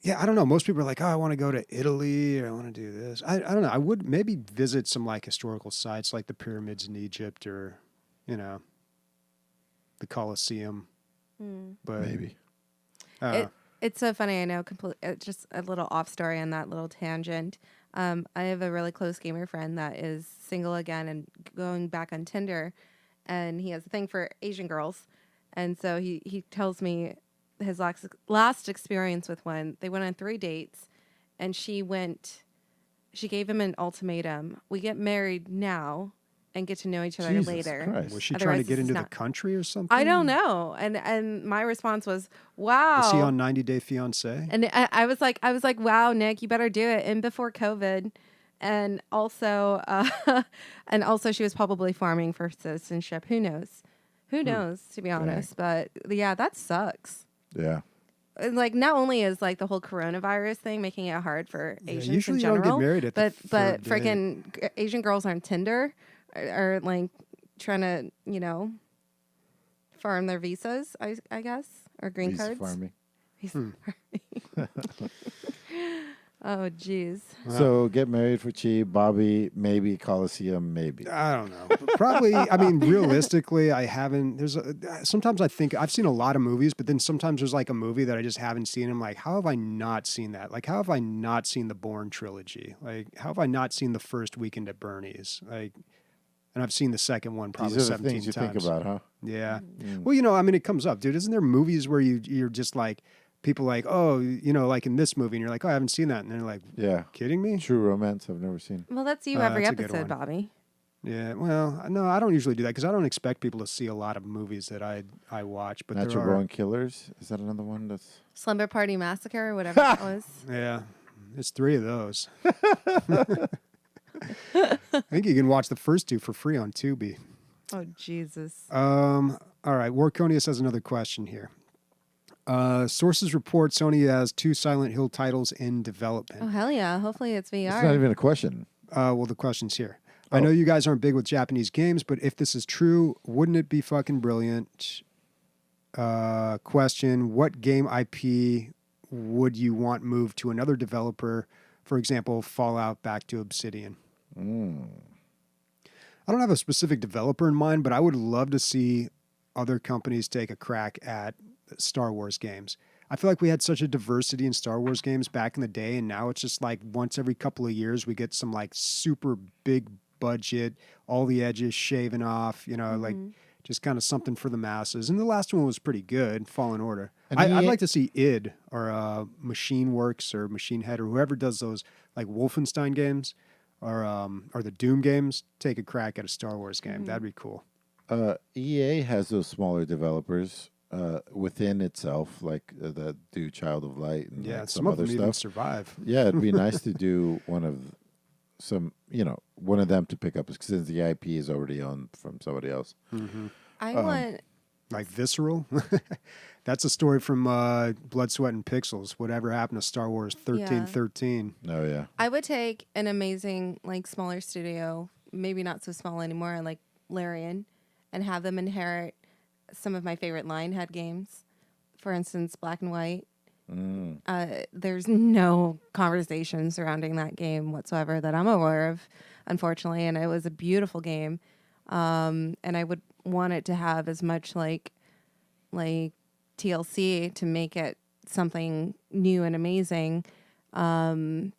S1: Yeah, I don't know. Most people are like, oh, I want to go to Italy or I want to do this. I don't know. I would maybe visit some like historical sites like the pyramids in Egypt or, the Colosseum. But
S3: Maybe.
S2: It's so funny. I know. Just a little off story on that little tangent. I have a really close gamer friend that is single again and going back on Tinder, and he has a thing for Asian girls, and so he tells me his last experience with one. They went on 3 dates, and she gave him an ultimatum: we get married now and get to know each other
S3: Jesus
S2: later.
S3: Christ.
S1: was she
S2: Otherwise,
S1: trying to
S2: this
S1: get
S2: is
S1: into the
S2: not-
S1: country or something?
S2: I don't know. And my response was, wow.
S1: Was he on 90 Day Fiancé?
S2: And I was like, wow, Nick, you better do it. And before COVID. And also, she was probably farming for citizenship. Who knows? Who knows, to be honest. But yeah, that sucks.
S3: Yeah.
S2: And like, not only is like the whole coronavirus thing making it hard for Asians
S1: usually
S2: in
S1: you don't
S2: general,
S1: get married at the
S2: but
S1: third date.
S2: freaking Asian girls on Tinder are like trying to, farm their visas, I guess, or green
S3: Visa
S2: cards.
S3: farming.
S2: Visa farming. Oh, jeez.
S3: So get married for cheap, Bobby, maybe Coliseum, maybe.
S1: I don't know. Probably, I mean, realistically, I haven't. Sometimes I think I've seen a lot of movies, but then sometimes there's like a movie that I just haven't seen. I'm like, how have I not seen that? Like, how have I not seen the Bourne trilogy? Like, how have I not seen the first Weekend at Bernie's? Like, and I've seen the second one probably
S3: These are the
S1: 17
S3: things you
S1: times.
S3: think about, huh?
S1: Yeah. Well, I mean, it comes up, dude. Isn't there movies where you're just like, people like, oh, like in this movie, and you're like, oh, I haven't seen that. And they're like,
S3: Yeah.
S1: kidding me?
S3: True Romance, I've never seen.
S2: Well, that's you every
S1: that's a good
S2: episode,
S1: one.
S2: Bobby.
S1: Yeah, well, no, I don't usually do that because I don't expect people to see a lot of movies that I watch. But
S3: Natural
S1: there are,
S3: Born Killers, is that another one that's...
S2: Slumber Party Massacre, or whatever that was.
S1: yeah, it's 3 of those. I think you can watch the first 2 for free on Tubi.
S2: Oh, Jesus.
S1: All right, Warconius has another question here. Sources report Sony has 2 Silent Hill titles in development.
S2: Oh, hell yeah. Hopefully it's VR.
S3: It's not even a question.
S1: Well, the question's here. I know you guys aren't big with Japanese games, but if this is true, wouldn't it be fucking brilliant? Question, what game IP would you want moved to another developer? For example, Fallout back to Obsidian. I don't have a specific developer in mind, but I would love to see other companies take a crack at Star Wars games. I feel like we had such a diversity in Star Wars games back in the day, and now it's just like once every couple of years we get some like super big budget, all the edges shaven off, like just kind of something for the masses. And the last one was pretty good, Fallen Order.
S3: And
S1: I'd like to see id or Machine Works or Machine Head or whoever does those like Wolfenstein games. or the Doom games take a crack at a Star Wars game. That'd be cool.
S3: EA has those smaller developers within itself, like that do Child of Light and
S1: Yeah,
S3: like
S1: some
S3: some
S1: of
S3: other
S1: them even
S3: stuff.
S1: survive.
S3: Yeah, it'd be nice to do one of them to pick up since the IP is already owned from somebody else.
S2: I want.
S1: Like Visceral. That's a story from Blood, Sweat, and Pixels. Whatever happened to Star Wars 1313?
S3: Oh yeah,
S2: I would take an amazing, like, smaller studio, maybe not so small anymore, like Larian, and have them inherit some of my favorite Lionhead games. For instance, Black and White. There's no conversation surrounding that game whatsoever that I'm aware of, unfortunately, and it was a beautiful game. And I would want it to have as much like TLC to make it something new and amazing. And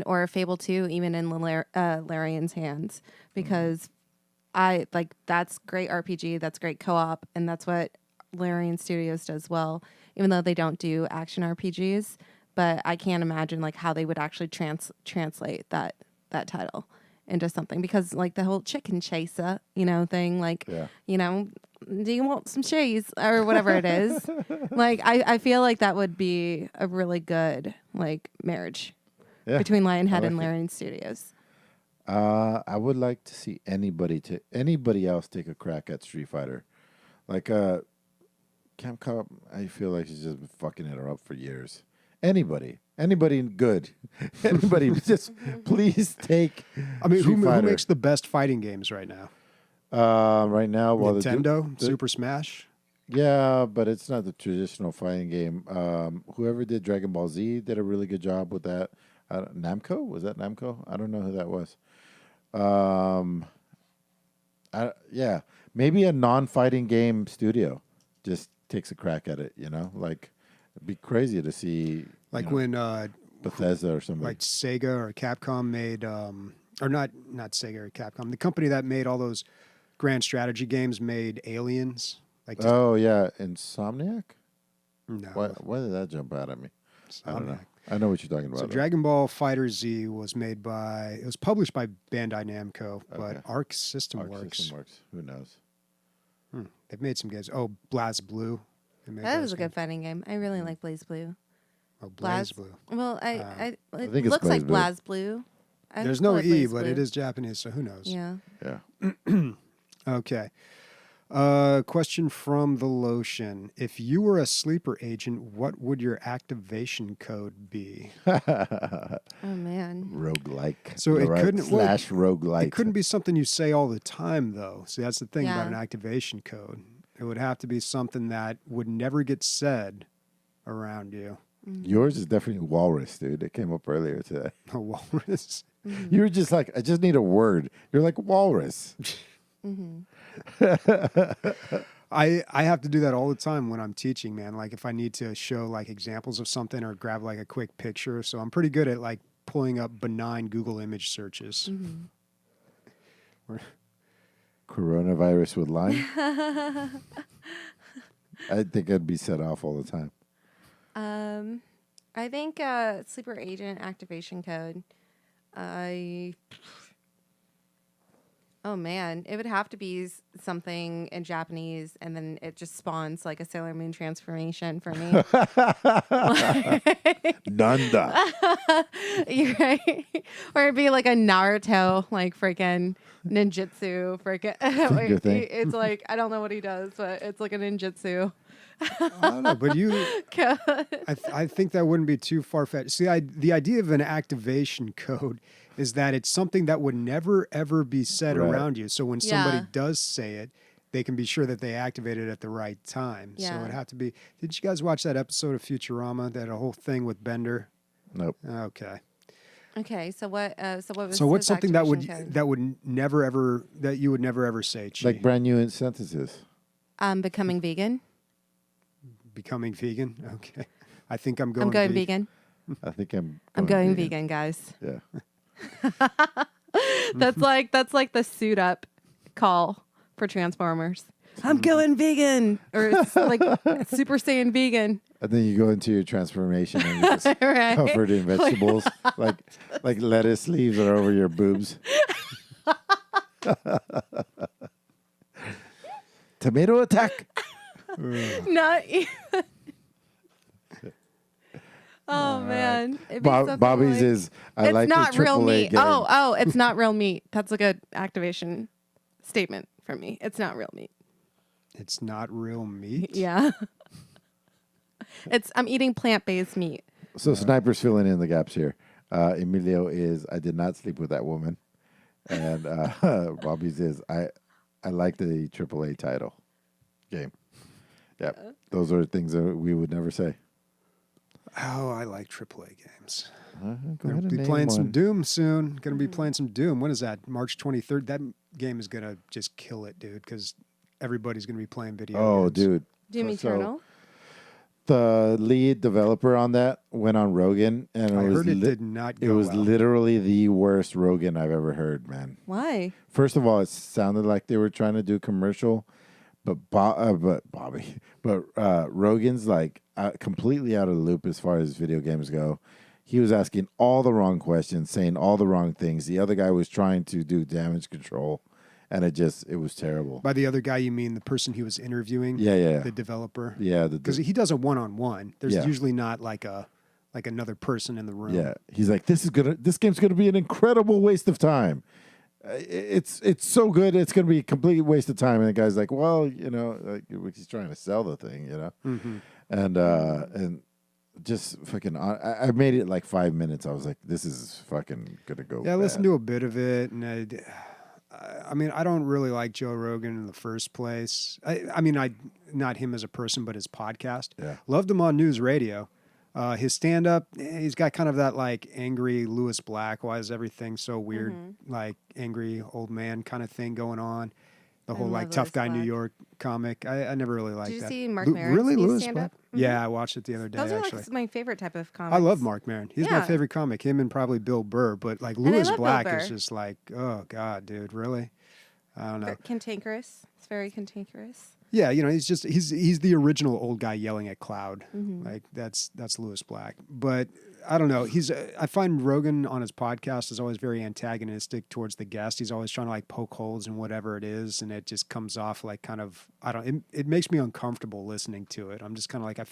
S2: or Fable 2 even in Larian's hands, because I like that's great RPG, that's great co-op, and that's what Larian Studios does well, even though they don't do action RPGs. But I can't imagine like how they would actually translate that title into something, because like the whole chicken chaser, thing, like, do you want some cheese or whatever it is? Like, I feel like that would be a really good like marriage between Lionhead and Larian Studios.
S3: I would like to see anybody else take a crack at Street Fighter, like Capcom. I feel like she's just been fucking it up for years. Anybody good, anybody, just please take.
S1: I mean,
S3: Street
S1: who
S3: Fighter.
S1: makes the best fighting games right now?
S3: Right now, well,
S1: Nintendo, Super Smash.
S3: Yeah, but it's not the traditional fighting game. Whoever did Dragon Ball Z did a really good job with that. Namco? Was that Namco? I don't know who that was. Yeah, maybe a non-fighting game studio just takes a crack at it. Like it'd be crazy to see.
S1: Like when
S3: Bethesda or somebody.
S1: like Sega or Capcom made, or not Sega or Capcom, the company that made all those grand strategy games made Aliens. Like
S3: Oh yeah, Insomniac.
S1: no,
S3: Why did that jump out at me? I don't know.
S1: Insomniac.
S3: I know what you're talking about.
S1: So
S3: though.
S1: Dragon Ball Fighter Z was published by Bandai Namco, but
S3: Okay.
S1: Arc System
S3: Arc
S1: Works.
S3: System Works. Who knows?
S1: They've made some games. Oh, Blaze Blue. They made
S2: That
S1: those
S2: was a good
S1: games.
S2: fighting game. I really like Blaze Blue.
S1: Oh, Blaze
S2: Blaz-
S1: Blue.
S2: Well, it
S3: think it's
S2: looks like
S3: Blaze
S2: Blaz Blue. I
S1: There's
S2: call
S1: no
S2: it
S1: E,
S2: Blaze
S1: but
S2: Blue.
S1: it is Japanese, so who knows?
S2: Yeah.
S3: Yeah.
S1: Okay. Question from the Lotion. If you were a sleeper agent, what would your activation code be?
S2: Oh man.
S3: Roguelike.
S1: So it couldn't-
S3: slash roguelike.
S1: It couldn't be something you say all the time, though. See, that's the thing about
S2: Yeah.
S1: an activation code. It would have to be something that would never get said around you.
S3: Yours is definitely walrus, dude. It came up earlier today.
S1: A walrus.
S3: You were just like, I just need a word. You're like walrus.
S1: I have to do that all the time when I'm teaching, man. Like if I need to show like examples of something or grab like a quick picture. So I'm pretty good at like pulling up benign Google image searches.
S3: Coronavirus with Lyme. I think I'd be set off all the time.
S2: I think sleeper agent activation code. Oh man, it would have to be something in Japanese, and then it just spawns like a Sailor Moon transformation for me.
S3: Nanda.
S2: You're right. Or it'd be like a Naruto, like freaking ninjutsu,
S3: Finger thing.
S2: It's like I don't know what he does, but it's like a ninjutsu.
S1: I don't know, but I think that wouldn't be too far-fetched. See, the idea of an activation code is that it's something that would never, ever be said
S3: Right.
S1: around you. So when somebody
S2: Yeah.
S1: does say it, they can be sure that they activate it at the right time. So
S2: Yeah.
S1: it'd have to be... Did you guys watch that episode of Futurama, that whole thing with Bender?
S3: Nope.
S1: Okay.
S2: Okay, so what? So what was?
S1: So what's
S2: his
S1: something that
S2: activation code?
S1: you would never ever say? Chi?
S3: Like brand new sentences.
S2: Becoming vegan.
S1: Becoming vegan. Okay. I think I'm going.
S2: I'm going vegan.
S3: I think I'm
S2: Going vegan, guys.
S3: Yeah.
S2: That's like the suit up call for Transformers. I'm going vegan, or it's like Super Saiyan vegan.
S3: And then you go into your transformation and you're just
S2: Right.
S3: covered in vegetables, like lettuce leaves are over your boobs. Tomato attack.
S2: Not even. Oh man, it'd be something
S3: Bobby's
S2: like-
S3: is I
S2: it's
S3: like
S2: not
S3: the
S2: real
S3: AAA
S2: meat.
S3: game.
S2: Oh, it's not real meat. That's a good activation statement from me. It's not real meat.
S1: It's not real meat.
S2: Yeah. I'm eating plant-based meat.
S3: So Sniper's filling in the gaps here. Emilio is I did not sleep with that woman, and Bobby's is I like the AAA title game. Yeah, those are things that we would never say.
S1: Oh, I like AAA games.
S3: Go ahead
S1: Gonna
S3: and
S1: be
S3: name
S1: playing some
S3: one.
S1: Doom soon. Gonna be playing some Doom. When is that? March 23rd. That game is gonna just kill it, dude. Because everybody's gonna be playing video
S3: Oh,
S1: games.
S3: dude.
S2: Doom
S3: So-
S2: Eternal.
S3: The lead developer on that went on Rogan, and
S1: I
S3: it was
S1: heard it did not
S3: it
S1: go
S3: was
S1: well.
S3: literally the worst Rogan I've ever heard, man.
S2: Why?
S3: First of all, it sounded like they were trying to do commercial, but Rogan's like completely out of the loop as far as video games go. He was asking all the wrong questions, saying all the wrong things. The other guy was trying to do damage control, and it was terrible.
S1: By the other guy, you mean the person he was interviewing?
S3: Yeah.
S1: The developer.
S3: Yeah,
S1: Because he does a one-on-one. There's
S3: Yeah.
S1: usually not like another person in the room.
S3: yeah. He's like, this game's gonna be an incredible waste of time. It's so good, it's gonna be a complete waste of time. And the guy's like, well, he's trying to sell the thing,
S1: Mm-hmm.
S3: and just fucking. I made it like 5 minutes. I was like, this is fucking gonna go.
S1: Yeah, I listened
S3: bad.
S1: to a bit of it, and I mean, I don't really like Joe Rogan in the first place. I mean, not him as a person, but his podcast.
S3: Yeah.
S1: Loved him on news radio. His stand-up, he's got kind of that like angry Lewis Black. Why is everything so weird? Like angry old man kind of thing going on. The whole
S2: love
S1: like tough
S2: Lewis
S1: guy New
S2: Black.
S1: York comic. I never really liked
S2: Did you
S1: that.
S2: see Mark
S1: Lu-
S2: Maron's
S1: really,
S2: new
S1: Lewis
S2: stand-up?
S1: Black? Yeah, I watched it the other day.
S2: Those are
S1: actually,
S2: like my favorite type of comics.
S1: I love Mark Maron. He's my
S2: Yeah.
S1: favorite comic. Him and probably Bill Burr. But like
S2: I
S1: Lewis
S2: love Bill
S1: Black
S2: Burr.
S1: is just like, oh god, dude, really? I don't know.
S2: Cantankerous. It's very cantankerous.
S1: Yeah, he's the original old guy yelling at cloud.
S2: Mm-hmm.
S1: Like that's Lewis Black. But I don't know. I find Rogan on his podcast is always very antagonistic towards the guest. He's always trying to like poke holes in whatever it is, and it just comes off like kind of it makes me uncomfortable listening to it. I'm just kind of like I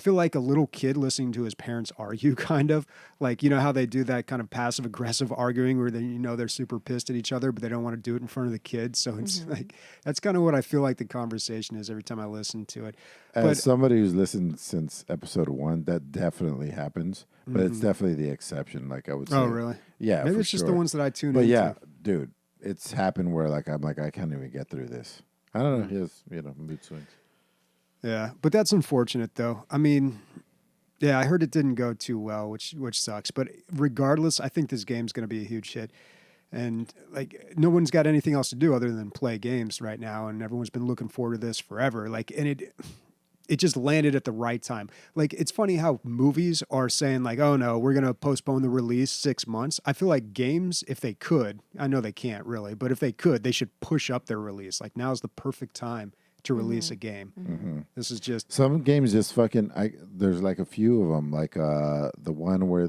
S1: feel like a little kid listening to his parents argue, kind of like, how they do that kind of passive aggressive arguing where they're super pissed at each other, but they don't want to do it in front of the kids. So it's like, that's kind of what I feel like the conversation is every time I listen to it.
S3: As somebody who's listened since episode 1, that definitely happens, but it's definitely the exception. Like I would say.
S1: Oh, really?
S3: Yeah.
S1: Maybe
S3: for
S1: it's just the
S3: sure.
S1: ones that I tune
S3: But
S1: into.
S3: yeah, dude, it's happened where like I'm like I can't even get through this. I don't know. He has mood swings.
S1: Yeah, but that's unfortunate, though. I mean, yeah, I heard it didn't go too well, which sucks. But regardless, I think this game's going to be a huge hit. And like, no one's got anything else to do other than play games right now, and everyone's been looking forward to this forever. Like, and it just landed at the right time. Like, it's funny how movies are saying like, "Oh no, we're going to postpone the release 6 months." I feel like games, if they could, I know they can't really, but if they could, they should push up their release. Like, now's the perfect time to release a game. This is just
S3: Some games just fucking. There's like a few of them, like the one where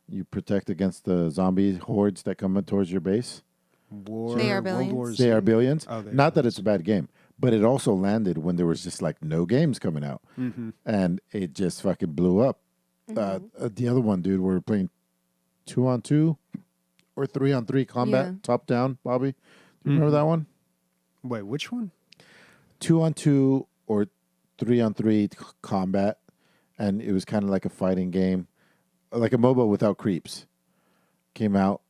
S3: you protect against the zombie hordes that come towards your base.
S1: war.
S2: They Are
S1: World
S2: Billions?
S1: War
S3: They
S1: Z.
S3: are billions.
S1: Oh, They Are
S3: Not that it's a bad game, but it also landed when there was just like no games coming out, and it just fucking blew up. The other one, dude, we were playing 2-on-2 or 3-on-3 combat,
S2: Yeah.
S3: top down. Bobby, do you remember that one?
S1: Wait, which one?
S3: 2-on-2 or 3-on-3 combat, and it was kind of like a fighting game, like a MOBA without creeps. Came out.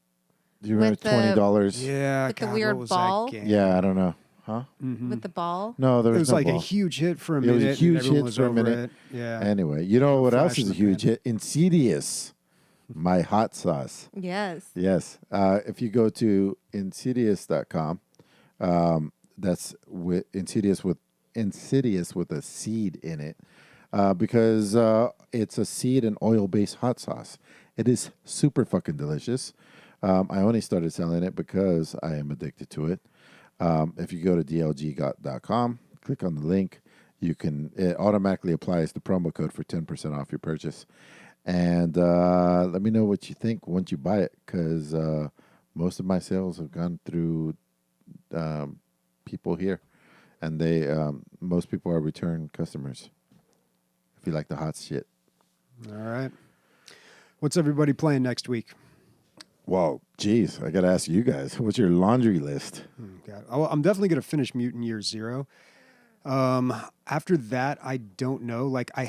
S3: Do you remember
S2: With the-
S3: $20?
S1: Yeah,
S2: With the
S1: God,
S2: weird
S1: what was
S2: ball?
S1: That game?
S3: Yeah, I don't know. Huh?
S2: With the ball.
S3: No, there
S1: It
S3: was,
S1: was
S3: no
S1: like
S3: ball.
S1: a huge hit for a
S3: It
S1: minute.
S3: was a
S1: and
S3: huge
S1: everyone
S3: hit
S1: was
S3: for a
S1: over
S3: minute.
S1: it. Yeah.
S3: Anyway, you know what else
S1: Flash
S3: is a
S1: in the
S3: huge hit? Insidious, my hot sauce.
S2: Yes.
S3: Yes. If you go to Insidious.com, that's with Insidious with a seed in it, because it's a seed and oil-based hot sauce. It is super fucking delicious. I only started selling it because I am addicted to it. If you go to dlg.com, click on the link, it automatically applies the promo code for 10% off your purchase. And let me know what you think once you buy it, because most of my sales have gone through people here, and most people are return customers. If you like the hot shit.
S1: All right. What's everybody playing next week?
S3: Well, geez, I got to ask you guys, what's your laundry list?
S1: God. I'm definitely going to finish Mutant Year Zero. After that, I don't know. Like I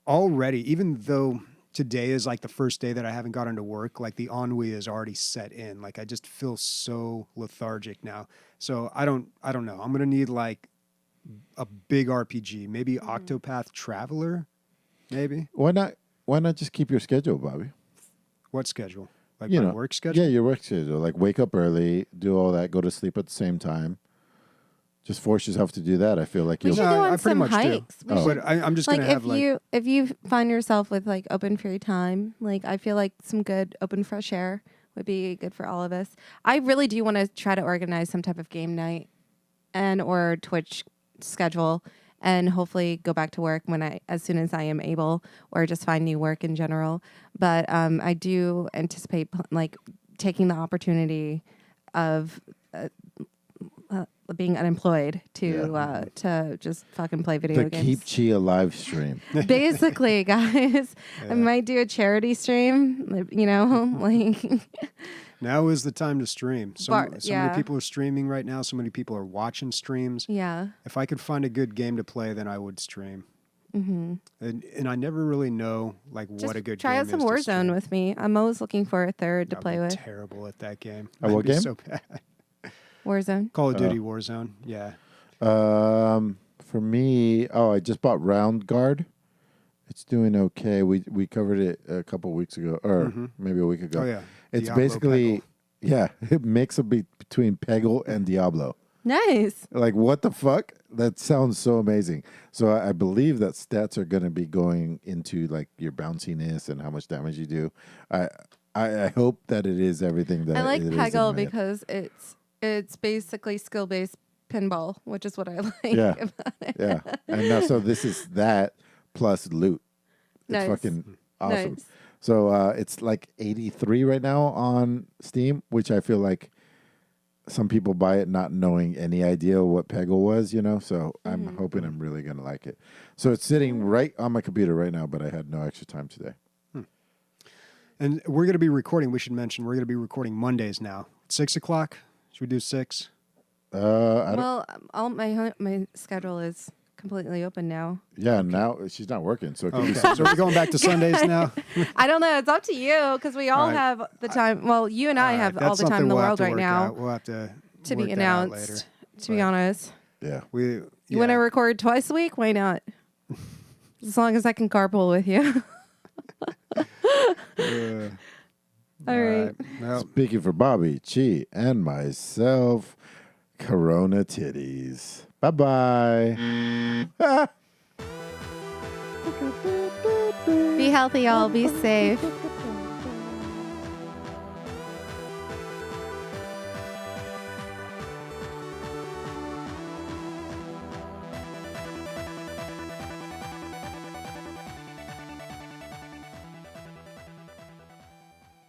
S1: already, even though today is like the first day that I haven't gotten to work, like the ennui is already set in. Like I just feel so lethargic now. So I don't know. I'm going to need like a big RPG, maybe Octopath Traveler, maybe.
S3: Why not just keep your schedule, Bobby?
S1: What schedule? Like my work schedule?
S3: Yeah, your work schedule. Like wake up early, do all that, go to sleep at the same time. Just force yourself to do that. I feel like
S2: We
S3: you'll.
S2: should go on
S1: I pretty
S2: some
S1: much do.
S2: hikes. We should,
S1: But I'm just going to have
S2: if you find yourself with like open free time, like I feel like some good open fresh air would be good for all of us. I really do want to try to organize some type of game night and or Twitch schedule, and hopefully go back to work as soon as I am able, or just find new work in general. But I do anticipate like taking the opportunity of being unemployed to just fucking play video
S3: The
S2: games.
S3: Keep Chi Alive stream.
S2: Basically, guys, I might do a charity stream. Like
S1: now is the time to stream. So many people are streaming right now. So many people are watching streams.
S2: yeah.
S1: If I could find a good game to play, then I would stream. Mm-hmm. And I never really know like
S2: Just
S1: what a good
S2: try
S1: game
S2: out some
S1: is to
S2: Warzone
S1: stream.
S2: with me. I'm always looking for a third to
S1: I'd
S2: play
S1: be
S2: with.
S1: terrible at that game.
S3: What
S1: I'd be
S3: game?
S1: So bad.
S2: Warzone.
S1: Call of Duty Warzone. Yeah.
S3: For me, I just bought Round Guard. It's doing okay. We covered it a couple weeks ago, or maybe a week ago.
S1: Oh yeah.
S3: It's
S1: Diablo
S3: basically
S1: Peggle.
S3: it makes a between Peggle and Diablo.
S2: Nice.
S3: Like what the fuck? That sounds so amazing. So I believe that stats are going to be going into like your bounciness and how much damage you do. I hope that it is everything that
S2: I like
S3: it is in
S2: Peggle
S3: my-
S2: because it's basically skill based pinball, which is what I like
S3: Yeah.
S2: about it.
S3: Yeah, and now so this is that plus loot. It's
S2: Nice.
S3: fucking awesome.
S2: Nice.
S3: So it's like 83 right now on Steam, which I feel like some people buy it not knowing any idea what Peggle was, So I'm hoping I'm really gonna like it. So it's sitting right on my computer right now, but I had no extra time today.
S1: And we're going to be recording. We should mention we're going to be recording Mondays now. 6 o'clock. Should we do 6?
S3: I don't.
S2: Well, all my schedule is completely open now.
S3: Yeah, now she's not working, so it could be
S1: Okay. So we're going back to Sundays now.
S2: I don't know. It's up to you because we all
S1: right.
S2: have the time. Well, you and I have all the time in the world right now
S1: We'll have to
S2: to
S1: work
S2: be
S1: that out
S2: announced.
S1: later.
S2: To be honest,
S3: Yeah.
S2: you want to record twice a week? Why not? As long as I can carpool with you. All right.
S1: Well,
S3: Speaking for Bobby, Chi, and myself, Corona titties. Bye-bye.
S2: Be healthy, y'all. Be safe.